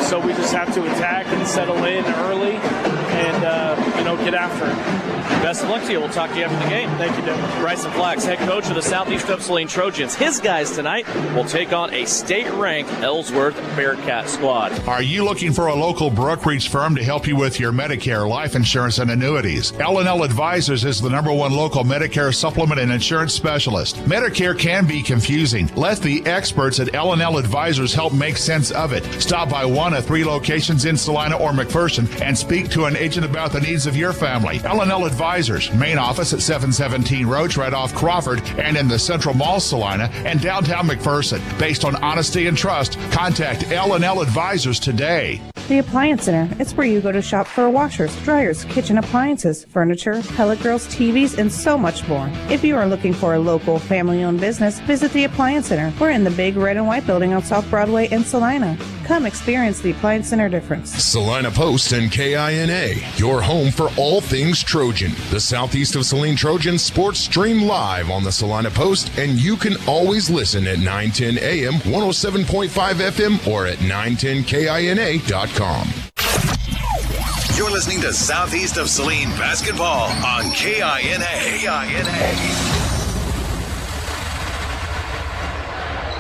So we just have to attack and settle in early and, get after it. Best of luck to you. We'll talk to you after the game. Thank you, Devin. Bryson Flax, head coach of the Southeast of Saline Trojans. His guys tonight will take on a state-ranked Ellsworth Bearcat squad. Are you looking for a local brokerage firm to help you with your Medicare, life insurance, and annuities? L&L Advisors is the #1 local Medicare supplement and insurance specialist. Medicare can be confusing. Let the experts at L&L Advisors help make sense of it. Stop by one of 3 locations in Salina or McPherson and speak to an agent about the needs of your family. L&L Advisors, main office at 717 Roach, right off Crawford, and in the Central Mall, Salina, and downtown McPherson. Based on honesty and trust, contact L&L Advisors today. The Appliance Center. It's where you go to shop for washers, dryers, kitchen appliances, furniture, pellet grills, TVs, and so much more. If you are looking for a local family-owned business, visit the Appliance Center. We're in the big red and white building on South Broadway in Salina. Come experience the Appliance Center difference. Salina Post and KINA, your home for all things Trojan. The Southeast of Saline Trojan sports stream live on the Salina Post, and you can always listen at 910 AM, 107.5 FM, or at 910KINA.com. You're listening to Southeast of Saline basketball on KINA.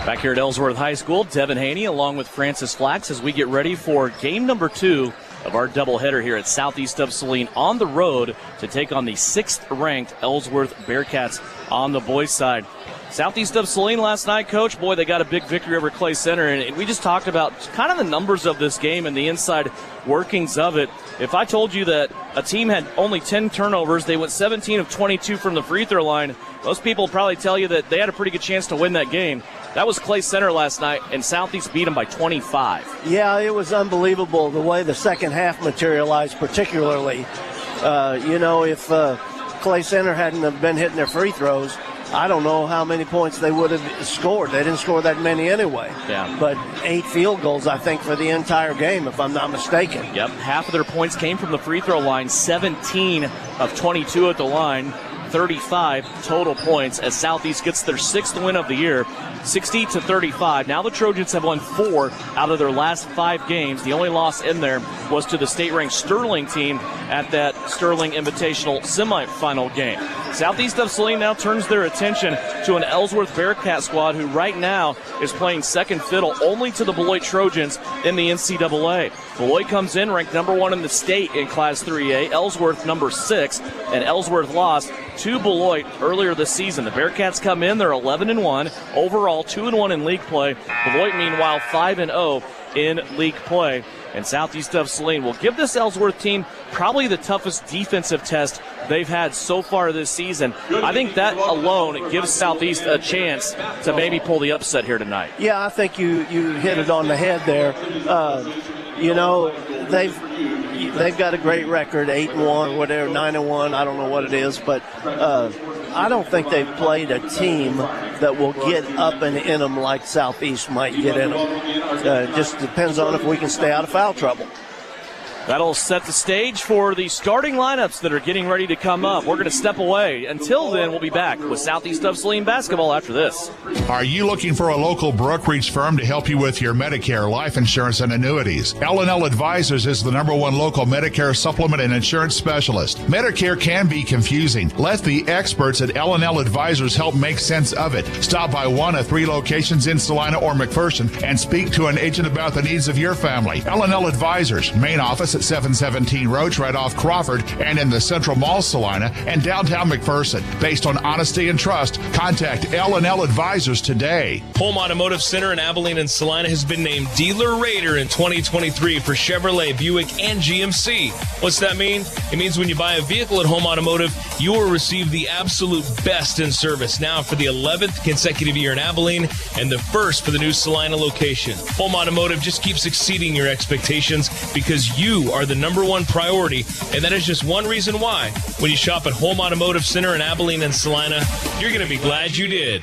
Back here at Ellsworth High School, Devin Haney along with Francis Flax as we get ready for game number 2 of our doubleheader here at Southeast of Saline on the road to take on the 6th-ranked Ellsworth Bearcats on the boys' side. Southeast of Saline last night, Coach, boy, they got a big victory over Clay Center, and we just talked about kind of the numbers of this game and the inside workings of it. If I told you that a team had only 10 turnovers, they went 17 of 22 from the free throw line, most people would probably tell you that they had a pretty good chance to win that game. That was Clay Center last night, and Southeast beat them by 25. Yeah, it was unbelievable the way the second half materialized, particularly. If Clay Center hadn't have been hitting their free throws, I don't know how many points they would have scored. They didn't score that many anyway. Yeah. But 8 field goals, I think, for the entire game, if I'm not mistaken. Yep, half of their points came from the free throw line, 17 of 22 at the line, 35 total points as Southeast gets their 6th win of the year, 60-35. Now the Trojans have won 4 out of their last 5 games. The only loss in there was to the state-ranked Sterling team at that Sterling Invitational semifinal game. Southeast of Saline now turns their attention to an Ellsworth Bearcat squad who right now is playing second fiddle only to the Beloit Trojans in the NCAA. Beloit comes in ranked number 1 in the state in Class 3A, Ellsworth number 6, and Ellsworth lost to Beloit earlier this season. The Bearcats come in, they're 11-1, overall 2-1 in league play. Beloit, meanwhile, 5-0 in league play. And Southeast of Saline will give this Ellsworth team probably the toughest defensive test they've had so far this season. I think that alone gives Southeast a chance to maybe pull the upset here tonight. Yeah, I think you hit it on the head there. They've got a great record, 8-1, whatever, 9-1. I don't know what it is, but I don't think they've played a team that will get up and in them like Southeast might get in them. It just depends on if we can stay out of foul trouble. That'll set the stage for the starting lineups that are getting ready to come up. We're going to step away. Until then, we'll be back with Southeast of Saline basketball after this. Are you looking for a local brokerage firm to help you with your Medicare, life insurance, and annuities? L&L Advisors is the #1 local Medicare supplement and insurance specialist. Medicare can be confusing. Let the experts at L&L Advisors help make sense of it. Stop by one of 3 locations in Salina or McPherson and speak to an agent about the needs of your family. L&L Advisors, main office at 717 Roach, right off Crawford, and in the Central Mall, Salina, and downtown McPherson. Based on honesty and trust, contact L&L Advisors today. Home Automotive Center in Abilene and Salina has been named Dealer Rater in 2023 for Chevrolet, Buick, and GMC. What's that mean? It means when you buy a vehicle at Home Automotive, you will receive the absolute best in service now for the 11th consecutive year in Abilene and the first for the new Salina location. Home Automotive just keeps exceeding your expectations because you are the #1 priority, and that is just one reason why. When you shop at Home Automotive Center in Abilene and Salina, you're going to be glad you did.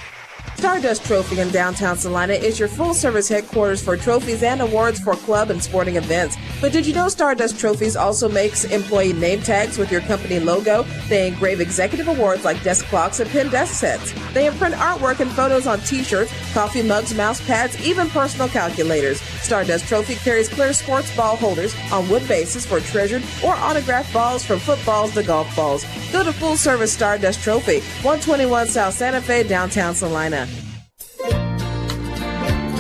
Stardust Trophy in downtown Salina is your full-service headquarters for trophies and awards for club and sporting events. But did you know Stardust Trophies also makes employee name tags with your company logo? They engrave executive awards like desk clocks and pen desk sets. They imprint artwork and photos on T-shirts, coffee mugs, mouse pads, even personal calculators. Stardust Trophy carries clear sports ball holders on wood bases for treasured or autographed balls from footballs to golf balls. Go to full-service Stardust Trophy, 121 South Santa Fe, downtown Salina.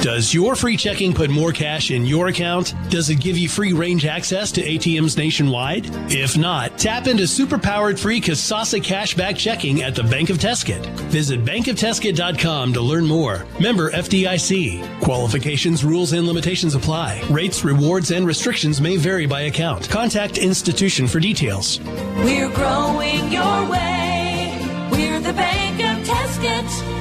Does your free checking put more cash in your account? Does it give you free range access to ATMs nationwide? If not, tap into superpowered free Kasasa cashback checking at the Bank of Teskit. Visit bankofteskit.com to learn more. Member FDIC. Qualifications, rules, and limitations apply. Rates, rewards, and restrictions may vary by account. Contact institution for details. We're growing your way. We're the Bank of Teskit.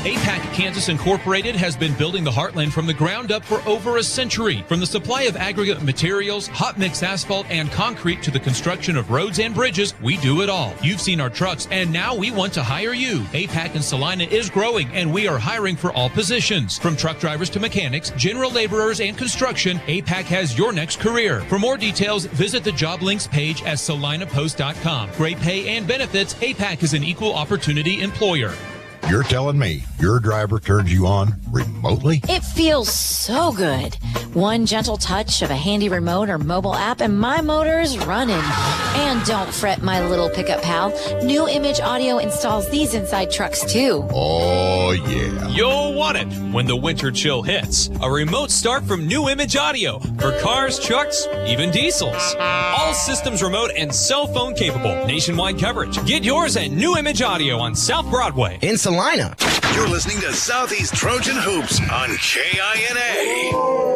APAC Kansas Incorporated has been building the Heartland from the ground up for over a century. From the supply of aggregate materials, hot mix asphalt, and concrete to the construction of roads and bridges, we do it all. You've seen our trucks, and now we want to hire you. APAC in Salina is growing, and we are hiring for all positions. From truck drivers to mechanics, general laborers, and construction, APAC has your next career. For more details, visit the job links page at salinapost.com. Great pay and benefits, APAC is an equal opportunity employer. You're telling me your driver turns you on remotely? It feels so good. One gentle touch of a handy remote or mobile app and my motor's running. And don't fret, my little pickup pal. New Image Audio installs these inside trucks too. Oh, yeah. You'll want it when the winter chill hits. A remote start from New Image Audio for cars, trucks, even diesels. All systems remote and cell phone capable. Nationwide coverage. Get yours at New Image Audio on South Broadway in Salina. You're listening to Southeast Trojan Hoops on KINA.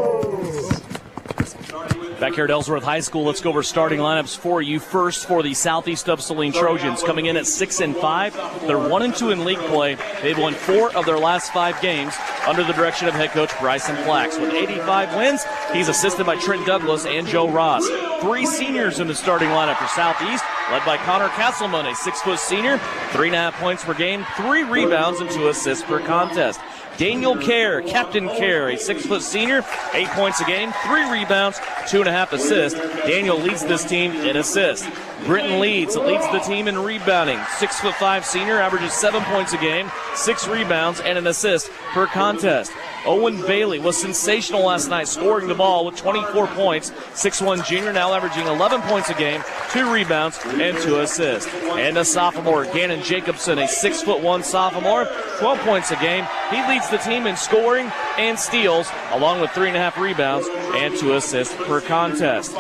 Back here at Ellsworth High School, let's go over starting lineups for you. First, for the Southeast of Saline Trojans, coming in at 6-5. They're 1-2 in league play. They've won 4 of their last 5 games under the direction of head coach Bryson Flax. With 85 wins, he's assisted by Trent Douglas and Joe Ross. 3 seniors in the starting lineup for Southeast, led by Connor Castleman, a 6-foot senior, 3.5 points per game, 3 rebounds, and 2 assists per contest. Daniel Kerr, Captain Kerr, a 6-foot senior, 8 points a game, 3 rebounds, 2.5 assists. Daniel leads this team in assists. Brenton leads the team in rebounding. 6'5" senior, averages 7 points a game, 6 rebounds, and an assist per contest. Owen Bailey was sensational last night, scoring the ball with 24 points. 6'1" junior, now averaging 11 points a game, 2 rebounds, and 2 assists. And a sophomore, Gannon Jacobson, a 6'1" sophomore, 12 points a game. He leads the team in scoring and steals, along with 3.5 rebounds and 2 assists per contest.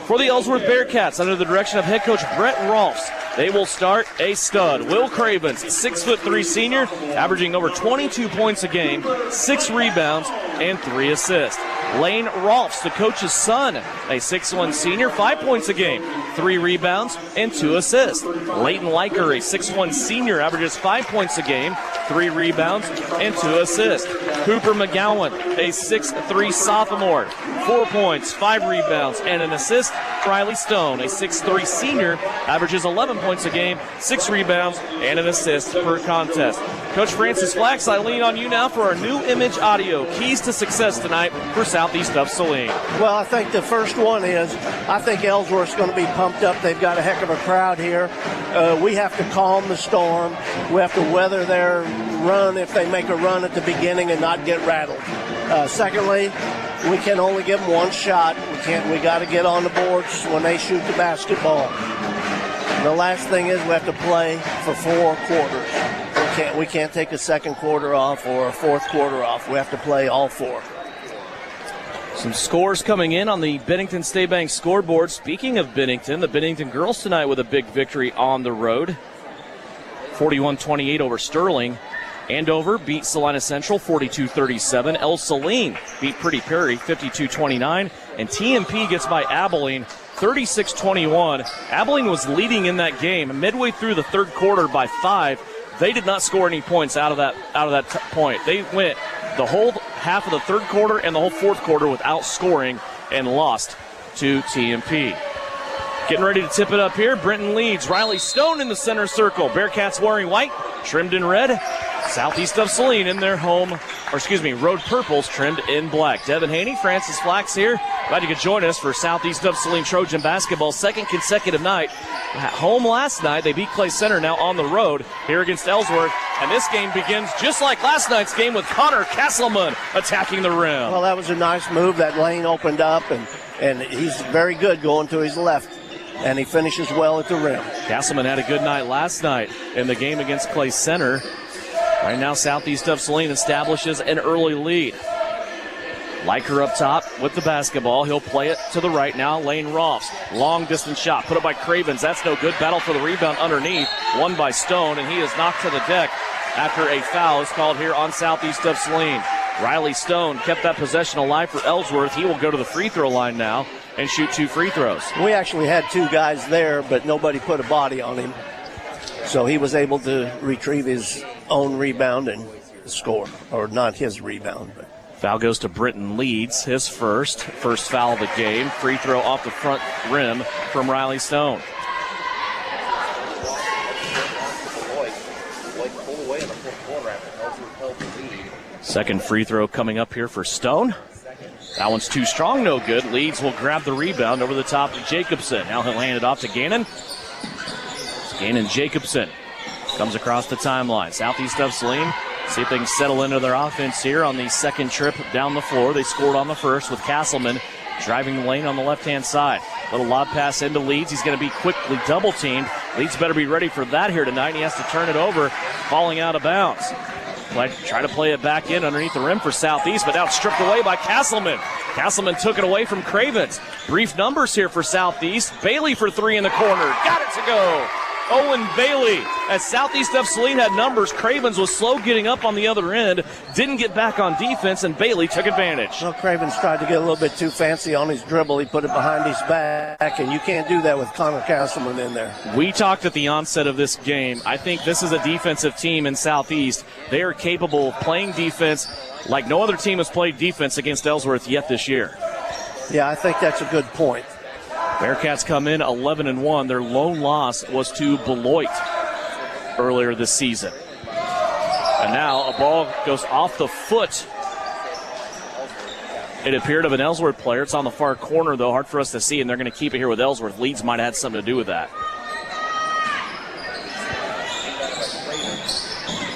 For the Ellsworth Bearcats, under the direction of head coach Brett Rolfs, they will start a stud. Will Cravens, 6'3" senior, averaging over 22 points a game, 6 rebounds, and 3 assists. Lane Rolfs, the coach's son, a 6'1" senior, 5 points a game, 3 rebounds, and 2 assists. Leighton Liker, a 6'1" senior, averages 5 points a game, 3 rebounds, and 2 assists. Cooper McGowan, a 6'3" sophomore, 4 points, 5 rebounds, and an assist. Riley Stone, a 6'3" senior, averages 11 points a game, 6 rebounds, and an assist per contest. Coach Francis Flax, I lean on you now for our New Image Audio keys to success tonight for Southeast of Saline. Well, I think the first one is, I think Ellsworth's going to be pumped up. They've got a heck of a crowd here. We have to calm the storm. We have to weather their run if they make a run at the beginning and not get rattled. Secondly, we can only give them one shot. We got to get on the boards when they shoot the basketball. The last thing is we have to play for 4 quarters. We can't take a second quarter off or a fourth quarter off. We have to play all 4. Some scores coming in on the Bennington State Bank scoreboard. Speaking of Bennington, the Bennington girls tonight with a big victory on the road. 41-28 over Sterling. Andover beat Salina Central 42-37. El Saline beat Pretty Perry 52-29. And TMP gets by Abilene 36-21. Abilene was leading in that game midway through the third quarter by 5. They did not score any points out of that point. They went the whole half of the third quarter and the whole fourth quarter without scoring and lost to TMP. Getting ready to tip it up here. Brenton leads. Riley Stone in the center circle. Bearcats wearing white, trimmed in red. Southeast of Saline in their road purples trimmed in black. Devin Haney, Francis Flax here. Glad you could join us for Southeast of Saline Trojan basketball. Second consecutive night. At home last night, they beat Clay Center, now on the road here against Ellsworth. And this game begins just like last night's game with Connor Castleman attacking the rim. Well, that was a nice move. That lane opened up, and he's very good going to his left. And he finishes well at the rim. Castleman had a good night last night in the game against Clay Center. Right now, Southeast of Saline establishes an early lead. Liker up top with the basketball. He'll play it to the right now. Lane Rolfs. Long distance shot put up by Cravens. That's no good. Battle for the rebound underneath. Won by Stone, and he is knocked to the deck after a foul is called here on Southeast of Saline. Riley Stone kept that possession alive for Ellsworth. He will go to the free throw line now and shoot 2 free throws. We actually had 2 guys there, but nobody put a body on him. So he was able to retrieve his own rebound and score. Or not his rebound, but. Foul goes to Brenton Leeds, his first foul of the game. Free throw off the front rim from Riley Stone. Second free throw coming up here for Stone. That one's too strong, no good. Leeds will grab the rebound over the top of Jacobson. Now he'll hand it off to Gannon. Gannon Jacobson comes across the timeline. Southeast of Saline See if they can settle into their offense here on the second trip down the floor. They scored on the first with Castleman driving the lane on the left-hand side. Little lob pass into Leeds. He's going to be quickly double-teamed. Leeds better be ready for that here tonight. He has to turn it over, falling out of bounds. Try to play it back in underneath the rim for Southeast, but now it's stripped away by Castleman. Castleman took it away from Cravens. Brief numbers here for Southeast. Bailey for three in the corner. Got it to go. Owen Bailey, as Southeast of Saline had numbers, Cravens was slow getting up on the other end, didn't get back on defense, and Bailey took advantage. Well, Cravens tried to get a little bit too fancy on his dribble. He put it behind his back, and you can't do that with Connor Castleman in there. We talked at the onset of this game. I think this is a defensive team in Southeast. They are capable of playing defense like no other team has played defense against Ellsworth yet this year. Yeah, I think that's a good point. Bearcats come in 11-1. Their lone loss was to Beloit earlier this season. And now a ball goes off the foot. It appeared of an Ellsworth player. It's on the far corner, though. Hard for us to see, and they're going to keep it here with Ellsworth. Leeds might have had something to do with that.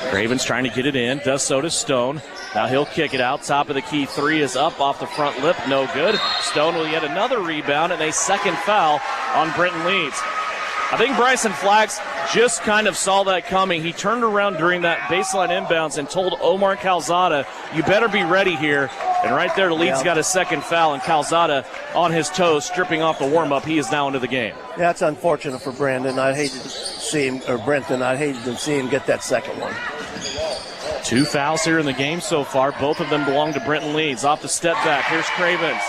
Cravens trying to get it in. Does so to Stone. Now he'll kick it out. Top of the key three is up off the front lip. No good. Stone with yet another rebound and a second foul on Brenton Leeds. I think Bryson Flax just kind of saw that coming. He turned around during that baseline inbounds and told Omar Calzada, you better be ready here. And right there, Leeds got a second foul, and Calzada on his toes, stripping off the warm-up. He is now into the game. Yeah, it's unfortunate for Brenton. I hated to see him, or Brenton, I hated to see him get that second one. 2 fouls here in the game so far. Both of them belong to Brenton Leeds. Off the step back. Here's Cravens.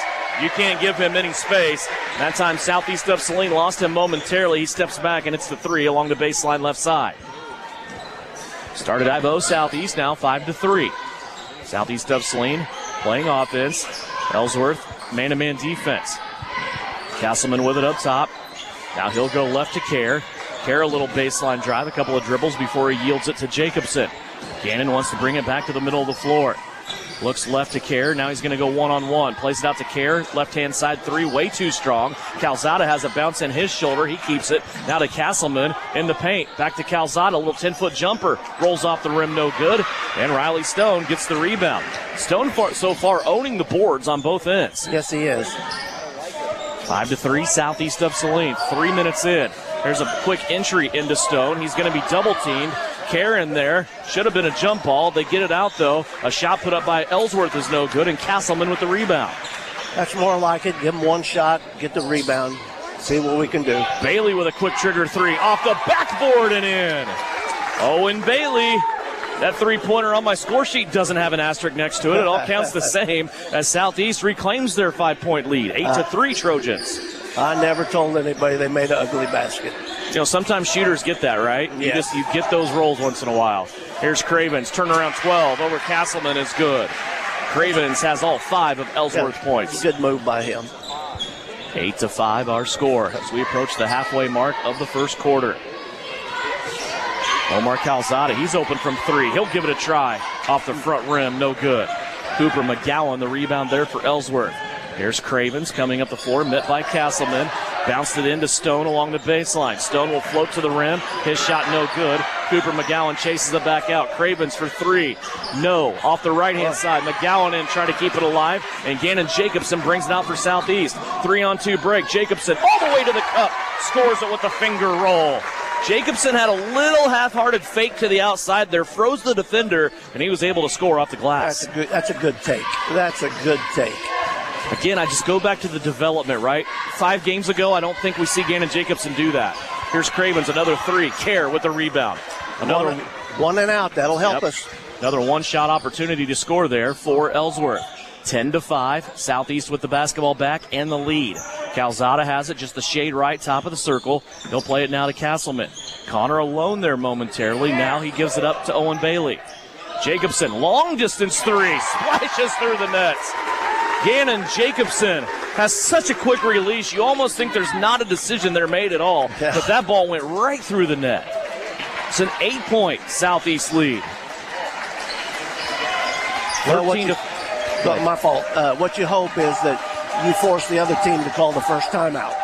You can't give him any space. That time, Southeast of Saline lost him momentarily. He steps back, and it's the three along the baseline left side. Started Ivo Southeast, now 5-3. Southeast of Saline playing offense. Ellsworth, man-to-man defense. Castleman with it up top. Now he'll go left to Kerr. Kerr a little baseline drive, a couple of dribbles before he yields it to Jacobson. Gannon wants to bring it back to the middle of the floor. Looks left to Kerr. Now he's going to go one-on-one. Plays it out to Kerr. Left-hand side three, way too strong. Calzada has a bounce in his shoulder. He keeps it. Now to Castleman in the paint. Back to Calzada. A little 10-foot jumper. Rolls off the rim, no good. And Riley Stone gets the rebound. Stone so far owning the boards on both ends. Yes, he is. 5-3, Southeast of Saline. 3 minutes in. There's a quick entry into Stone. He's going to be double-teamed. Kerr in there. Should have been a jump ball. They get it out, though. A shot put up by Ellsworth is no good, and Castleman with the rebound. That's more like it. Give him one shot, get the rebound, see what we can do. Bailey with a quick trigger three off the backboard and in. Owen Bailey. That three-pointer on my score sheet doesn't have an asterisk next to it. It all counts the same as Southeast reclaims their 5-point lead. 8-3 Trojans. I never told anybody they made an ugly basket. You know, sometimes shooters get that, right? Yes. You get those rolls once in a while. Here's Cravens, turnaround 12 over Castleman is good. Cravens has all 5 of Ellsworth points. Good move by him. 8-5 our score as we approach the halfway mark of the first quarter. Omar Calzada, he's open from 3. He'll give it a try off the front rim, no good. Cooper McGowan, the rebound there for Ellsworth. Here's Cravens coming up the floor, met by Castleman. Bounced it into Stone along the baseline. Stone will float to the rim. His shot no good. Cooper McGowan chases it back out. Cravens for 3. No. Off the right-hand side. McGowan in trying to keep it alive. And Gannon Jacobson brings it out for Southeast. 3-on-2 break. Jacobson all the way to the cup. Scores it with a finger roll. Jacobson had a little half-hearted fake to the outside there. Froze the defender, and he was able to score off the glass. That's a good take. That's a good take. Again, I just go back to the development, right? 5 games ago, I don't think we see Gannon Jacobson do that. Here's Cravens, another 3. Kerr with the rebound. Another one and out. That'll help us. Another one-shot opportunity to score there for Ellsworth. 10-5. Southeast with the basketball back and the lead. Calzada has it, just the shade right, top of the circle. He'll play it now to Castleman. Connor alone there momentarily. Now he gives it up to Owen Bailey. Jacobson, long-distance 3. Splashes through the nets. Gannon Jacobson has such a quick release, you almost think there's not a decision there made at all, but that ball went right through the net. It's an 8-point Southeast lead. My fault. What you hope is that you force the other team to call the first timeout.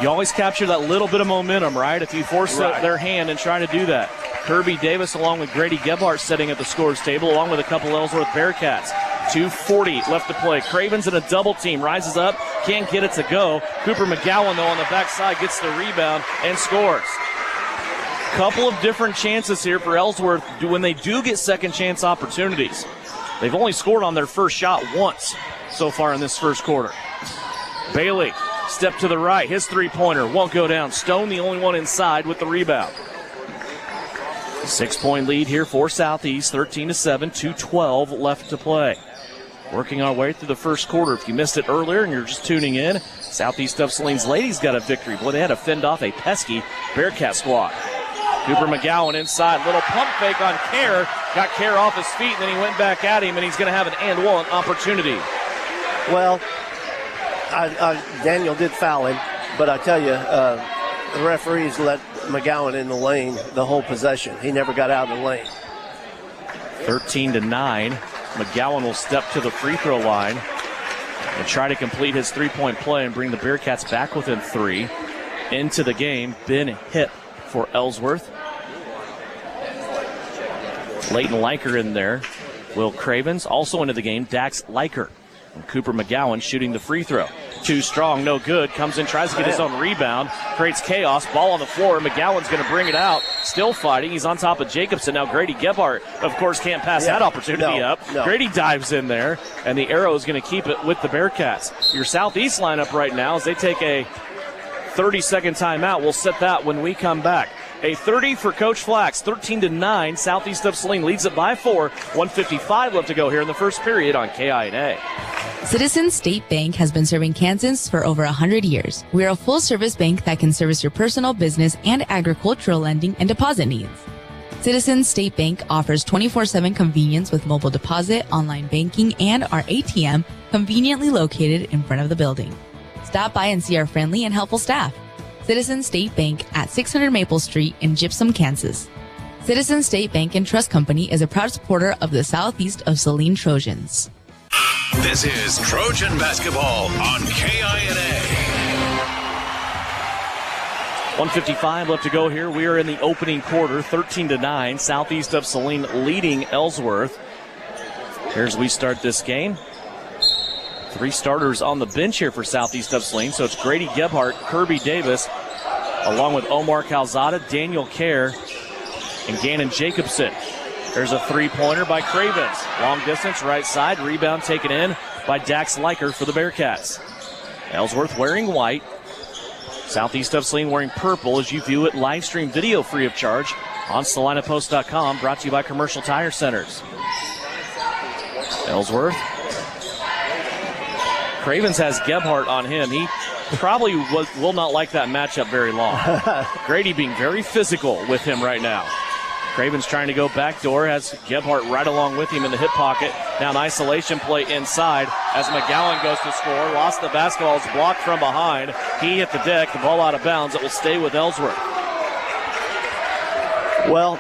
You always capture that little bit of momentum, right? If you force their hand and try to do that. Kirby Davis along with Grady Gebhardt sitting at the scores table, along with a couple Ellsworth Bearcats. 2:40 left to play. Cravens in a double team, rises up, can't get it to go. Cooper McGowan, though, on the backside gets the rebound and scores. Couple of different chances here for Ellsworth when they do get second chance opportunities. They've only scored on their first shot once so far in this first quarter. Bailey, step to the right. His three-pointer won't go down. Stone, the only one inside with the rebound. 6-point lead here for Southeast, 13-7, 2:12 left to play. Working our way through the first quarter. If you missed it earlier and you're just tuning in, Southeast of Saline's ladies got a victory. Boy, they had to fend off a pesky Bearcat squad. Cooper McGowan inside. Little pump fake on Kerr. Got Kerr off his feet, and then he went back at him, and he's going to have an and one opportunity. Well, Daniel did foul him, but I tell you, the referees let McGowan in the lane the whole possession. He never got out of the lane. 13-9. McGowan will step to the free throw line and try to complete his three-point play and bring the Bearcats back within 3. Into the game, Ben Hipp for Ellsworth. Leighton Leiker in there. Will Cravens also into the game, Dax Leiker. And Cooper McGowan shooting the free throw. Too strong, no good. Comes in, tries to get his own rebound. Creates chaos. Ball on the floor. McGowan's going to bring it out. Still fighting. He's on top of Jacobson. Now Grady Gebhardt, of course, can't pass that opportunity up. No. Grady dives in there, and the Arrow is going to keep it with the Bearcats. Your Southeast lineup right now as they take a 30-second timeout. We'll set that when we come back. A 30 for Coach Flax, 13-9. Southeast of Saline leads it by 4. 1:55 left to go here in the first period on KINA. Citizens State Bank has been serving Kansans for over 100 years. We are a full-service bank that can service your personal, business, and agricultural lending and deposit needs. Citizens State Bank offers 24/7 convenience with mobile deposit, online banking, and our ATM conveniently located in front of the building. Stop by and see our friendly and helpful staff. Citizens State Bank at 600 Maple Street in Gypsum, Kansas. Citizens State Bank and Trust Company is a proud supporter of the Southeast of Saline Trojans. This is Trojan basketball on KINA. 1:55 left to go here. We are in the opening quarter, 13-9. Southeast of Saline leading Ellsworth. Here's we start this game. 3 starters on the bench here for Southeast of Saline. So it's Grady Gebhardt, Kirby Davis, along with Omar Calzada, Daniel Kerr, and Gannon Jacobson. There's a three-pointer by Cravens. Long distance, right side. Rebound taken in by Dax Leiker for the Bearcats. Ellsworth wearing white. Southeast of Saline wearing purple as you view it live stream video free of charge on SalinaPost.com. Brought to you by Commercial Tire Centers. Ellsworth. Cravens has Gebhardt on him. He probably will not like that matchup very long. Grady being very physical with him right now. Cravens trying to go backdoor, has Gebhardt right along with him in the hip pocket. Now an isolation play inside as McGowan goes to score. Lost the basketball, is blocked from behind. He hit the deck, the ball out of bounds. It will stay with Ellsworth. Well,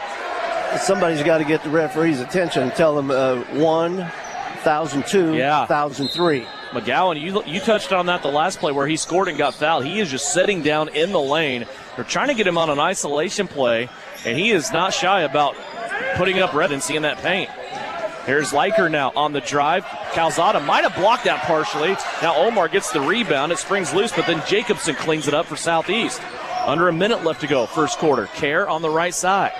somebody's got to get the referee's attention and tell them 1,002, 1,003. McGowan, you touched on that the last play where he scored and got fouled. He is just sitting down in the lane. They're trying to get him on an isolation play, and he is not shy about putting up red and seeing that paint. Here's Leiker now on the drive. Calzada might have blocked that partially. Now Omar gets the rebound. It springs loose, but then Jacobson cleans it up for Southeast. Under a minute left to go, first quarter. Kerr on the right side.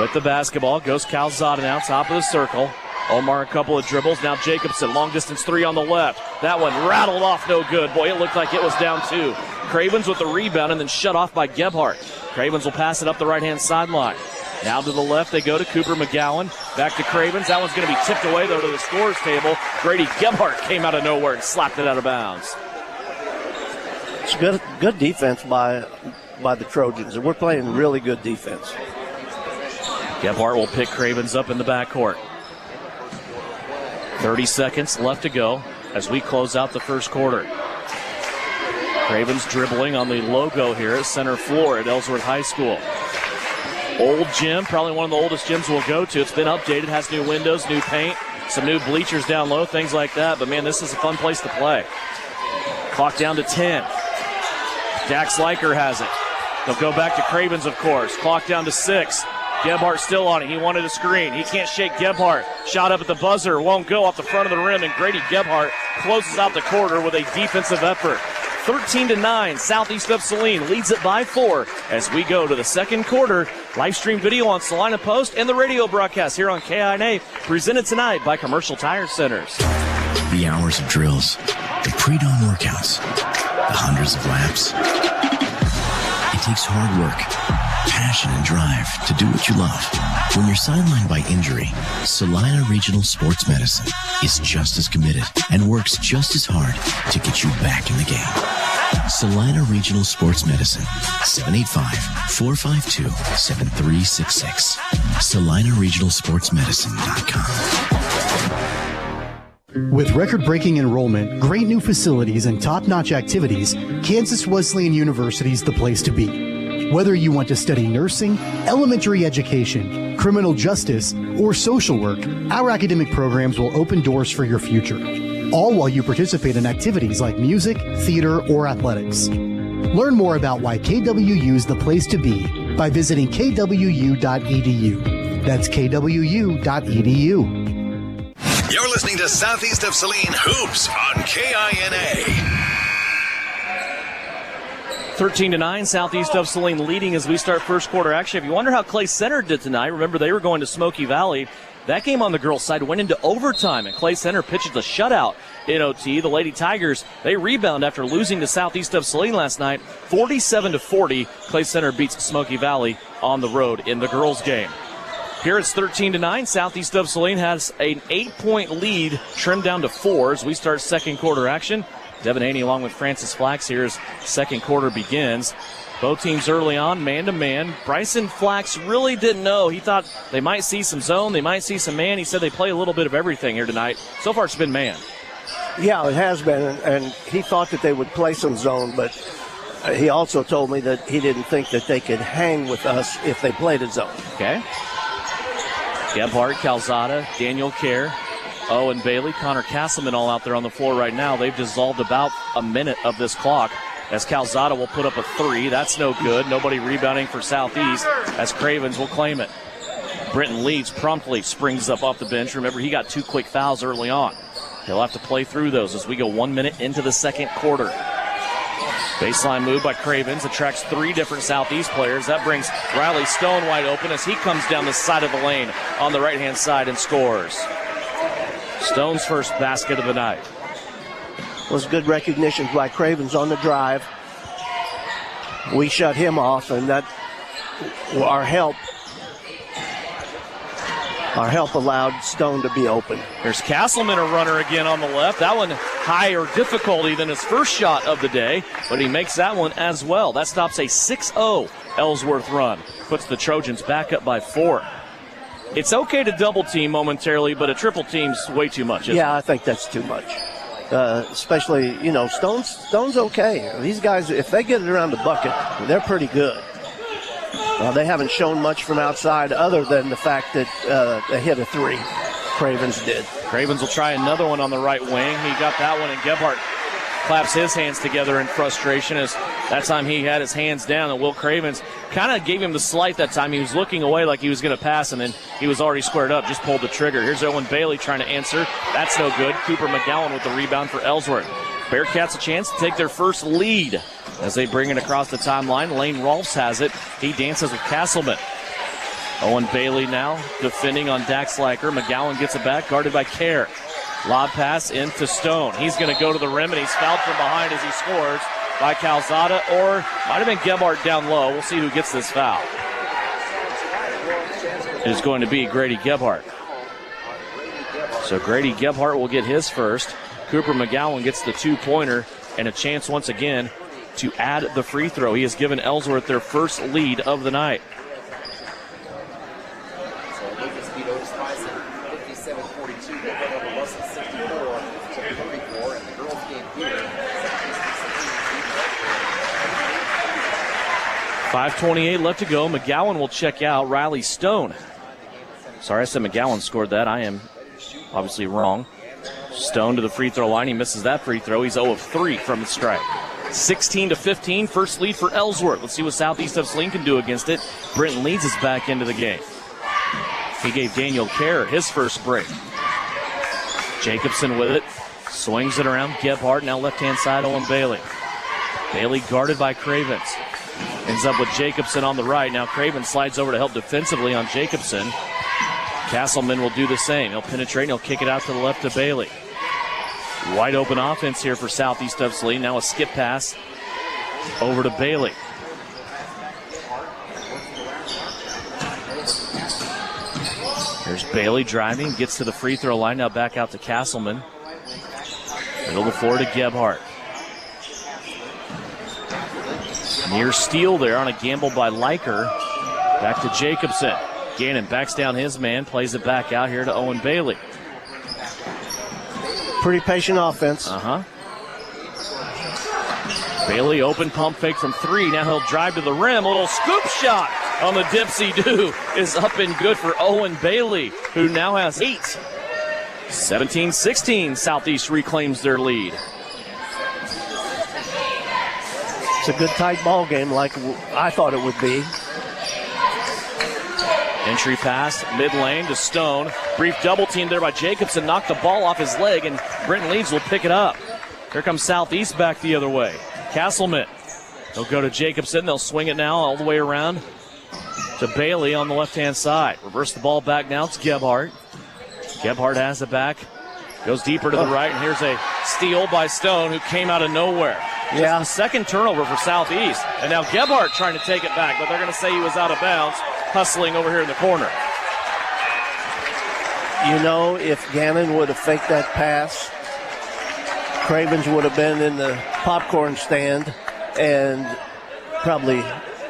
With the basketball goes Calzada now, top of the circle. Omar a couple of dribbles. Now Jacobson, long distance three on the left. That one rattled off, no good. Boy, it looked like it was down 2. Cravens with the rebound and then shut off by Gebhardt. Cravens will pass it up the right-hand sideline. Now to the left they go to Cooper McGowan. Back to Cravens. That one's going to be tipped away, though, to the scorer's table. Grady Gebhardt came out of nowhere and slapped it out of bounds. It's good defense by the Trojans. We're playing really good defense. Gebhardt will pick Cravens up in the backcourt. 30 seconds left to go as we close out the first quarter. Cravens dribbling on the logo here at center floor at Ellsworth High School. Old gym, probably one of the oldest gyms we'll go to. It's been updated, has new windows, new paint, some new bleachers down low, things like that. But, man, this is a fun place to play. Clock down to 10. Dax Leiker has it. They'll go back to Cravens, of course. Clock down to 6. Gebhardt still on it. He wanted a screen. He can't shake Gebhardt. Shot up at the buzzer. Won't go off the front of the rim, and Grady Gebhardt closes out the quarter with a defensive effort. 13-9, Southeast of Saline leads it by 4 as we go to the second quarter. Live stream video on Salina Post and the radio broadcast here on KINA, presented tonight by Commercial Tire Centers. The hours of drills, the pre-dawn workouts, the hundreds of laps. It takes hard work, passion, and drive to do what you love. When you're sidelined by injury, Salina Regional Sports Medicine is just as committed and works just as hard to get you back in the game. Salina Regional Sports Medicine, 785-452-7366. SalinaRegionalSportsMedicine.com. With record-breaking enrollment, great new facilities, and top-notch activities, Kansas Wesleyan University is the place to be. Whether you want to study nursing, elementary education, criminal justice, or social work, our academic programs will open doors for your future, all while you participate in activities like music, theater, or athletics. Learn more about why KWU is the place to be by visiting kwu.edu. That's kwu.edu. You're listening to Southeast of Saline Hoops on KINA. 13-9, Southeast of Saline leading as we start first quarter action. If you wonder how Clay Center did tonight, remember they were going to Smoky Valley. That game on the girls' side went into overtime, and Clay Center pitched the shutout in OT. The Lady Tigers, they rebound after losing to Southeast of Saline last night, 47-40. Clay Center beats Smoky Valley on the road in the girls' game. Here it's 13-9. Southeast of Saline has an 8-point lead, trimmed down to 4 as we start second quarter action. Devin Haney along with Francis Flax here as second quarter begins. Both teams early on, man-to-man. Bryson Flax really didn't know. He thought they might see some zone, they might see some man. He said they play a little bit of everything here tonight. So far it's been man. Yeah, it has been, and he thought that they would play some zone, but he also told me that he didn't think that they could hang with us if they played a zone. Okay. Gebhardt, Calzada, Daniel Kerr, Owen Bailey, Connor Castleman all out there on the floor right now. They've dissolved about a minute of this clock as Calzada will put up a 3. That's no good. Nobody rebounding for Southeast as Cravens will claim it. Brenton Leeds promptly springs up off the bench. Remember, he got 2 quick fouls early on. He'll have to play through those as we go 1 minute into the second quarter. Baseline move by Cravens attracts 3 different Southeast players. That brings Riley Stone wide open as he comes down the side of the lane on the right-hand side and scores. Stone's first basket of the night. Was good recognition by Cravens on the drive. We shut him off, and that our help allowed Stone to be open. There's Castleman, a runner again on the left. That one higher difficulty than his first shot of the day, but he makes that one as well. That stops a 6-0 Ellsworth run. Puts the Trojans back up by 4. It's okay to double team momentarily, but a triple team's way too much, isn't it? I think that's too much. Especially, Stone's okay. These guys, if they get it around the bucket, they're pretty good. They haven't shown much from outside other than the fact that they hit a 3. Cravens did. Cravens will try another one on the right wing. He got that one, and Gebhardt claps his hands together in frustration as that time he had his hands down, and Will Cravens kind of gave him the slight that time. He was looking away like he was going to pass, and then he was already squared up, just pulled the trigger. Here's Owen Bailey trying to answer. That's no good. Cooper McGowan with the rebound for Ellsworth. Bearcats a chance to take their first lead as they bring it across the timeline. Lane Rolfs has it. He dances with Castleman. Owen Bailey now defending on Dax Leiker. McGowan gets it back, guarded by Kerr. Lob pass into Stone. He's going to go to the rim, and he's fouled from behind as he scores by Calzada, or might have been Gebhardt down low. We'll see who gets this foul. It is going to be Grady Gebhardt. So Grady Gebhardt will get his first. Cooper McGowan gets the 2-pointer and a chance once again to add the free throw. He has given Ellsworth their first lead of the night. 5:28 left to go. McGowan will check out. Riley Stone. Sorry, I said McGowan scored that. I am obviously wrong. Stone to the free throw line. He misses that free throw. He's 0 of 3 from the strike. 16-15, first lead for Ellsworth. Let's see what Southeast of Saline can do against it. Brenton Leeds is back into the game. He gave Daniel Kerr his first break. Jacobson with it. Swings it around. Gebhardt now left-hand side, Owen Bailey. Bailey guarded by Cravens. Ends up with Jacobson on the right. Now Cravens slides over to help defensively on Jacobson. Castleman will do the same. He'll penetrate and he'll kick it out to the left to Bailey. Wide open offense here for Southeast of Saline. Now a skip pass over to Bailey. Here's Bailey driving, gets to the free throw line. Now back out to Castleman. Middle of the floor to Gebhardt. Near steal there on a gamble by Liker. Back to Jacobson. Gannon backs down his man, plays it back out here to Owen Bailey. Pretty patient offense. Bailey open pump fake from 3. Now he'll drive to the rim. A little scoop shot on the dipsy-do is up and good for Owen Bailey, who now has 8. 17-16, Southeast reclaims their lead. It's a good tight ball game like I thought it would be. Entry pass, mid lane to Stone. Brief double team there by Jacobson. Knocked the ball off his leg, and Brenton Leeds will pick it up. Here comes Southeast back the other way. Castleman. They'll go to Jacobson. They'll swing it now all the way around to Bailey on the left-hand side. Reverse the ball back now. It's Gebhardt. Gebhardt has it back. Goes deeper to the right, and here's a steal by Stone, who came out of nowhere. Yeah. Just the second turnover for Southeast. And now Gebhardt trying to take it back, but they're going to say he was out of bounds, hustling over here in the corner. You know, if Gannon would have faked that pass, Cravens would have been in the popcorn stand, and probably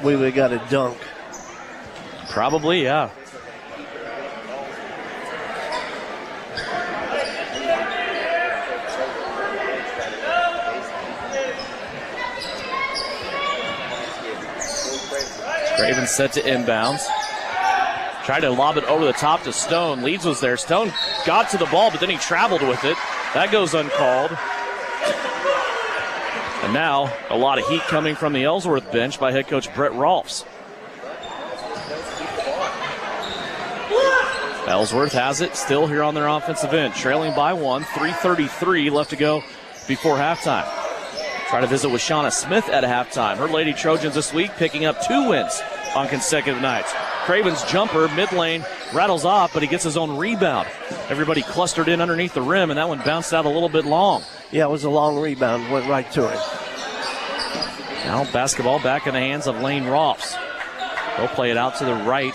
we would have got a dunk. Probably, yeah. Cravens set to inbounds. Tried to lob it over the top to Stone. Leeds was there. Stone got to the ball, but then he traveled with it. That goes uncalled. And now a lot of heat coming from the Ellsworth bench by head coach Brett Rolfs. Ellsworth has it still here on their offensive end. Trailing by 1. 3:33 left to go before halftime. Try to visit with Shauna Smith at halftime. Her Lady Trojans this week picking up 2 wins on consecutive nights. Craven's jumper, mid lane, rattles off, but he gets his own rebound. Everybody clustered in underneath the rim, and that one bounced out a little bit long. Yeah, it was a long rebound, went right to him. Now basketball back in the hands of Lane Rolfs. They'll play it out to the right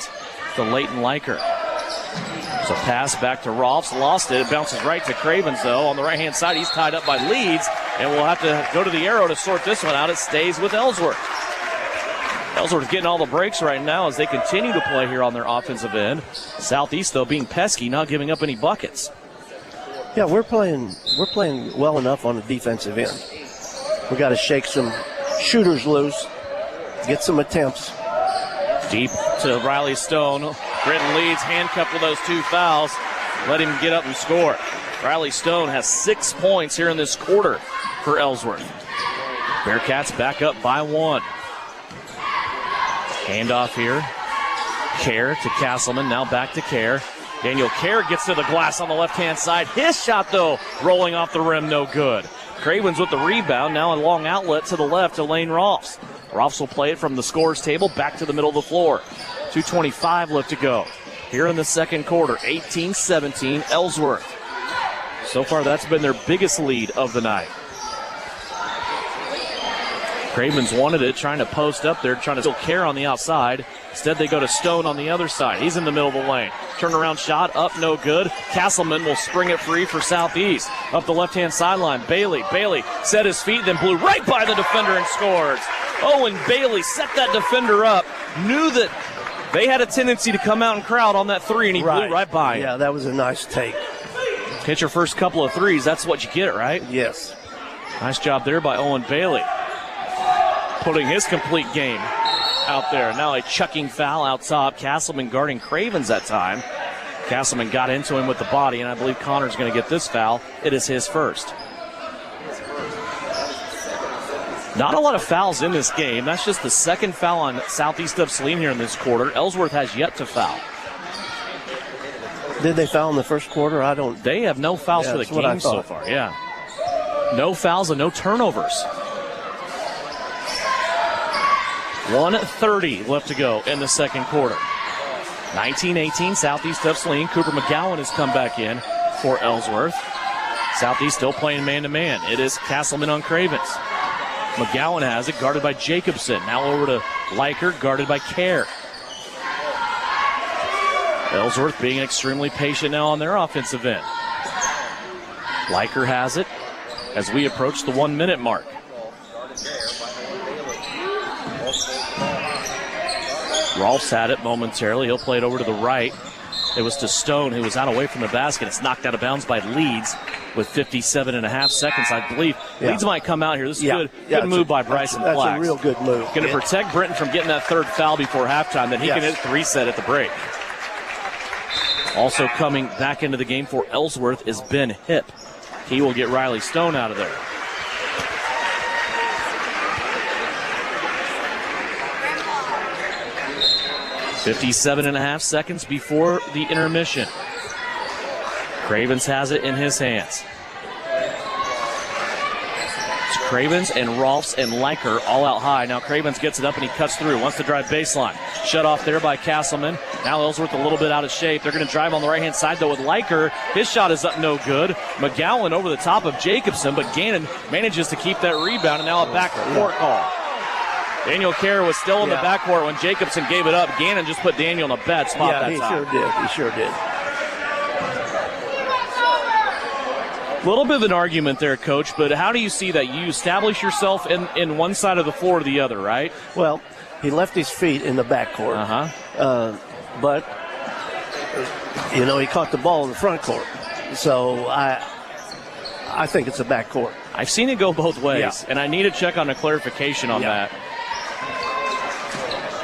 to Leighton Liker. There's a pass back to Rolfs, lost it. It bounces right to Cravens, though. On the right-hand side, he's tied up by Leeds, and we'll have to go to the arrow to sort this one out. It stays with Ellsworth. Ellsworth getting all the breaks right now as they continue to play here on their offensive end. Southeast, though, being pesky, not giving up any buckets. Yeah, we're playing well enough on the defensive end. We got to shake some shooters loose, get some attempts. Deep to Riley Stone. Brenton Leeds handcuffed with those 2 fouls. Let him get up and score. Riley Stone has 6 points here in this quarter for Ellsworth. Bearcats back up by 1. Handoff here. Kerr to Castleman. Now back to Kerr. Daniel Kerr gets to the glass on the left-hand side. His shot, though, rolling off the rim, no good. Cravens with the rebound. Now a long outlet to the left to Lane Rolfs. Rolfs will play it from the scorer's table back to the middle of the floor. 2:25 left to go. Here in the second quarter, 18-17, Ellsworth. So far, that's been their biggest lead of the night. Cravens wanted it, trying to post up there, trying to still Kerr on the outside. Instead, they go to Stone on the other side. He's in the middle of the lane. Turnaround shot, up, no good. Castleman will spring it free for Southeast. Up the left-hand sideline, Bailey set his feet, then blew right by the defender and scores. Owen Bailey set that defender up, knew that they had a tendency to come out and crowd on that 3, and he blew right by him. Yeah, that was a nice take. Hit your first couple of 3s, that's what you get, right? Yes. Nice job there by Owen Bailey. Putting his complete game out there. Now a chucking foul out top. Castleman guarding Cravens that time. Castleman got into him with the body, and I believe Connor's going to get this foul. It is his first. Not a lot of fouls in this game. That's just the second foul on Southeast of Saline here in this quarter. Ellsworth has yet to foul. Did they foul in the first quarter? They have no fouls for the game so far. Yeah. No fouls and no turnovers. 1:30 left to go in the second quarter. 19-18, Southeast of Saline. Cooper McGowan has come back in for Ellsworth. Southeast still playing man-to-man. It is Castleman on Cravens. McGowan has it, guarded by Jacobson. Now over to Leiker, guarded by Kerr. Ellsworth being extremely patient now on their offensive end. Leiker has it as we approach the 1 minute mark. Rolfs had it momentarily. He'll play it over to the right. It was to Stone, who was out away from the basket. It's knocked out of bounds by Leeds with 57.5 seconds, I believe. Yeah. Leeds might come out here. This is good move by Bryson Flax. That's a real good move. Going to protect Brenton from getting that third foul before halftime. Then he can hit the reset at the break. Also coming back into the game for Ellsworth is Ben Hipp. He will get Riley Stone out of there. .57.5 seconds before the intermission. Cravens has it in his hands. It's Cravens and Rolfs and Leiker all out high. Now Cravens gets it up and he cuts through. Wants to drive baseline. Shut off there by Castleman. Now Ellsworth a little bit out of shape. They're going to drive on the right-hand side, though, with Leiker. His shot is up no good. McGowan over the top of Jacobson, but Gannon manages to keep that rebound, and now a backcourt call. Daniel Kerr was still in the backcourt when Jacobson gave it up. Gannon just put Daniel in a bad spot that time. He sure did. A little bit of an argument there, Coach, but how do you see that? You establish yourself in one side of the floor or the other, right? Well, he left his feet in the backcourt. But, he caught the ball in the front court. So I think it's a backcourt. I've seen it go both ways, and I need to check on a clarification on that.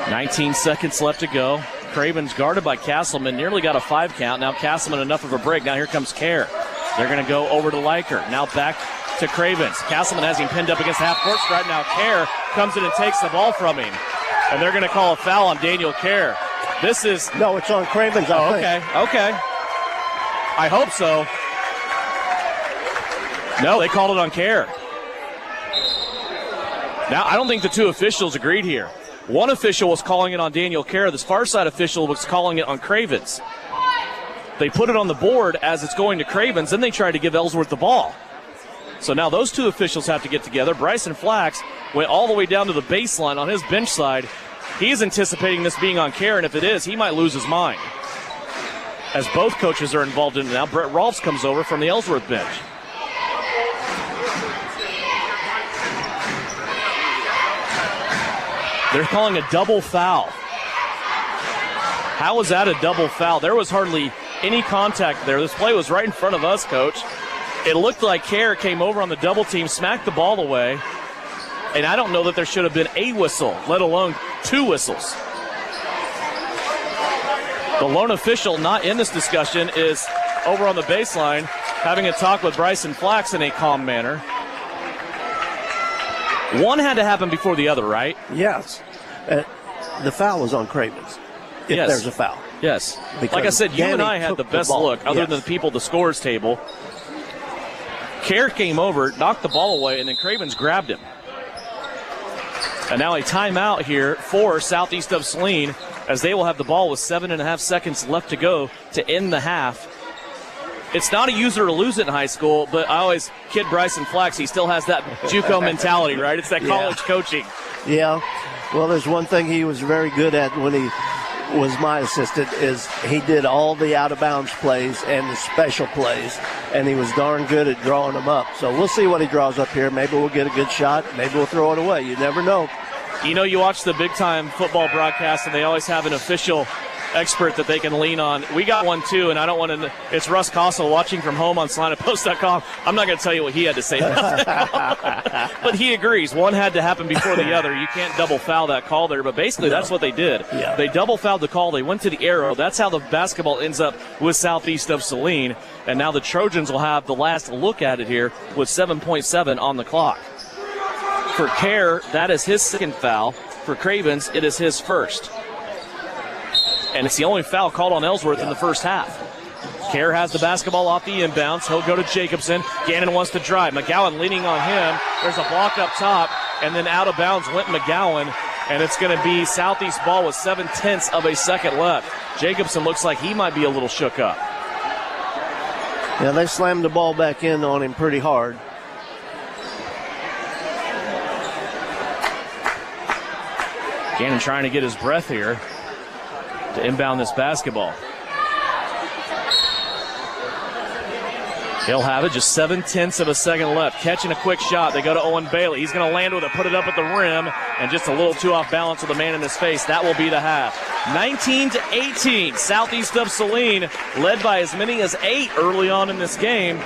19 seconds left to go. Cravens guarded by Castleman. Nearly got a 5 count. Now Castleman enough of a break. Now here comes Kerr. They're going to go over to Leiker. Now back to Cravens. Castleman has him pinned up against the half-court stripe. Now Kerr comes in and takes the ball from him. And they're going to call a foul on Daniel Kerr. This is... No, it's on Cravens, I think. Okay. I hope so. No, they called it on Kerr. Now, I don't think the two officials agreed here. One official was calling it on Daniel Kerr. This far side official was calling it on Cravens. They put it on the board as it's going to Cravens, then they tried to give Ellsworth the ball. So now those two officials have to get together. Bryson Flax went all the way down to the baseline on his bench side. He's anticipating this being on Kerr, and if it is, he might lose his mind. As both coaches are involved in it now, Brett Rolfs comes over from the Ellsworth bench. They're calling a double foul. How was that a double foul? There was hardly any contact there. This play was right in front of us, Coach. It looked like Kerr came over on the double team, smacked the ball away, and I don't know that there should have been a whistle, let alone 2 whistles. The lone official not in this discussion is over on the baseline having a talk with Bryson Flax in a calm manner. One had to happen before the other, right? Yes. The foul was on Cravens, if there's a foul. Yes. Because like I said, you and I had the best look, other than the people at the scores table. Kerr came over, knocked the ball away, and then Cravens grabbed him. And now a timeout here for Southeast of Saline, as they will have the ball with 7.5 seconds left to go to end the half. It's not a use it or lose it in high school, but I always kid Bryson Flax. He still has that JUCO mentality, right? It's that college coaching. Yeah. Well, there's one thing he was very good at when he was my assistant is he did all the out-of-bounds plays and the special plays, and he was darn good at drawing them up. So we'll see what he draws up here. Maybe we'll get a good shot. Maybe we'll throw it away. You never know. You know, you watch the big-time football broadcast, and they always have an official expert that they can lean on. We got one, too, and I don't want to – it's Russ Kossel watching from home on SalinaPost.com. I'm not going to tell you what he had to say. But he agrees. One had to happen before the other. You can't double foul that call there, but basically that's what they did. Yeah. They double fouled the call. They went to the arrow. That's how the basketball ends up with Southeast of Saline, and now the Trojans will have the last look at it here with 7.7 on the clock. For Kerr, that is his second foul. For Cravens, it is his first. And it's the only foul called on Ellsworth in the first half. Kerr has the basketball off the inbounds. He'll go to Jacobson. Gannon wants to drive. McGowan leaning on him. There's a block up top, and then out of bounds went McGowan, and it's going to be Southeast ball with 0.7 of a second left. Jacobson looks like he might be a little shook up. Yeah, they slammed the ball back in on him pretty hard. Gannon trying to get his breath here to inbound this basketball. He'll have it, just 0.7 of a second left. Catching a quick shot. They go to Owen Bailey. He's going to land with it, put it up at the rim, and just a little too off balance with the man in his face. That will be the half. 19-18, Southeast of Saline, led by as many as 8 early on in this game.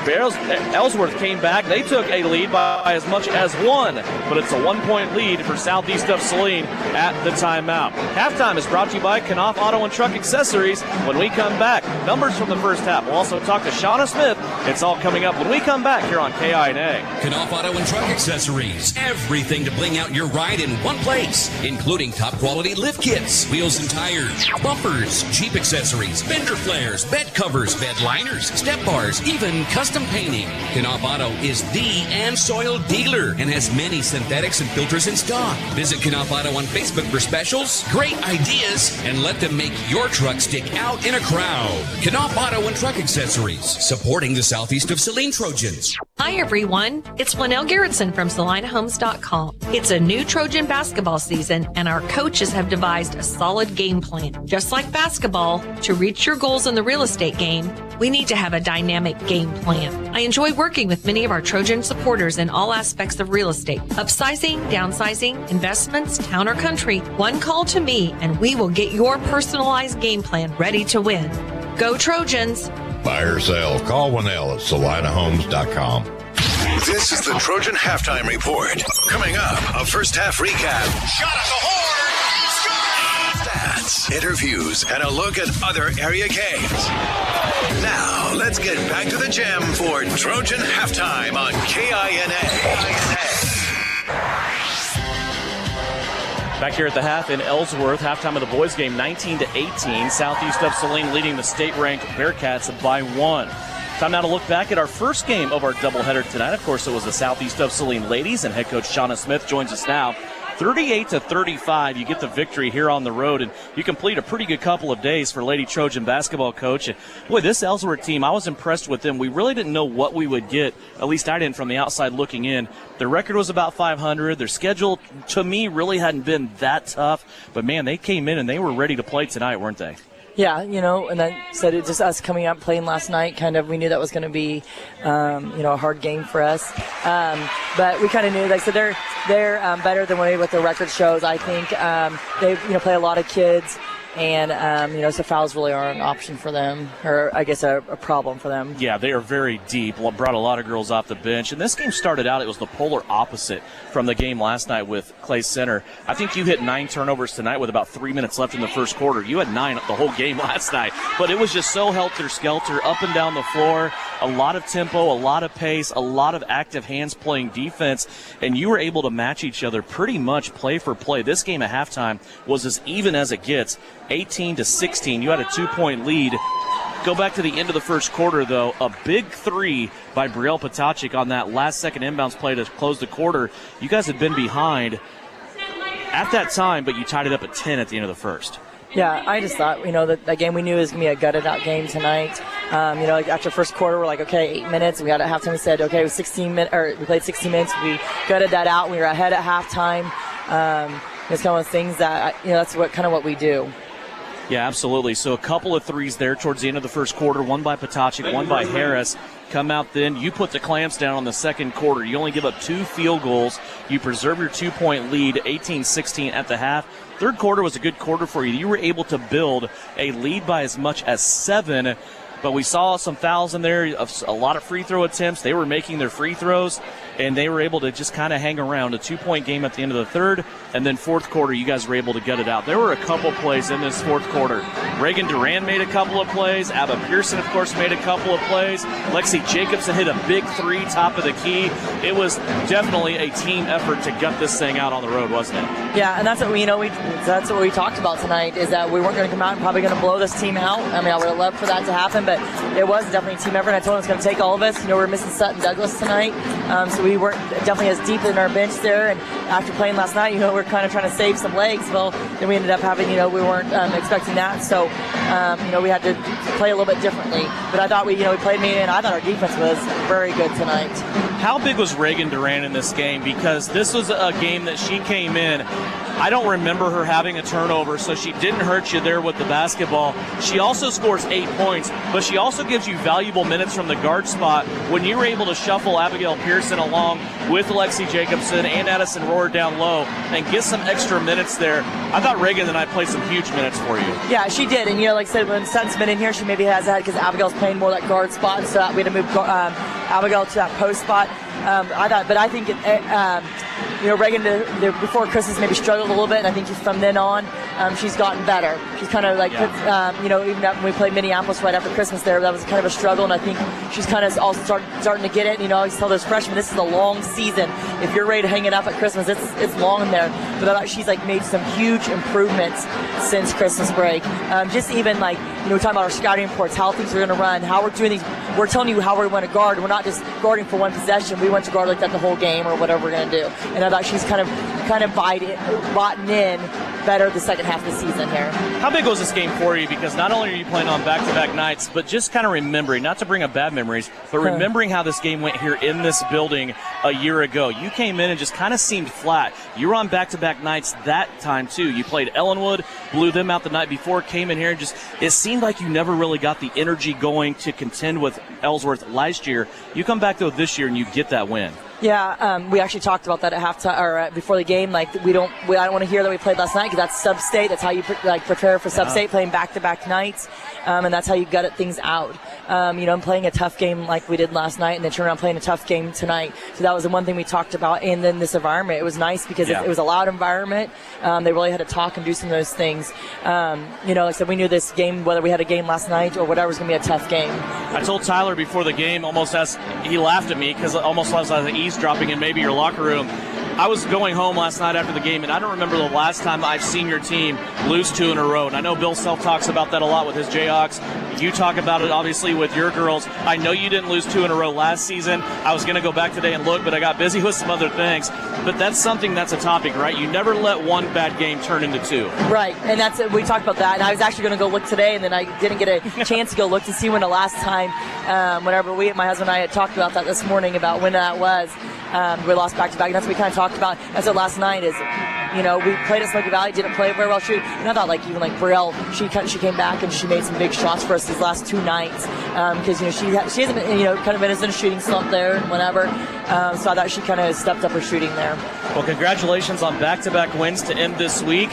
Ellsworth came back. They took a lead by as much as 1, but it's a 1-point lead for Southeast of Saline at the timeout. Halftime is brought to you by Knopf Auto and Truck Accessories. When we come back, numbers from the first half. We'll also talk to Shauna Smith. It's all coming up when we come back here on KINA. Knopf Auto and Truck Accessories. Everything to bling out your ride in one place, including top quality lift kits, wheels and tires, bumpers, Jeep accessories, fender flares, bed covers, bed liners, step bars, even custom painting. Knopf Auto is the and soil dealer and has many synthetics and filters in stock. Visit Knopf Auto on Facebook for specials, great ideas, and let them make your truck stick out in a crowd. Knopf Auto and Truck Accessories, supporting the Southeast of Saline Trojans. Hi, everyone. It's Flanell Garrettson from SalineHomes.com. It's a new Trojan basketball season, and our coaches have devised a solid game plan. Just like basketball, to reach your goals in the real estate game, we need to have a dynamic game plan. I enjoy working with many of our Trojan supporters in all aspects of real estate. Upsizing, downsizing, investments, town or country. One call to me, and we will get your personalized game plan ready to win. Go Trojans! Buy or sell, call Winnell at SalinaHomes.com. This is the Trojan Halftime Report. Coming up, a first half recap. Shot at the horn! Stats, interviews, and a look at other area games. Now, let's get back to the gym for Trojan Halftime on KINA. Back here at the half in Ellsworth, halftime of the boys game, 19-18. Southeast of Saline leading the state-ranked Bearcats by 1. Time now to look back at our first game of our doubleheader tonight. Of course, it was the Southeast of Saline ladies, and head coach Shauna Smith joins us now. 38-35, you get the victory here on the road, and you complete a pretty good couple of days for Lady Trojan basketball coach. And boy, this Ellsworth team, I was impressed with them. We really didn't know what we would get, at least I didn't from the outside looking in. Their record was about 500. Their schedule, to me, really hadn't been that tough. But, man, they came in and they were ready to play tonight, weren't they? Yeah, and then said it just us coming out playing last night, kind of we knew that was going to be, a hard game for us. But we kind of knew, like I said, they're better than what their record shows, I think. They, play a lot of kids. And, so fouls really are an option for them, or I guess a problem for them. Yeah, they are very deep. Brought a lot of girls off the bench. And this game started out, it was the polar opposite from the game last night with Clay Center. I think you hit 9 turnovers tonight with about 3 minutes left in the first quarter. You had 9 the whole game last night. But it was just so helter-skelter, up and down the floor. A lot of tempo, a lot of pace, a lot of active hands playing defense. And you were able to match each other pretty much play for play. This game at halftime was as even as it gets. 18-16. You had a 2-point lead. Go back to the end of the first quarter, though. A big 3 by Brielle Potachik on that last-second inbounds play to close the quarter. You guys had been behind at that time, but you tied it up at 10 at the end of the first. Yeah, I just thought, that game we knew was going to be a gutted-out game tonight. After first quarter, we're like, okay, 8 minutes. We got at halftime. We said, okay, it was 16 minutes, or we played 16 minutes. We gutted that out. We were ahead at halftime. It's kind of things that, that's what we do. Yeah, absolutely. So a couple of threes there towards the end of the first quarter, one by Potachik, one by Harris. Come out then, you put the clamps down on the second quarter. You only give up 2 field goals. You preserve your 2-point lead, 18-16 at the half. Third quarter was a good quarter for you. You were able to build a lead by as much as 7, but we saw some fouls in there, a lot of free throw attempts. They were making their free throws. and they were able to just kind of hang around. A 2-point game at the end of the third, and then fourth quarter, you guys were able to get it out. There were a couple plays in this fourth quarter. Reagan Duran made a couple of plays. Abba Pearson, of course, made a couple of plays. Lexi Jacobson hit a big three, top of the key. It was definitely a team effort to gut this thing out on the road, wasn't it? Yeah, and that's what that's what we talked about tonight, is that we weren't going to come out and probably going to blow this team out. I mean, I would have loved for that to happen, but it was definitely a team effort. And I told him it's going to take all of us. You know, we're missing Sutton Douglas tonight, so we weren't definitely as deep in our bench there. And after playing last night, you know, we're kind of trying to save some legs. Well, then we ended up having, you know, we weren't expecting that, so you know, we had to play a little bit differently. But I thought we played me, and I thought our defense was very good tonight. How big was Reagan Duran in this game? Because this was a game that she came in. I don't remember her having a turnover, so she didn't hurt you there with the basketball. She also scores 8 points, but she also gives you valuable minutes from the guard spot when you were able to shuffle Abigail Pearson along with Lexi Jacobson and Addison Rohr down low and get some extra minutes there. I thought Reagan and I played some huge minutes for you. Yeah, she did. And, you know, like I said, when Sutton's been in here, she maybe has that because Abigail's playing more that guard spot, and so we had to move Abigail to that post spot. I think you know, Reagan before Christmas maybe struggled a little bit, and I think from then on she's gotten better. She's kind of like, you know, even when we played Minneapolis right after Christmas there, that was kind of a struggle, and I think she's kind of also starting to get it. You know, I always tell those freshmen, this is a long season. If you're ready to hang it up at Christmas, it's long in there. But I thought she's like made some huge improvements since Christmas break. Just even like, you know, we're talking about our scouting reports, how things are going to run, how we're doing these. We're telling you how we want to guard. We're not just guarding for one possession. We want to guard like that the whole game or whatever we're going to do. And I thought she's kind of bought in better the second half of the season here. How big was this game for you? Because not only are you playing on back-to-back nights, but just kind of remembering, not to bring up bad memories, but remembering how this game went here in this building a year ago. You came in and just kind of seemed flat. You were on back-to-back nights that time, too. You played Ellenwood, blew them out the night before, came in here, and just it seemed like you never really got the energy going to contend with Ellsworth last year. You come back, though, this year, and you get that win. Yeah, we actually talked about that at halftime or before the game. Like I don't want to hear that we played last night because that's sub-state. That's how you prepare for sub-state, playing back-to-back nights, and that's how you gut things out. You know, and playing a tough game like we did last night, and then turn around playing a tough game tonight. So that was the one thing we talked about. And then this environment, it was nice because it was a loud environment. They really had to talk and do some of those things. You know, like I said, we knew this game, whether we had a game last night or whatever, was going to be a tough game. I told Tyler before the game, he laughed at me because almost I was eavesdropping in maybe your locker room. I was going home last night after the game, and I don't remember the last time I've seen your team lose 2 in a row. And I know Bill Self talks about that a lot with his Jayhawks. You talk about it, obviously, with your girls. I know you didn't lose 2 in a row last season. I was going to go back today and look, but I got busy with some other things. But that's something that's a topic, right? You never let one bad game turn into 2. Right, and we talked about that. And I was actually going to go look today, and then I didn't get a chance to go look to see when the last time, whenever my husband and I had talked about that this morning, about when that was. We lost back-to-back, and that's what we kind of talked about. That's what last night is. You know, we played at Smoky Valley, didn't play very well. And I thought, like, even like Brielle, she came back and she made some big shots for us these last 2 nights because, you know, she hasn't been, you know, kind of been in a shooting slump there and whatever. So I thought she kind of stepped up her shooting there. Well, congratulations on back-to-back wins to end this week.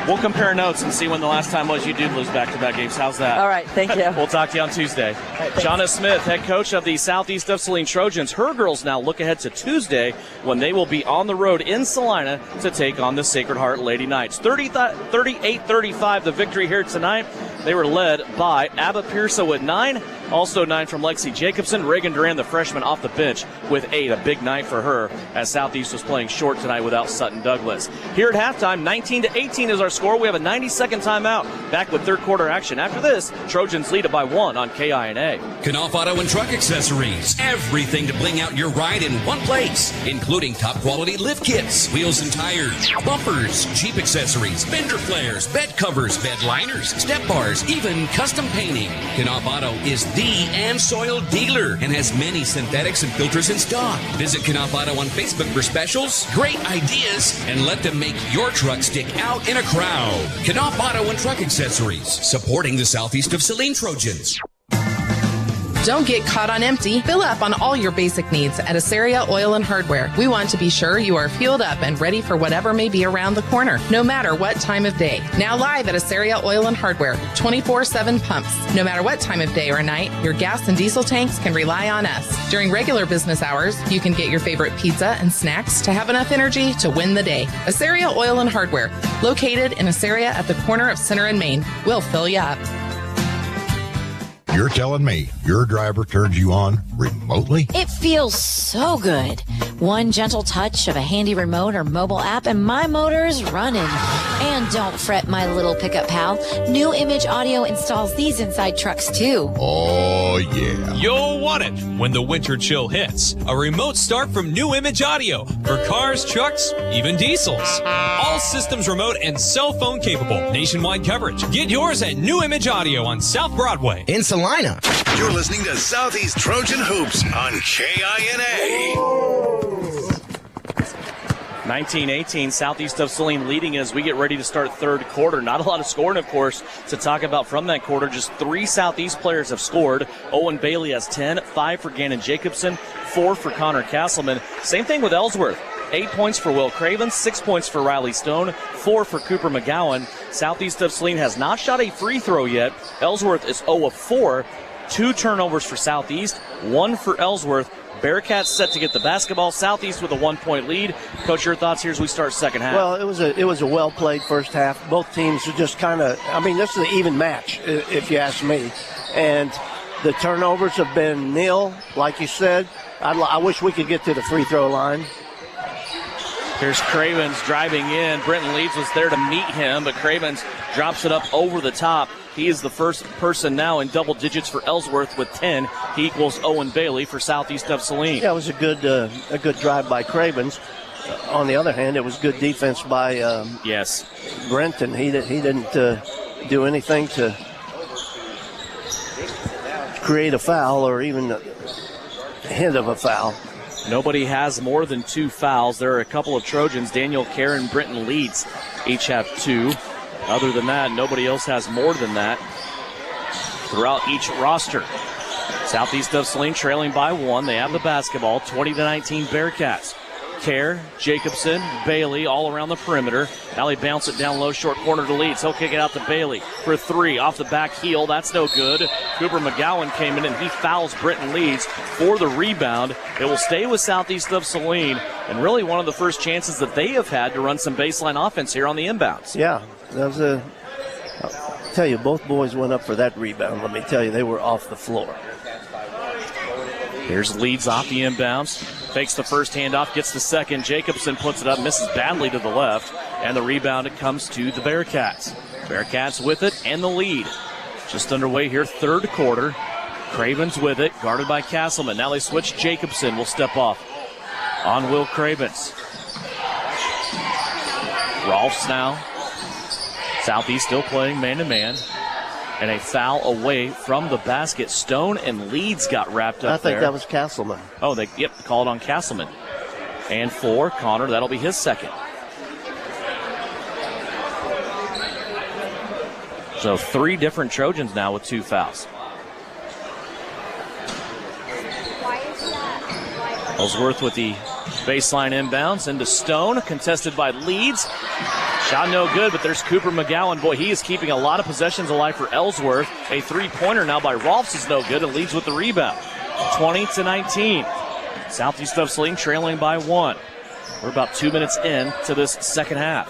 We'll compare notes and see when the last time was you did lose back-to-back games. How's that? All right, thank you. We'll talk to you on Tuesday. Right, Shauna Smith, head coach of the Southeast of Saline Trojans. Her girls now look ahead to Tuesday when they will be on the road in Salina to take on the Sacred Heart Lady Knights. 38-35 the victory here tonight. They were led by Abba Pearson with 9. Also 9 from Lexi Jacobson. Reagan Duran, the freshman, off the bench with 8. A big night for her as Southeast was playing short tonight without Sutton Douglas. Here at halftime, 19-18 is our score. We have a 90-second timeout. Back with third quarter action. After this, Trojans lead it by 1 on KINA. Knauf Auto and Truck Accessories. Everything to bling out your ride in one place, including top quality lift kits, wheels and tires, bumpers, Jeep accessories, fender flares, bed covers, bed liners, step bars, even custom painting. Knauf Auto is the and soil dealer and has many synthetics and filters in stock. Visit Knauf Auto on Facebook for specials, great ideas, and let them make your truck stick out in a crowd. Knauf Auto and Truck Accessories, supporting the Southeast of Saline Trojans. Don't get caught on empty. Fill up on all your basic needs at Asaria Oil and Hardware. We want to be sure you are fueled up and ready for whatever may be around the corner, no matter what time of day. Now live at Asaria Oil and Hardware, 24/7 pumps. No matter what time of day or night, your gas and diesel tanks can rely on us. During regular business hours, you can get your favorite pizza and snacks to have enough energy to win the day. Asaria Oil and Hardware, located in Asaria at the corner of Center and Main. We'll fill you up. You're telling me your driver turns you on remotely? It feels so good. One gentle touch of a handy remote or mobile app and my motor's running. And don't fret, my little pickup pal. New Image Audio installs these inside trucks too. Oh, yeah. You'll want it when the winter chill hits. A remote start from New Image Audio for cars, trucks, even diesels. All systems remote and cell phone capable. Nationwide coverage. Get yours at New Image Audio on South Broadway. In Salina. You're listening to Southeast Trojan Hoops on KINA. 19-18, Southeast of Saline leading as we get ready to start third quarter. Not a lot of scoring, of course, to talk about from that quarter. Just 3 Southeast players have scored. Owen Bailey has 10, 5 for Gannon Jacobson, 4 for Connor Castleman. Same thing with Ellsworth. 8 points for Will Craven, 6 points for Riley Stone, 4 for Cooper McGowan. Southeast of Saline has not shot a free throw yet. Ellsworth is 0 of 4. 2 turnovers for Southeast, 1 for Ellsworth. Bearcats set to get the basketball. Southeast with a 1-point lead. Coach, your thoughts here as we start second half? Well, it was a well-played first half. Both teams are just kind of, this is an even match, if you ask me. And the turnovers have been nil, like you said. I wish we could get to the free throw line. Here's Cravens driving in. Brenton Leeds was there to meet him, but Cravens drops it up over the top. He is the first person now in double digits for Ellsworth with 10. He equals Owen Bailey for Southeast of Saline. Yeah, it was a good drive by Cravens. On the other hand, it was good defense by Brenton. He didn't do anything to create a foul or even a hint of a foul. Nobody has more than 2 fouls. There are a couple of Trojans. Daniel Kerr and Brenton Leeds each have 2. Other than that, nobody else has more than that throughout each roster. Southeast of Saline trailing by 1. They have the basketball, 20-19 Bearcats. Kerr, Jacobson, Bailey all around the perimeter. Now they bounce it down low, short corner to Leeds. He'll kick it out to Bailey for 3 off the back heel. That's no good. Cooper McGowan came in and he fouls Brenton Leeds for the rebound. It will stay with Southeast of Saline, and really one of the first chances that they have had to run some baseline offense here on the inbounds. Yeah, that was I'll tell you, both boys went up for that rebound. Let me tell you, they were off the floor. Here's Leeds off the inbounds. Fakes the first handoff, gets the second. Jacobson puts it up, misses badly to the left. And the rebound, it comes to the Bearcats. Bearcats with it and the lead. Just underway here, third quarter. Cravens with it, guarded by Castleman. Now they switch. Jacobson will step off on Will Cravens. Rolfs now. Southeast still playing man-to-man. And a foul away from the basket. Stone and Leeds got wrapped up there. I think that was Castleman. Oh, they called on Castleman. And for Connor, that'll be his second. So 3 different Trojans now with 2 fouls. Ellsworth with the baseline inbounds into Stone, contested by Leeds. Shot no good, but there's Cooper McGowan. Boy, he is keeping a lot of possessions alive for Ellsworth. A 3-pointer now by Rolfs is no good, and Leeds with the rebound. 20-19. Southeast of Saline trailing by 1. We're about 2 minutes in to this second half.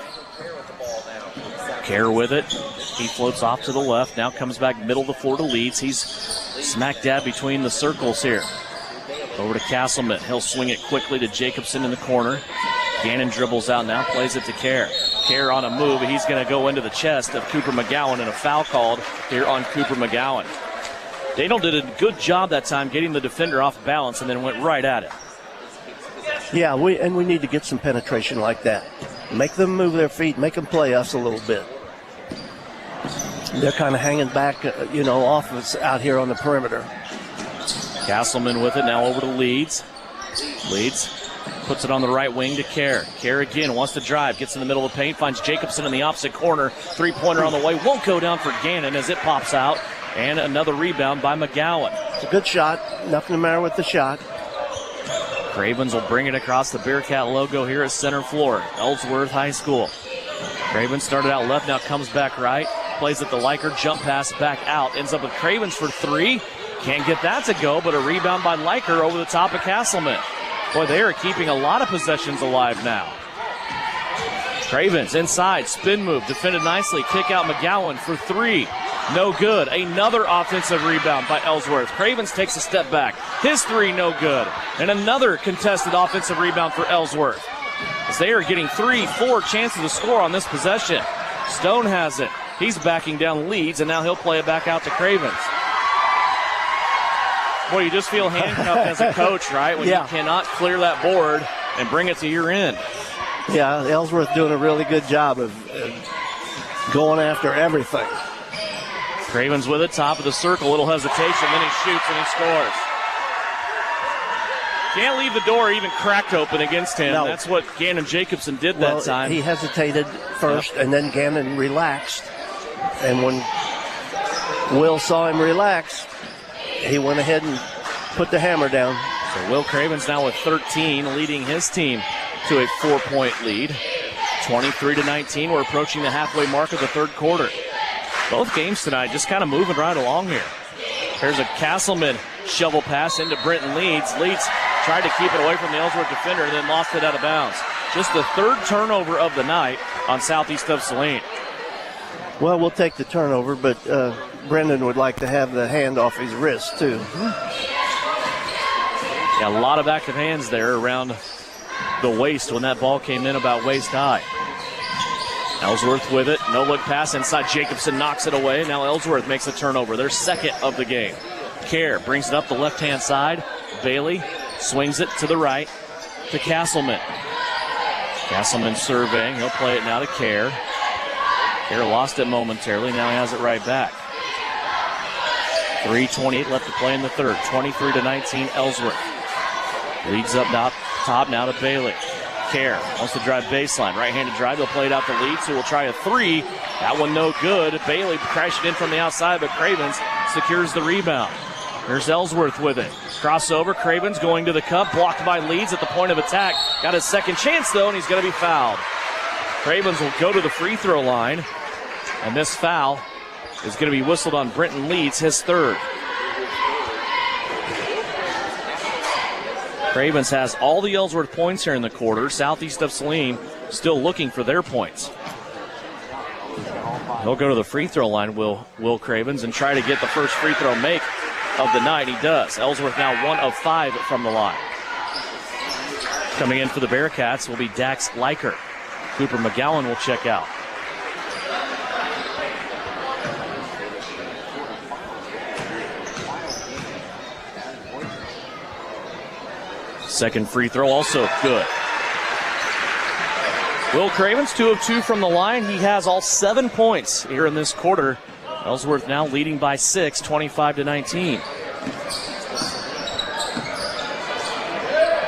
Kerr with it. He floats off to the left. Now comes back middle of the floor to Leeds. He's smack dab between the circles here. Over to Castleman. He'll swing it quickly to Jacobson in the corner. Gannon dribbles out now, plays it to Kerr. Kerr on a move, he's going to go into the chest of Cooper McGowan, and a foul called here on Cooper McGowan. Daniel did a good job that time getting the defender off balance and then went right at it. Yeah, we need to get some penetration like that. Make them move their feet, make them play us a little bit. They're kind of hanging back, off us out here on the perimeter. Castleman with it, now over to Leeds. Leeds puts it on the right wing to Kerr. Kerr again wants to drive, gets in the middle of the paint, finds Jacobson in the opposite corner. 3-pointer on the way, won't go down for Gannon as it pops out. And another rebound by McGowan. It's a good shot. Nothing the matter with the shot. Cravens will bring it across the Bearcat logo here at center floor, Ellsworth High School. Cravens started out left, now comes back right. Plays at the Liker, jump pass back out. Ends up with Cravens for three. Can't get that to go, but a rebound by Liker over the top of Castleman. Boy, they are keeping a lot of possessions alive now. Cravens inside, spin move, defended nicely. Kick out McGowan for three. No good. Another offensive rebound by Ellsworth. Cravens takes a step back. His three, no good. And another contested offensive rebound for Ellsworth, as they are getting 3-4 chances to score on this possession. Stone has it. He's backing down Leeds, and now he'll play it back out to Cravens. Boy, you just feel handcuffed as a coach, right? When you cannot clear that board and bring it to your end. Yeah, Ellsworth doing a really good job of going after everything. Cravens with it, top of the circle, little hesitation, then he shoots and he scores. Can't leave the door even cracked open against him. No. That's what Gannon Jacobson did that time. He hesitated first, and then Gannon relaxed. And when Will saw him relax, he went ahead and put the hammer down. So Will Cravens now with 13, leading his team to a 4-point lead. 23-19. We're approaching the halfway mark of the third quarter. Both games tonight just kind of moving right along here. There's a Castleman shovel pass into Brenton Leeds. Leeds tried to keep it away from the Ellsworth defender and then lost it out of bounds. Just the third turnover of the night on Southeast of Saline. Well, we'll take the turnover, but Brendan would like to have the hand off his wrist, too. Yeah, a lot of active hands there around the waist when that ball came in about waist high. Ellsworth with it. No look pass inside. Jacobson knocks it away. Now Ellsworth makes a turnover. Their second of the game. Kerr brings it up the left-hand side. Bailey swings it to the right to Castleman. Castleman surveying. He'll play it now to Kerr. Kerr lost it momentarily. Now he has it right back. 3:28 left to play in the third. 23-19 Ellsworth. Leads up top now to Bailey. Kerr wants to drive baseline. Right-handed drive. They'll play it out to Leeds, who will try a three. That one no good. Bailey crashing in from the outside, but Cravens secures the rebound. Here's Ellsworth with it. Crossover. Cravens going to the cup. Blocked by Leeds at the point of attack. Got his second chance, though, and he's going to be fouled. Cravens will go to the free throw line, and this foul is going to be whistled on Brenton Leeds, his third. Cravens has all the Ellsworth points here in the quarter. Southeast of Saline still looking for their points. He'll go to the free throw line, Will Cravens, and try to get the first free throw make of the night. He does. Ellsworth now 1 of 5 from the line. Coming in for the Bearcats will be Dax Liker. Cooper McGowan will check out. Second free throw also good. Will Cravens 2 of 2 from the line. He has all 7 points here in this quarter. Ellsworth now leading by 6, 25-19.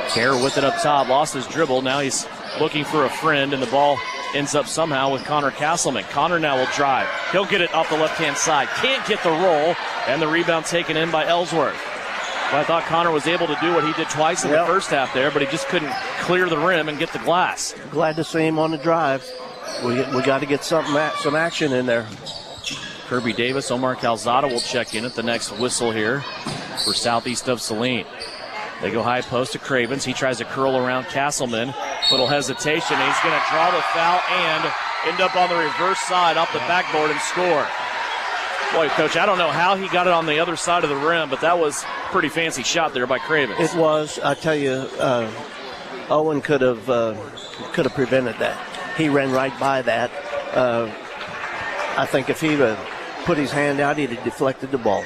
Kerr with it up top, lost his dribble. Now he's looking for a friend, and the ball ends up somehow with Connor Castleman. Connor now will drive. He'll get it off the left-hand side. Can't get the roll, and the rebound taken in by Ellsworth. Well, I thought Connor was able to do what he did twice in the first half there, but he just couldn't clear the rim and get the glass. Glad to see him on the drive. We got to get some action in there. Kirby Davis, Omar Calzada will check in at the next whistle here for Southeast of Saline. They go high post to Cravens. He tries to curl around Castleman. Little hesitation. He's going to draw the foul and end up on the reverse side off the backboard and score. Boy, Coach, I don't know how he got it on the other side of the rim, but that was a pretty fancy shot there by Cravens. It was. I tell you, Owen could have prevented that. He ran right by that. I think if he'd put his hand out, he'd have deflected the ball.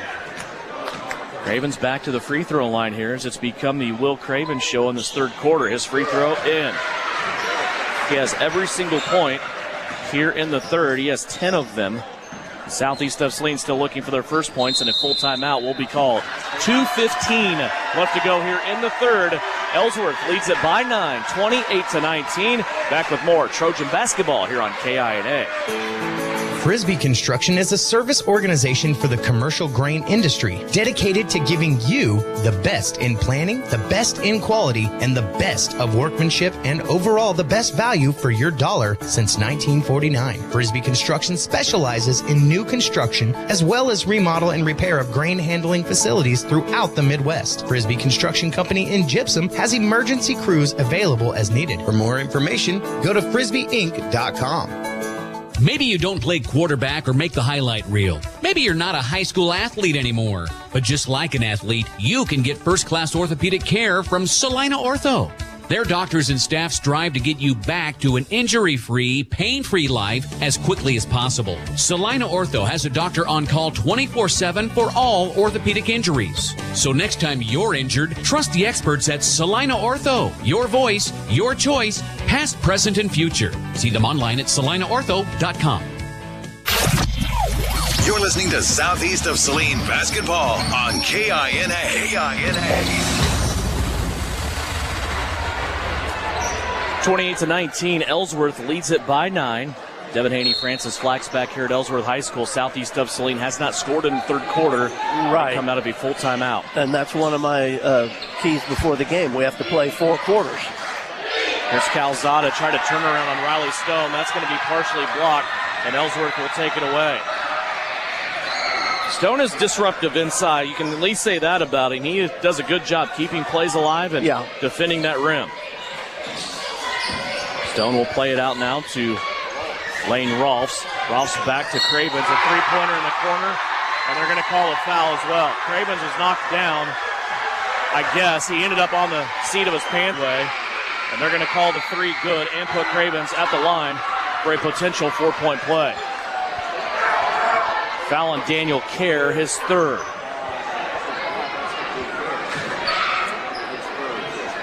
Cravens back to the free throw line here as it's become the Will Cravens show in this third quarter. His free throw in. He has every single point here in the third. He has 10 of them. Southeast of Saline still looking for their first points, and a full timeout will be called. 2:15 left to go here in the third. Ellsworth leads it by 9, 28-19. Back with more Trojan basketball here on KINA. Frisbee Construction is a service organization for the commercial grain industry dedicated to giving you the best in planning, the best in quality, and the best of workmanship, and overall the best value for your dollar since 1949. Frisbee Construction specializes in new construction as well as remodel and repair of grain handling facilities throughout the Midwest. Frisbee Construction Company in Gypsum has emergency crews available as needed. For more information, go to frisbeeinc.com. Maybe you don't play quarterback or make the highlight reel. Maybe you're not a high school athlete anymore. But just like an athlete, you can get first-class orthopedic care from Saline Ortho. Their doctors and staff strive to get you back to an injury-free, pain-free life as quickly as possible. Saline Ortho has a doctor on call 24/7 for all orthopedic injuries. So next time you're injured, trust the experts at Saline Ortho. Your voice, your choice, past, present, and future. See them online at salineortho.com. You're listening to Southeast of Saline Basketball on KINA. 28-19, Ellsworth leads it by 9. Devin Haney, Francis Flax back here at Ellsworth High School. Southeast of Saline has not scored in the third quarter. Right. Come out of a full timeout. And that's one of my keys before the game. We have to play 4 quarters. Here's Calzada trying to turn around on Riley Stone. That's going to be partially blocked, and Ellsworth will take it away. Stone is disruptive inside. You can at least say that about him. He does a good job keeping plays alive and defending that rim. Stone will play it out now to Lane Rolfs. Rolfs back to Cravens, a three-pointer in the corner, and they're going to call a foul as well. Cravens was knocked down. I guess he ended up on the seat of his pantway, and they're going to call the three good and put Cravens at the line for a potential 4-point play. Foul on Daniel Kerr, his third.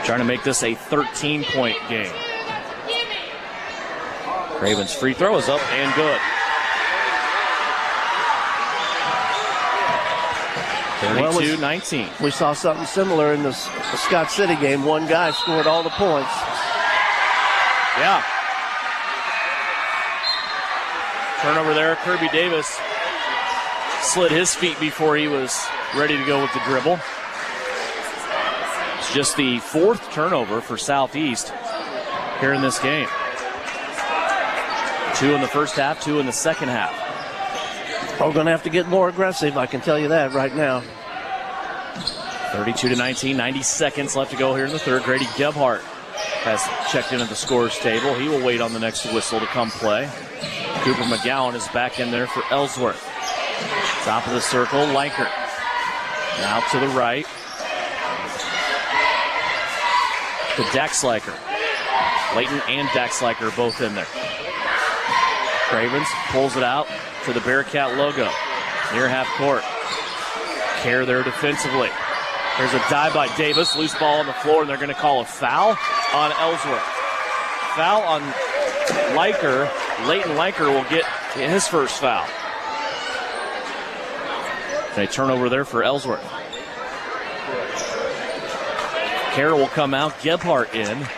Trying to make this a 13-point game. Cravens' free throw is up and good. 32-19. We saw something similar in the Scott City game. One guy scored all the points. Yeah. Turnover there. Kirby Davis slid his feet before he was ready to go with the dribble. It's just the 4th turnover for Southeast here in this game. 2 in the first half, 2 in the second half. We're going to have to get more aggressive, I can tell you that right now. 32-19, 90 seconds left to go here in the third. Grady Gebhardt has checked in at the scorer's table. He will wait on the next whistle to come play. Cooper McGowan is back in there for Ellsworth. Top of the circle, Leiker. Now to the right. To Daxleiker. Layton and Daxleiker both in there. Cravens pulls it out to the Bearcat logo. Near half court. Kerr there defensively. There's a dive by Davis. Loose ball on the floor, and they're going to call a foul on Ellsworth. Foul on Leiker. Layton Leiker will get his first foul. A turnover there for Ellsworth. Kerr will come out. Gebhardt in.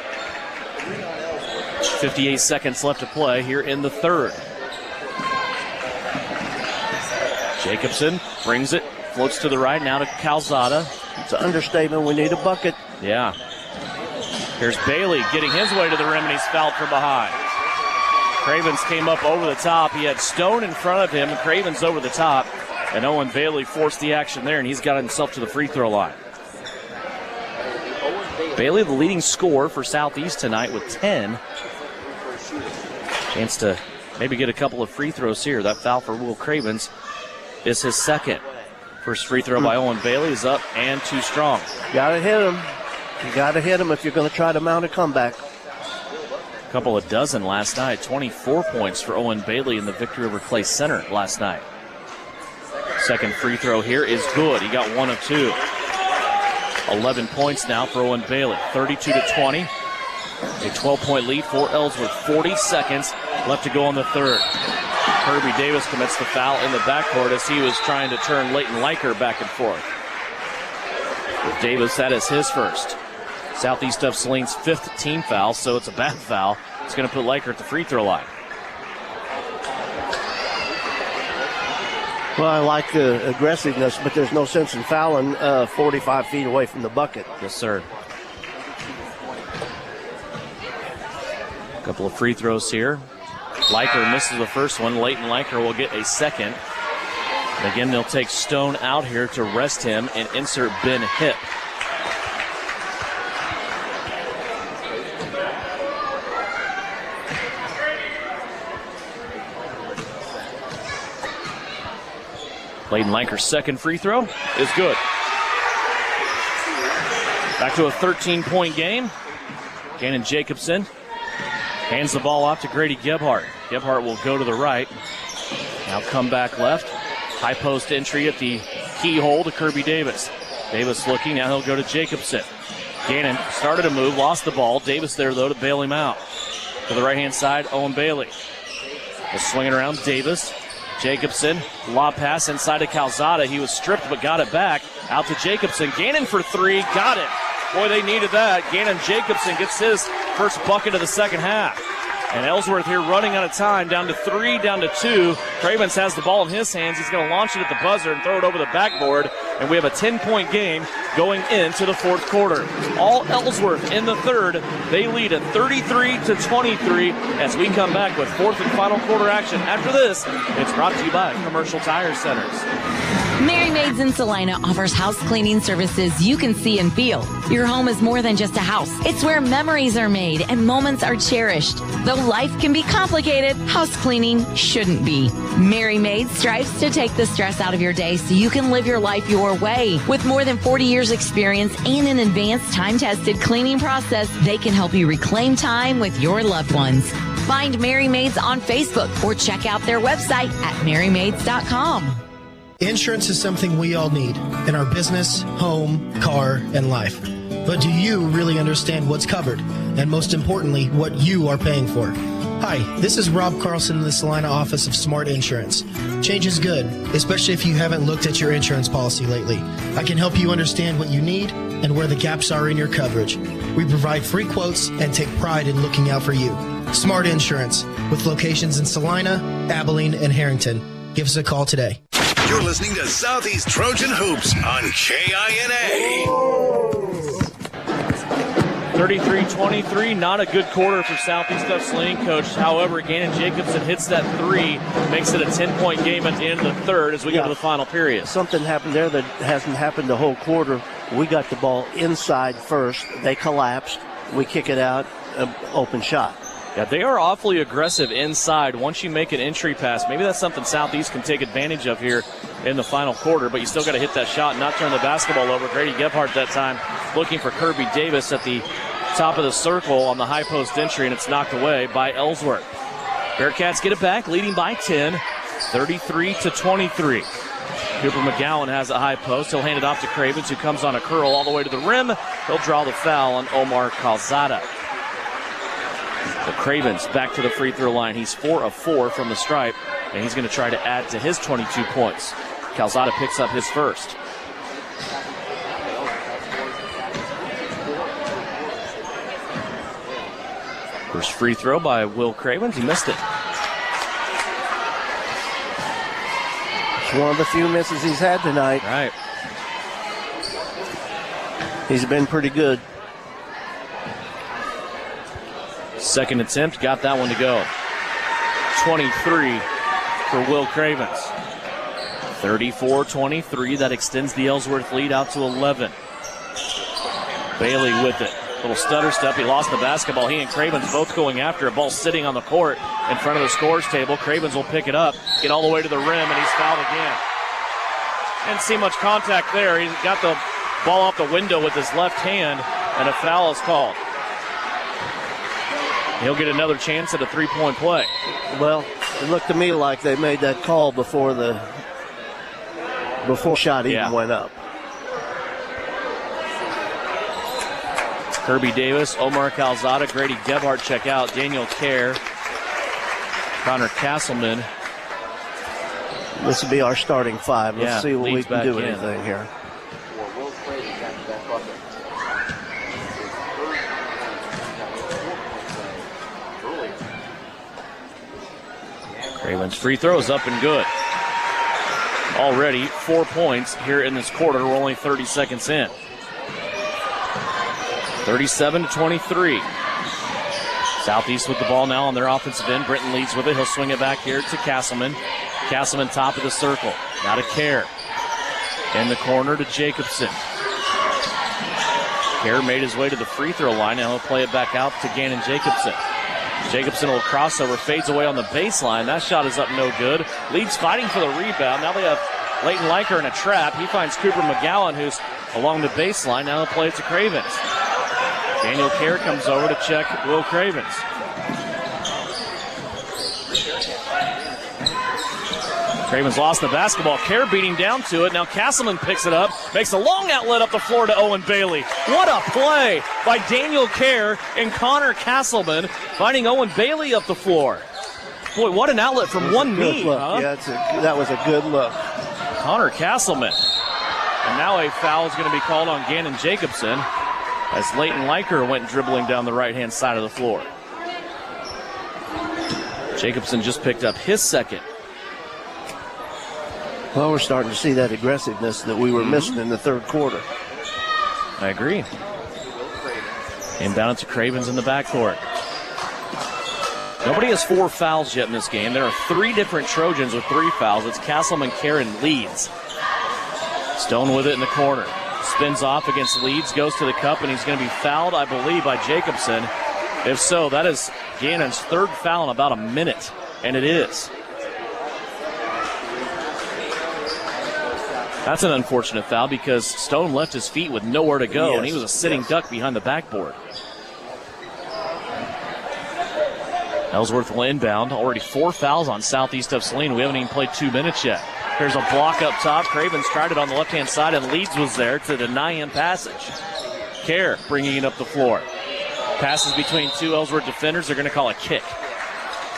58 seconds left to play here in the third. Jacobson brings it, floats to the right, now to Calzada. It's an understatement. We need a bucket. Yeah. Here's Bailey getting his way to the rim, and he's fouled from behind. Cravens came up over the top. He had Stone in front of him, and Cravens over the top. And Owen Bailey forced the action there, and he's got himself to the free throw line. Bailey, the leading scorer for Southeast tonight with 10. Chance to maybe get a couple of free throws here. That foul for Will Cravens is his second. First free throw by Owen Bailey is up and too strong. Gotta hit him. You gotta hit him if you're going to try to mount a comeback. A couple of dozen last night. 24 points for Owen Bailey in the victory over Clay Center last night. Second free throw here is good. He got 1 of 2. 11 points now for Owen Bailey. 32-20. A 12-point lead for Ellsworth. 40 seconds left to go on the third. Kirby Davis commits the foul in the backcourt as he was trying to turn Layton Leiker back and forth. With Davis, that is his first. Southeast of Saline's 5th team foul, so it's a bad foul. It's going to put Leiker at the free throw line. Well, I like the aggressiveness, but there's no sense in fouling 45 feet away from the bucket. Yes, sir. A couple of free throws here. Liker misses the first one. Leighton Liker will get a second. And again, they'll take Stone out here to rest him and insert Ben Hipp. Leighton Liker's second free throw is good. Back to a 13-point game. Gannon Jacobson hands the ball off to Grady Gebhardt. Gebhardt will go to the right. Now come back left. High post entry at the keyhole to Kirby Davis. Davis looking, now he'll go to Jacobson. Gannon started a move, lost the ball. Davis there, though, to bail him out. To the right-hand side, Owen Bailey. We'll swing it around, Davis. Jacobson, lob pass inside to Calzada. He was stripped but got it back. Out to Jacobson. Gannon for three, got it. Boy, they needed that. Gannon Jacobson gets his first bucket of the second half. And Ellsworth here running out of time, down to 3, down to 2. Cravens has the ball in his hands. He's going to launch it at the buzzer and throw it over the backboard. And we have a 10-point game going into the fourth quarter. All Ellsworth in the third. They lead at 33-23 as we come back with fourth and final quarter action. After this, it's brought to you by Commercial Tire Centers. Mary Maids in Salina offers house cleaning services you can see and feel. Your home is more than just a house. It's where memories are made and moments are cherished. Though life can be complicated, house cleaning shouldn't be. Mary Maids strives to take the stress out of your day so you can live your life your way. With more than 40 years experience and an advanced time-tested cleaning process, they can help you reclaim time with your loved ones. Find Mary Maids on Facebook or check out their website at marymaids.com. Insurance is something we all need in our business, home, car, and life. But do you really understand what's covered? And most importantly, what you are paying for? Hi, this is Rob Carlson in the Salina office of Smart Insurance. Change is good, especially if you haven't looked at your insurance policy lately. I can help you understand what you need and where the gaps are in your coverage. We provide free quotes and take pride in looking out for you. Smart Insurance, with locations in Salina, Abilene, and Harrington. Give us a call today. You're listening to Southeast Trojan Hoops on KINA. 33-23, not a good quarter for Southeast of Saline, Coach. However, Gannon Jacobson hits that three, makes it a 10-point game at the end of the third as we go to the final period. Something happened there that hasn't happened the whole quarter. We got the ball inside first. They collapsed. We kick it out, open shot. Yeah, they are awfully aggressive inside. Once you make an entry pass, maybe that's something Southeast can take advantage of here in the final quarter, but you still got to hit that shot and not turn the basketball over. Grady Gebhardt that time looking for Kirby Davis at the top of the circle on the high post entry, and it's knocked away by Ellsworth. Bearcats get it back, leading by 10, 33-23. Cooper McGowan has a high post. He'll hand it off to Cravens, who comes on a curl all the way to the rim. He'll draw the foul on Omar Calzada. The Cravens back to the free throw line. He's 4 of 4 from the stripe, and he's going to try to add to his 22 points. Calzada picks up his first. First free throw by Will Cravens. He missed it. It's one of the few misses he's had tonight. Right. He's been pretty good. Second attempt, got that one to go. 23 for Will Cravens. 34-23, that extends the Ellsworth lead out to 11. Bailey with it. Little stutter step, he lost the basketball. He and Cravens both going after a ball sitting on the court in front of the scorer's table. Cravens will pick it up, get all the way to the rim, and he's fouled again. Didn't see much contact there. He's got the ball off the window with his left hand, and a foul is called. He'll get another chance at a three-point play. Well, it looked to me like they made that call before the shot even went up. Kirby Davis, Omar Calzada, Grady Gebhardt check out, Daniel Kerr, Connor Castleman. This will be our starting five. Let's see what we can do in. anything here. Cravens free throw is up and good. already 4 points here in this quarter. We're only 30 seconds in. 37-23. Southeast with the ball now on their offensive end. Britton leads with it. He'll swing it back here to Castleman. Castleman top of the circle. Now to Kerr. In the corner to Jacobson. Kerr made his way to the free throw line. Now he'll play it back out to Gannon Jacobson. Jacobson will crossover, fades away on the baseline. That shot is up no good. Leeds fighting for the rebound. Now they have Leighton Leiker in a trap. He finds Cooper McGowan, who's along the baseline. Now he'll play it to Cravens. Daniel Kerr comes over to check Will Cravens. Cravens lost the basketball. Kerr beating down to it. Now Castleman picks it up, makes a long outlet up the floor to Owen Bailey. What a play by Daniel Kerr and Connor Castleman, finding Owen Bailey up the floor. Boy, what an outlet from one knee, huh? Yeah, that was a good look. Connor Castleman. And now a foul is going to be called on Gannon Jacobson as Leighton Leiker went dribbling down the right-hand side of the floor. Jacobson just picked up his second. Well, we're starting to see that aggressiveness that we were missing in the third quarter. I agree. Inbound to Cravens in the backcourt. Nobody has 4 fouls yet in this game. There are 3 different Trojans with 3 fouls. It's Castleman, Karen, Leeds. Stone with it in the corner. Spins off against Leeds, goes to the cup, and he's going to be fouled, I believe, by Jacobson. If so, that is Gannon's 3rd foul in about a minute, and it is. That's an unfortunate foul because Stone left his feet with nowhere to go, and he was a sitting duck behind the backboard. Ellsworth will inbound. Already 4 fouls on Southeast of Saline. We haven't even played 2 minutes yet. Here's a block up top. Cravens tried it on the left-hand side, and Leeds was there to deny him passage. Kerr bringing it up the floor. Passes between 2 Ellsworth defenders. They're going to call a kick.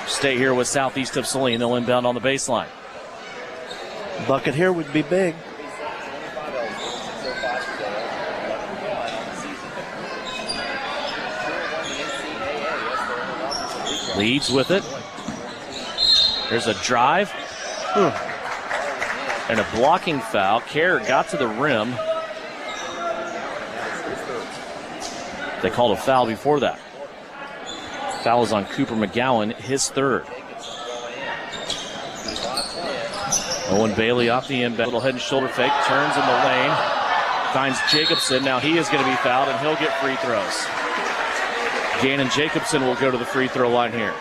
Stay here with Southeast of Saline. They'll inbound on the baseline. Bucket here would be big. Leeds with it. There's a drive. And a blocking foul. Kerr got to the rim. They called a foul before that. Foul is on Cooper McGowan, his 3rd. Owen Bailey off the inbound. Little head and shoulder fake. Turns in the lane. Finds Jacobson. Now he is going to be fouled, and he'll get free throws. Gannon Jacobson will go to the free throw line here.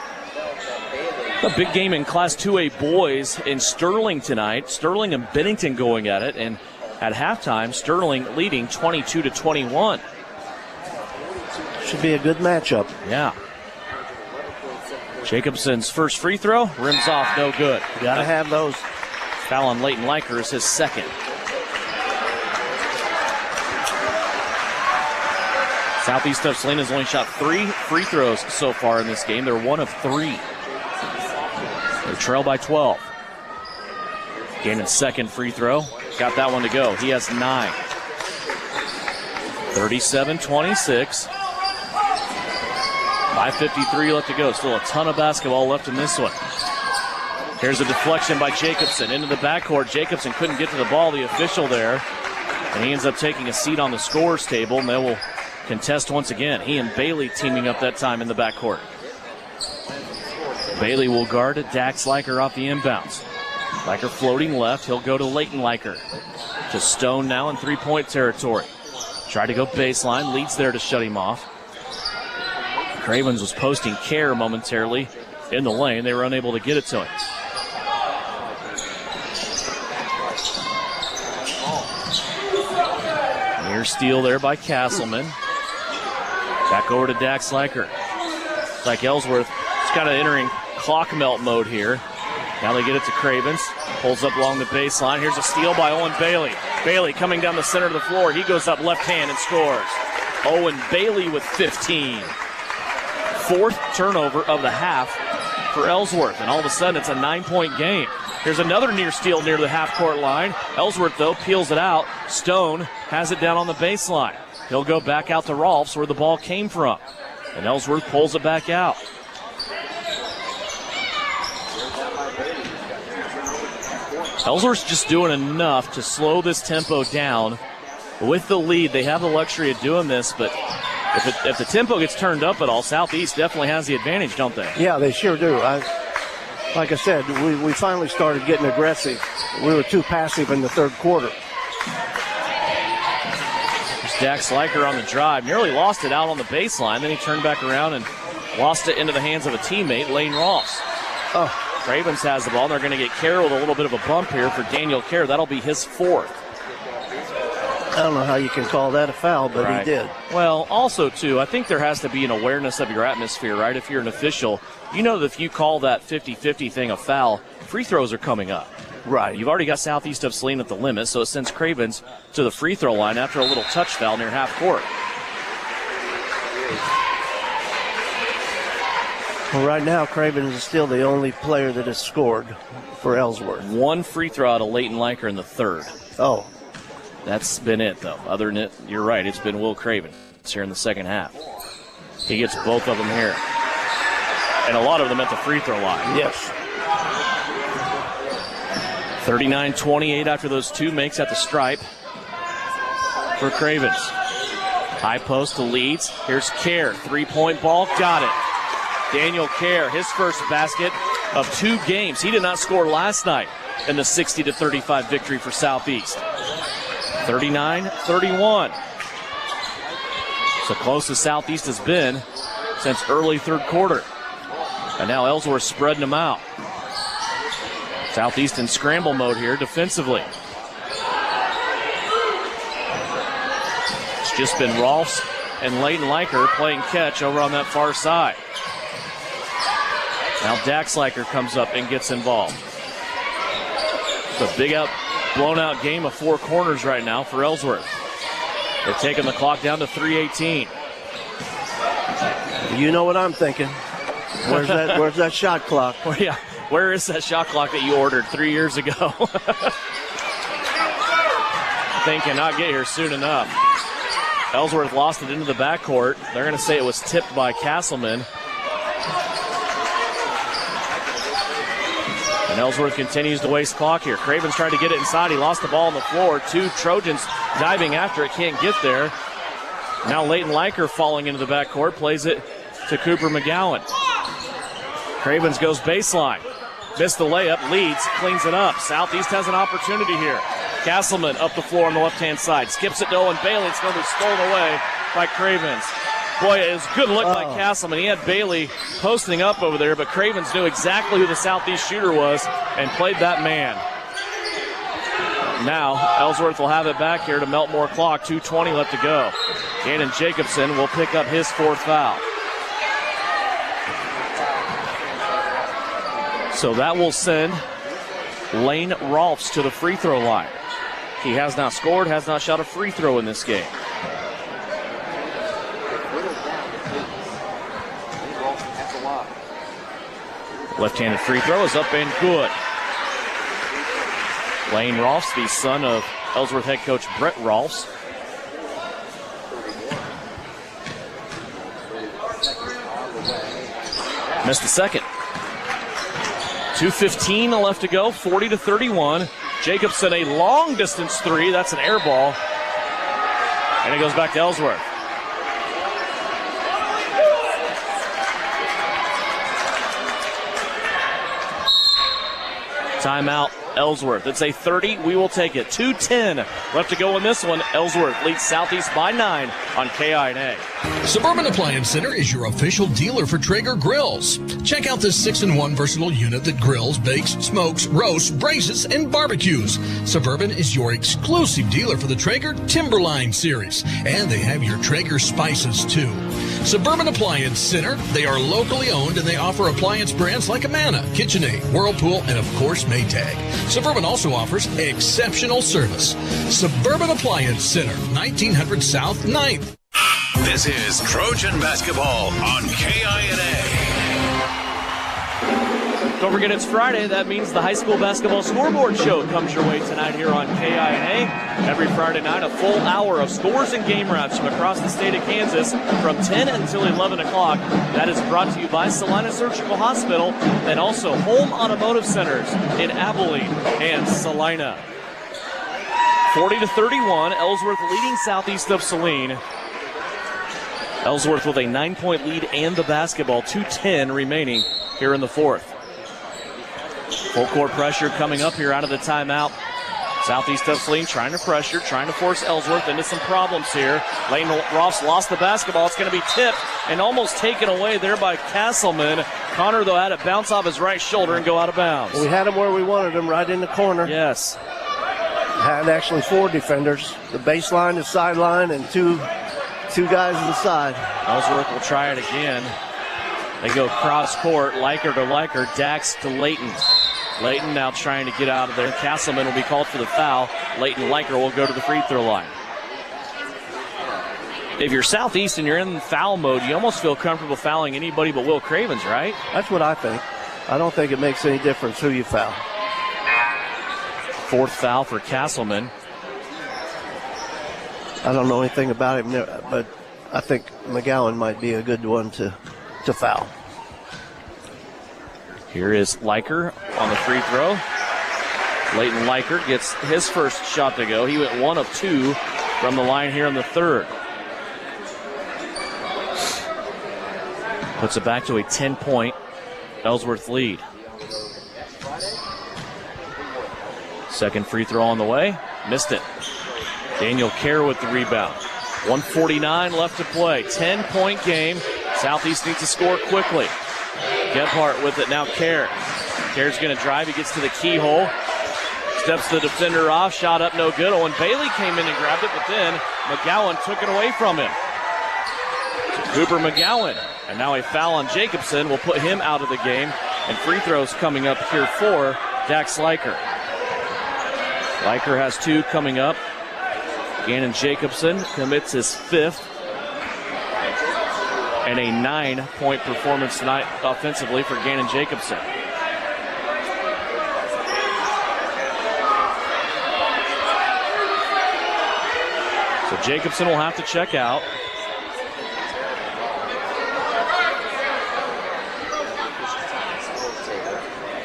A big game in Class 2A boys in Sterling tonight. Sterling and Bennington going at it, and at halftime, Sterling leading 22-21. Should be a good matchup. Yeah. Jacobson's first free throw, rims off, no good. Gotta have those. Foul on Leighton Leiker is his 2nd. Southeast of Saline has only shot 3 free throws so far in this game. They're 1 of 3. They trail by 12. Gannon's 2nd free throw. Got that one to go. He has 9. 37-26. 5:53 left to go. Still a ton of basketball left in this one. Here's a deflection by Jacobson into the backcourt. Jacobson couldn't get to the ball, the official there. And he ends up taking a seat on the scorer's table, and they will contest once again. He and Bailey teaming up that time in the backcourt. Bailey will guard Dax Leiker off the inbounds. Leiker floating left. He'll go to Leighton Leiker. To Stone now in 3-point territory. Tried to go baseline. Leads there to shut him off. Cravens was posting Kerr momentarily in the lane. They were unable to get it to him. Near steal there by Castleman. Back over to Dax Leiker. Like Ellsworth, it's kind of entering clock melt mode here. Now they get it to Cravens. Pulls up along the baseline. Here's a steal by Owen Bailey. Bailey coming down the center of the floor. He goes up left hand and scores. Owen Bailey with 15. 4th turnover of the half for Ellsworth. And all of a sudden, it's a 9-point game. Here's another near steal near the half-court line. Ellsworth, though, peels it out. Stone has it down on the baseline. He'll go back out to Rolfs where the ball came from. And Ellsworth pulls it back out. Ellsworth's just doing enough to slow this tempo down. With the lead, they have the luxury of doing this, but if the tempo gets turned up at all, Southeast definitely has the advantage, don't they? Yeah, they sure do. Like I said, we finally started getting aggressive. We were too passive in the third quarter. There's Dax Leiker on the drive. Nearly lost it out on the baseline. Then he turned back around and lost it into the hands of a teammate, Lane Ross. Oh. Cravens has the ball, and they're going to get Kerr with a little bit of a bump here for Daniel Kerr. That'll be his fourth. I don't know how you can call that a foul, but right. He did. Well, also, too, I think there has to be an awareness of your atmosphere, right? If you're an official, you know that if you call that 50-50 thing a foul, free throws are coming up. Right. You've already got Southeast of Saline at the limit, so it sends Cravens to the free throw line after a little touch foul near half court. Well, right now, Cravens is still the only player that has scored for Ellsworth. One free throw out of Leighton Leiker in the third. Oh. That's been it, though. Other than it, you're right, it's been Will Craven. It's here in the second half. He gets both of them here. And a lot of them at the free throw line. Yes. 39-28 after those two makes at the stripe for Cravens. High post to Leeds. Here's Kerr. Three-point ball. Got it. Daniel Kerr, his first basket of 2 games. He did not score last night in the 60-35 victory for Southeast. 39-31. It's the closest Southeast has been since early third quarter. And now Ellsworth spreading them out. Southeast in scramble mode here defensively. It's just been Rolfs and Leighton Leiker playing catch over on that far side. Now Dax Leiker comes up and gets involved. It's a big blown out game of 4 corners right now for Ellsworth. They're taking the clock down to 3:18. You know what I'm thinking. Where's that shot clock? Well, yeah. Where is that shot clock that you ordered 3 years ago? Thing cannot get here soon enough. Ellsworth lost it into the backcourt. They're going to say it was tipped by Castleman. And Ellsworth continues to waste clock here. Craven's trying to get it inside. He lost the ball on the floor. 2 Trojans diving after it, can't get there. Now Leighton Leiker falling into the backcourt, plays it to Cooper McGowan. Cravens goes baseline. Missed the layup. Leeds cleans it up. Southeast has an opportunity here. Castleman up the floor on the left-hand side. Skips it to Owen Bailey. It's going to be stolen away by Cravens. Boy, it was a good look by Castleman. He had Bailey posting up over there, but Cravens knew exactly who the Southeast shooter was and played that man. Now, Ellsworth will have it back here to melt more clock. 2:20 left to go. Gannon Jacobson will pick up his 4th foul. So that will send Lane Rolfs to the free throw line. He has not scored, has not shot a free throw in this game. Left-handed free throw is up and good. Lane Rolfs, the son of Ellsworth head coach Brett Rolfs. Missed the second. 2:15 left to go, 40-31. Jacobson, a long distance 3. That's an air ball. And it goes back to Ellsworth. Timeout, Ellsworth. It's a 30. We will take it. 2:10 left to go in this one. Ellsworth leads Southeast by 9 on KINA. Suburban Appliance Center is your official dealer for Traeger grills. Check out this 6-in-1 versatile unit that grills, bakes, smokes, roasts, braces, and barbecues. Suburban is your exclusive dealer for the Traeger Timberline series, and they have your Traeger spices too. Suburban Appliance Center, they are locally owned and they offer appliance brands like Amana, KitchenAid, Whirlpool, and of course Maytag. Suburban also offers exceptional service. Suburban Appliance Center, 1900 South 9th. This is Trojan Basketball on KINA. Don't forget it's Friday. That means the high school basketball scoreboard show comes your way tonight here on KINA. Every Friday night, a full hour of scores and game wraps from across the state of Kansas from 10 until 11 o'clock. That is brought to you by Saline Surgical Hospital and also Home Automotive Centers in Abilene and Salina. 40-31, Ellsworth leading Southeast of Saline. Ellsworth with a 9-point lead and the basketball, 2:10 remaining here in the fourth. Full court pressure coming up here out of the timeout. Southeast of Saline trying to pressure, trying to force Ellsworth into some problems here. Lane Ross lost the basketball. It's going to be tipped and almost taken away there by Castleman. Connor, though, had it bounce off his right shoulder and go out of bounds. We had him where we wanted him, right in the corner. Yes. Had actually 4 defenders. The baseline, the sideline, and two guys inside. Ellsworth will try it again. They go cross court, Liker to Liker, Dax to Layton. Layton now trying to get out of there. Castleman will be called for the foul. Layton Liker will go to the free throw line. If you're Southeast and you're in foul mode, you almost feel comfortable fouling anybody but Will Cravens, right? That's what I think. I don't think it makes any difference who you foul. 4th foul for Castleman. I don't know anything about him, but I think McGowan might be a good one to foul. Here is Liker on the free throw. Layton Liker gets his first shot to go. He went 1 of 2 from the line here in the third. Puts it back to a 10-point Ellsworth lead. Second free throw on the way. Missed it. Daniel Kerr with the rebound. 1:49 left to play. 10-point game. Southeast needs to score quickly. Gebhardt with it now. Kerr. Kerr's going to drive. He gets to the keyhole. Steps the defender off. Shot up, no good. Owen Bailey came in and grabbed it, but then McGowan took it away from him. Cooper McGowan. And now a foul on Jacobson will put him out of the game. And free throws coming up here for Dax Liker. Liker has 2 coming up. Gannon Jacobson commits his 5th. And a 9-point performance tonight offensively for Gannon Jacobson. So Jacobson will have to check out.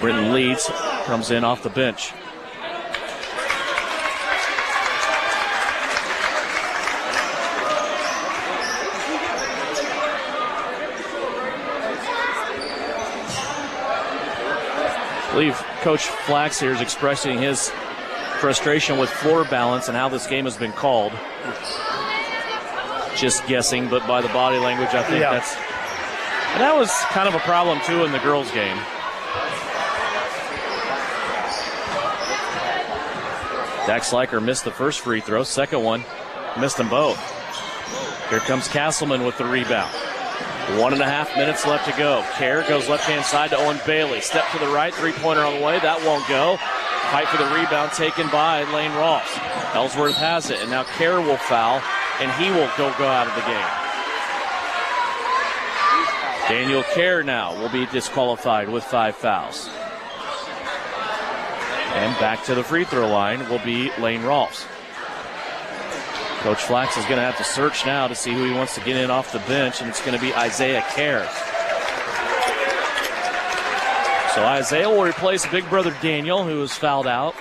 Britton Leeds comes in off the bench. I believe Coach Flax here is expressing his frustration with floor balance and how this game has been called. Just guessing, but by the body language, I think that was kind of a problem too in the girls' game. Dax Liker missed the first free throw. Second one, missed them both. Here comes Castleman with the rebound. 1.5 minutes left to go. Kerr goes left-hand side to Owen Bailey. Step to the right, 3-pointer on the way. That won't go. Fight for the rebound taken by Lane Ross. Ellsworth has it, and now Kerr will foul, and he will go out of the game. Daniel Kerr now will be disqualified with 5 fouls. And back to the free throw line will be Lane Ross. Coach Flax is going to have to search now to see who he wants to get in off the bench, and it's going to be Isaiah Kerr. So Isaiah will replace big brother Daniel, who was fouled out.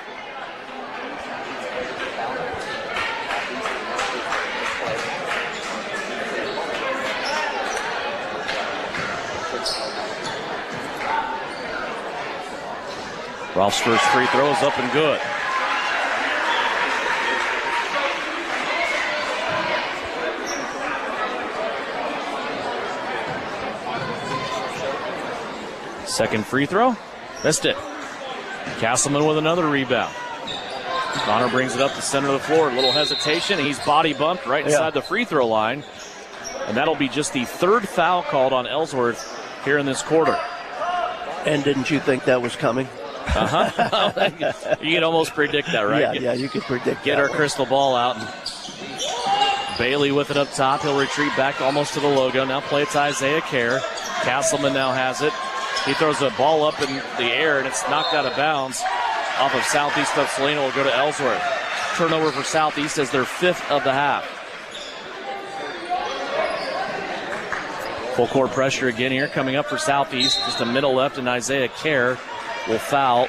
Rolf's first free throw is up and good. Second free throw, missed it. Castleman with another rebound. Connor brings it up the center of the floor. A little hesitation. He's body bumped right inside the free throw line. And that'll be just the 3rd foul called on Ellsworth here in this quarter. And didn't you think that was coming? You can almost predict that, right? Yeah, you could predict Get that our crystal ball out. Bailey with it up top. He'll retreat back almost to the logo. Now play it to Isaiah Kerr. Castleman now has it. He throws a ball up in the air, and it's knocked out of bounds off of Southeast of Saline. Will go to Ellsworth. Turnover for Southeast as their 5th of the half. Full court pressure again here coming up for Southeast. Just a middle left, and Isaiah Kerr will foul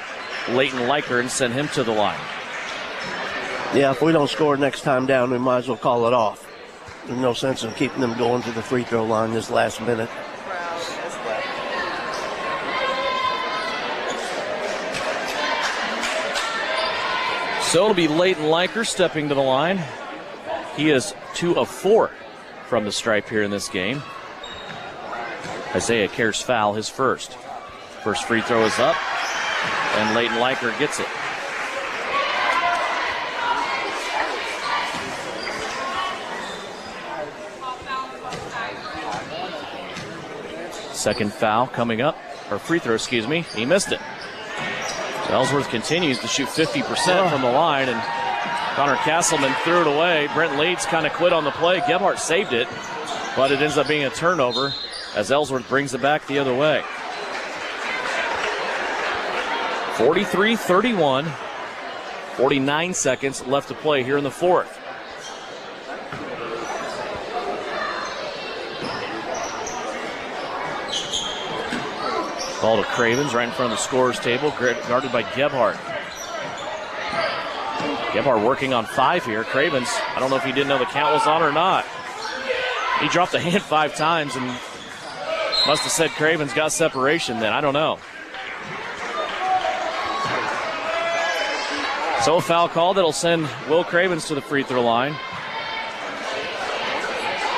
Leighton Leiker and send him to the line. Yeah, if we don't score next time down, we might as well call it off. There's no sense in keeping them going to the free throw line this last minute. So it'll be Leighton Leiker stepping to the line. He is 2 of 4 from the stripe here in this game. Isaiah Kerr's foul, his first. First free throw is up, and Leighton Leiker gets it. Second foul coming up, or free throw, excuse me. He missed it. So Ellsworth continues to shoot 50% from the line, and Connor Castleman threw it away. Brent Leeds kind of quit on the play. Gebhardt saved it, but it ends up being a turnover as Ellsworth brings it back the other way. 43-31, 49 seconds left to play here in the fourth. Ball to Cravens right in front of the scorer's table, guarded by Gebhardt. Gebhardt working on 5 here. Cravens, I don't know if he didn't know the count was on or not. He dropped a hand 5 times and must have said Cravens got separation then. I don't know. So a foul call that'll send Will Cravens to the free throw line.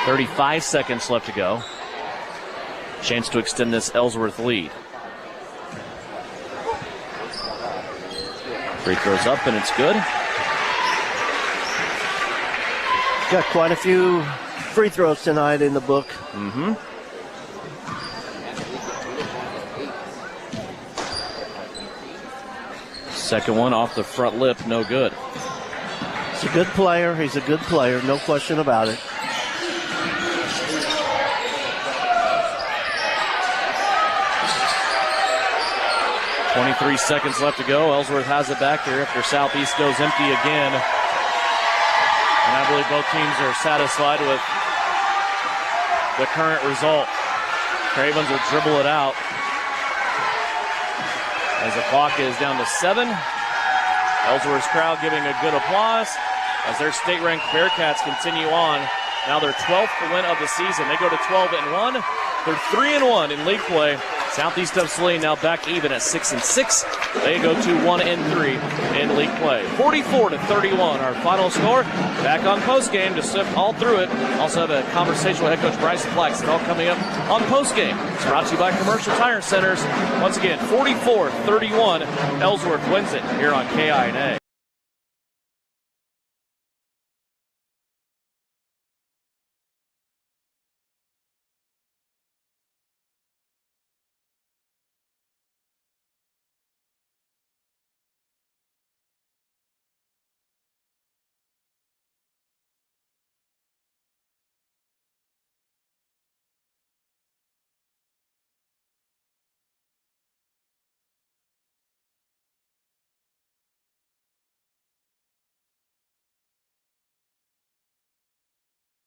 35 seconds left to go. Chance to extend this Ellsworth lead. Free throws up, and it's good. Got quite a few free throws tonight in the book. Mm-hmm. Second one off the front lip, no good. He's a good player. He's a good player, no question about it. .23 seconds left to go. Ellsworth has it back here after Southeast goes empty again. And I believe both teams are satisfied with the current result. Cravens will dribble it out as the clock is down to 7. Ellsworth's crowd giving a good applause as their state-ranked Bearcats continue on. Now their 12th win of the season. They go to 12-1. They're 3-1 in league play. Southeast of Saline now back even at 6-6. They go to 1-3 in league play. 44-31, our final score. Back on postgame to sift all through it. Also have a conversation with head coach Bryson Flax. It's all coming up on postgame. It's brought to you by Commercial Tire Centers. Once again, 44-31. Ellsworth wins it here on KINA.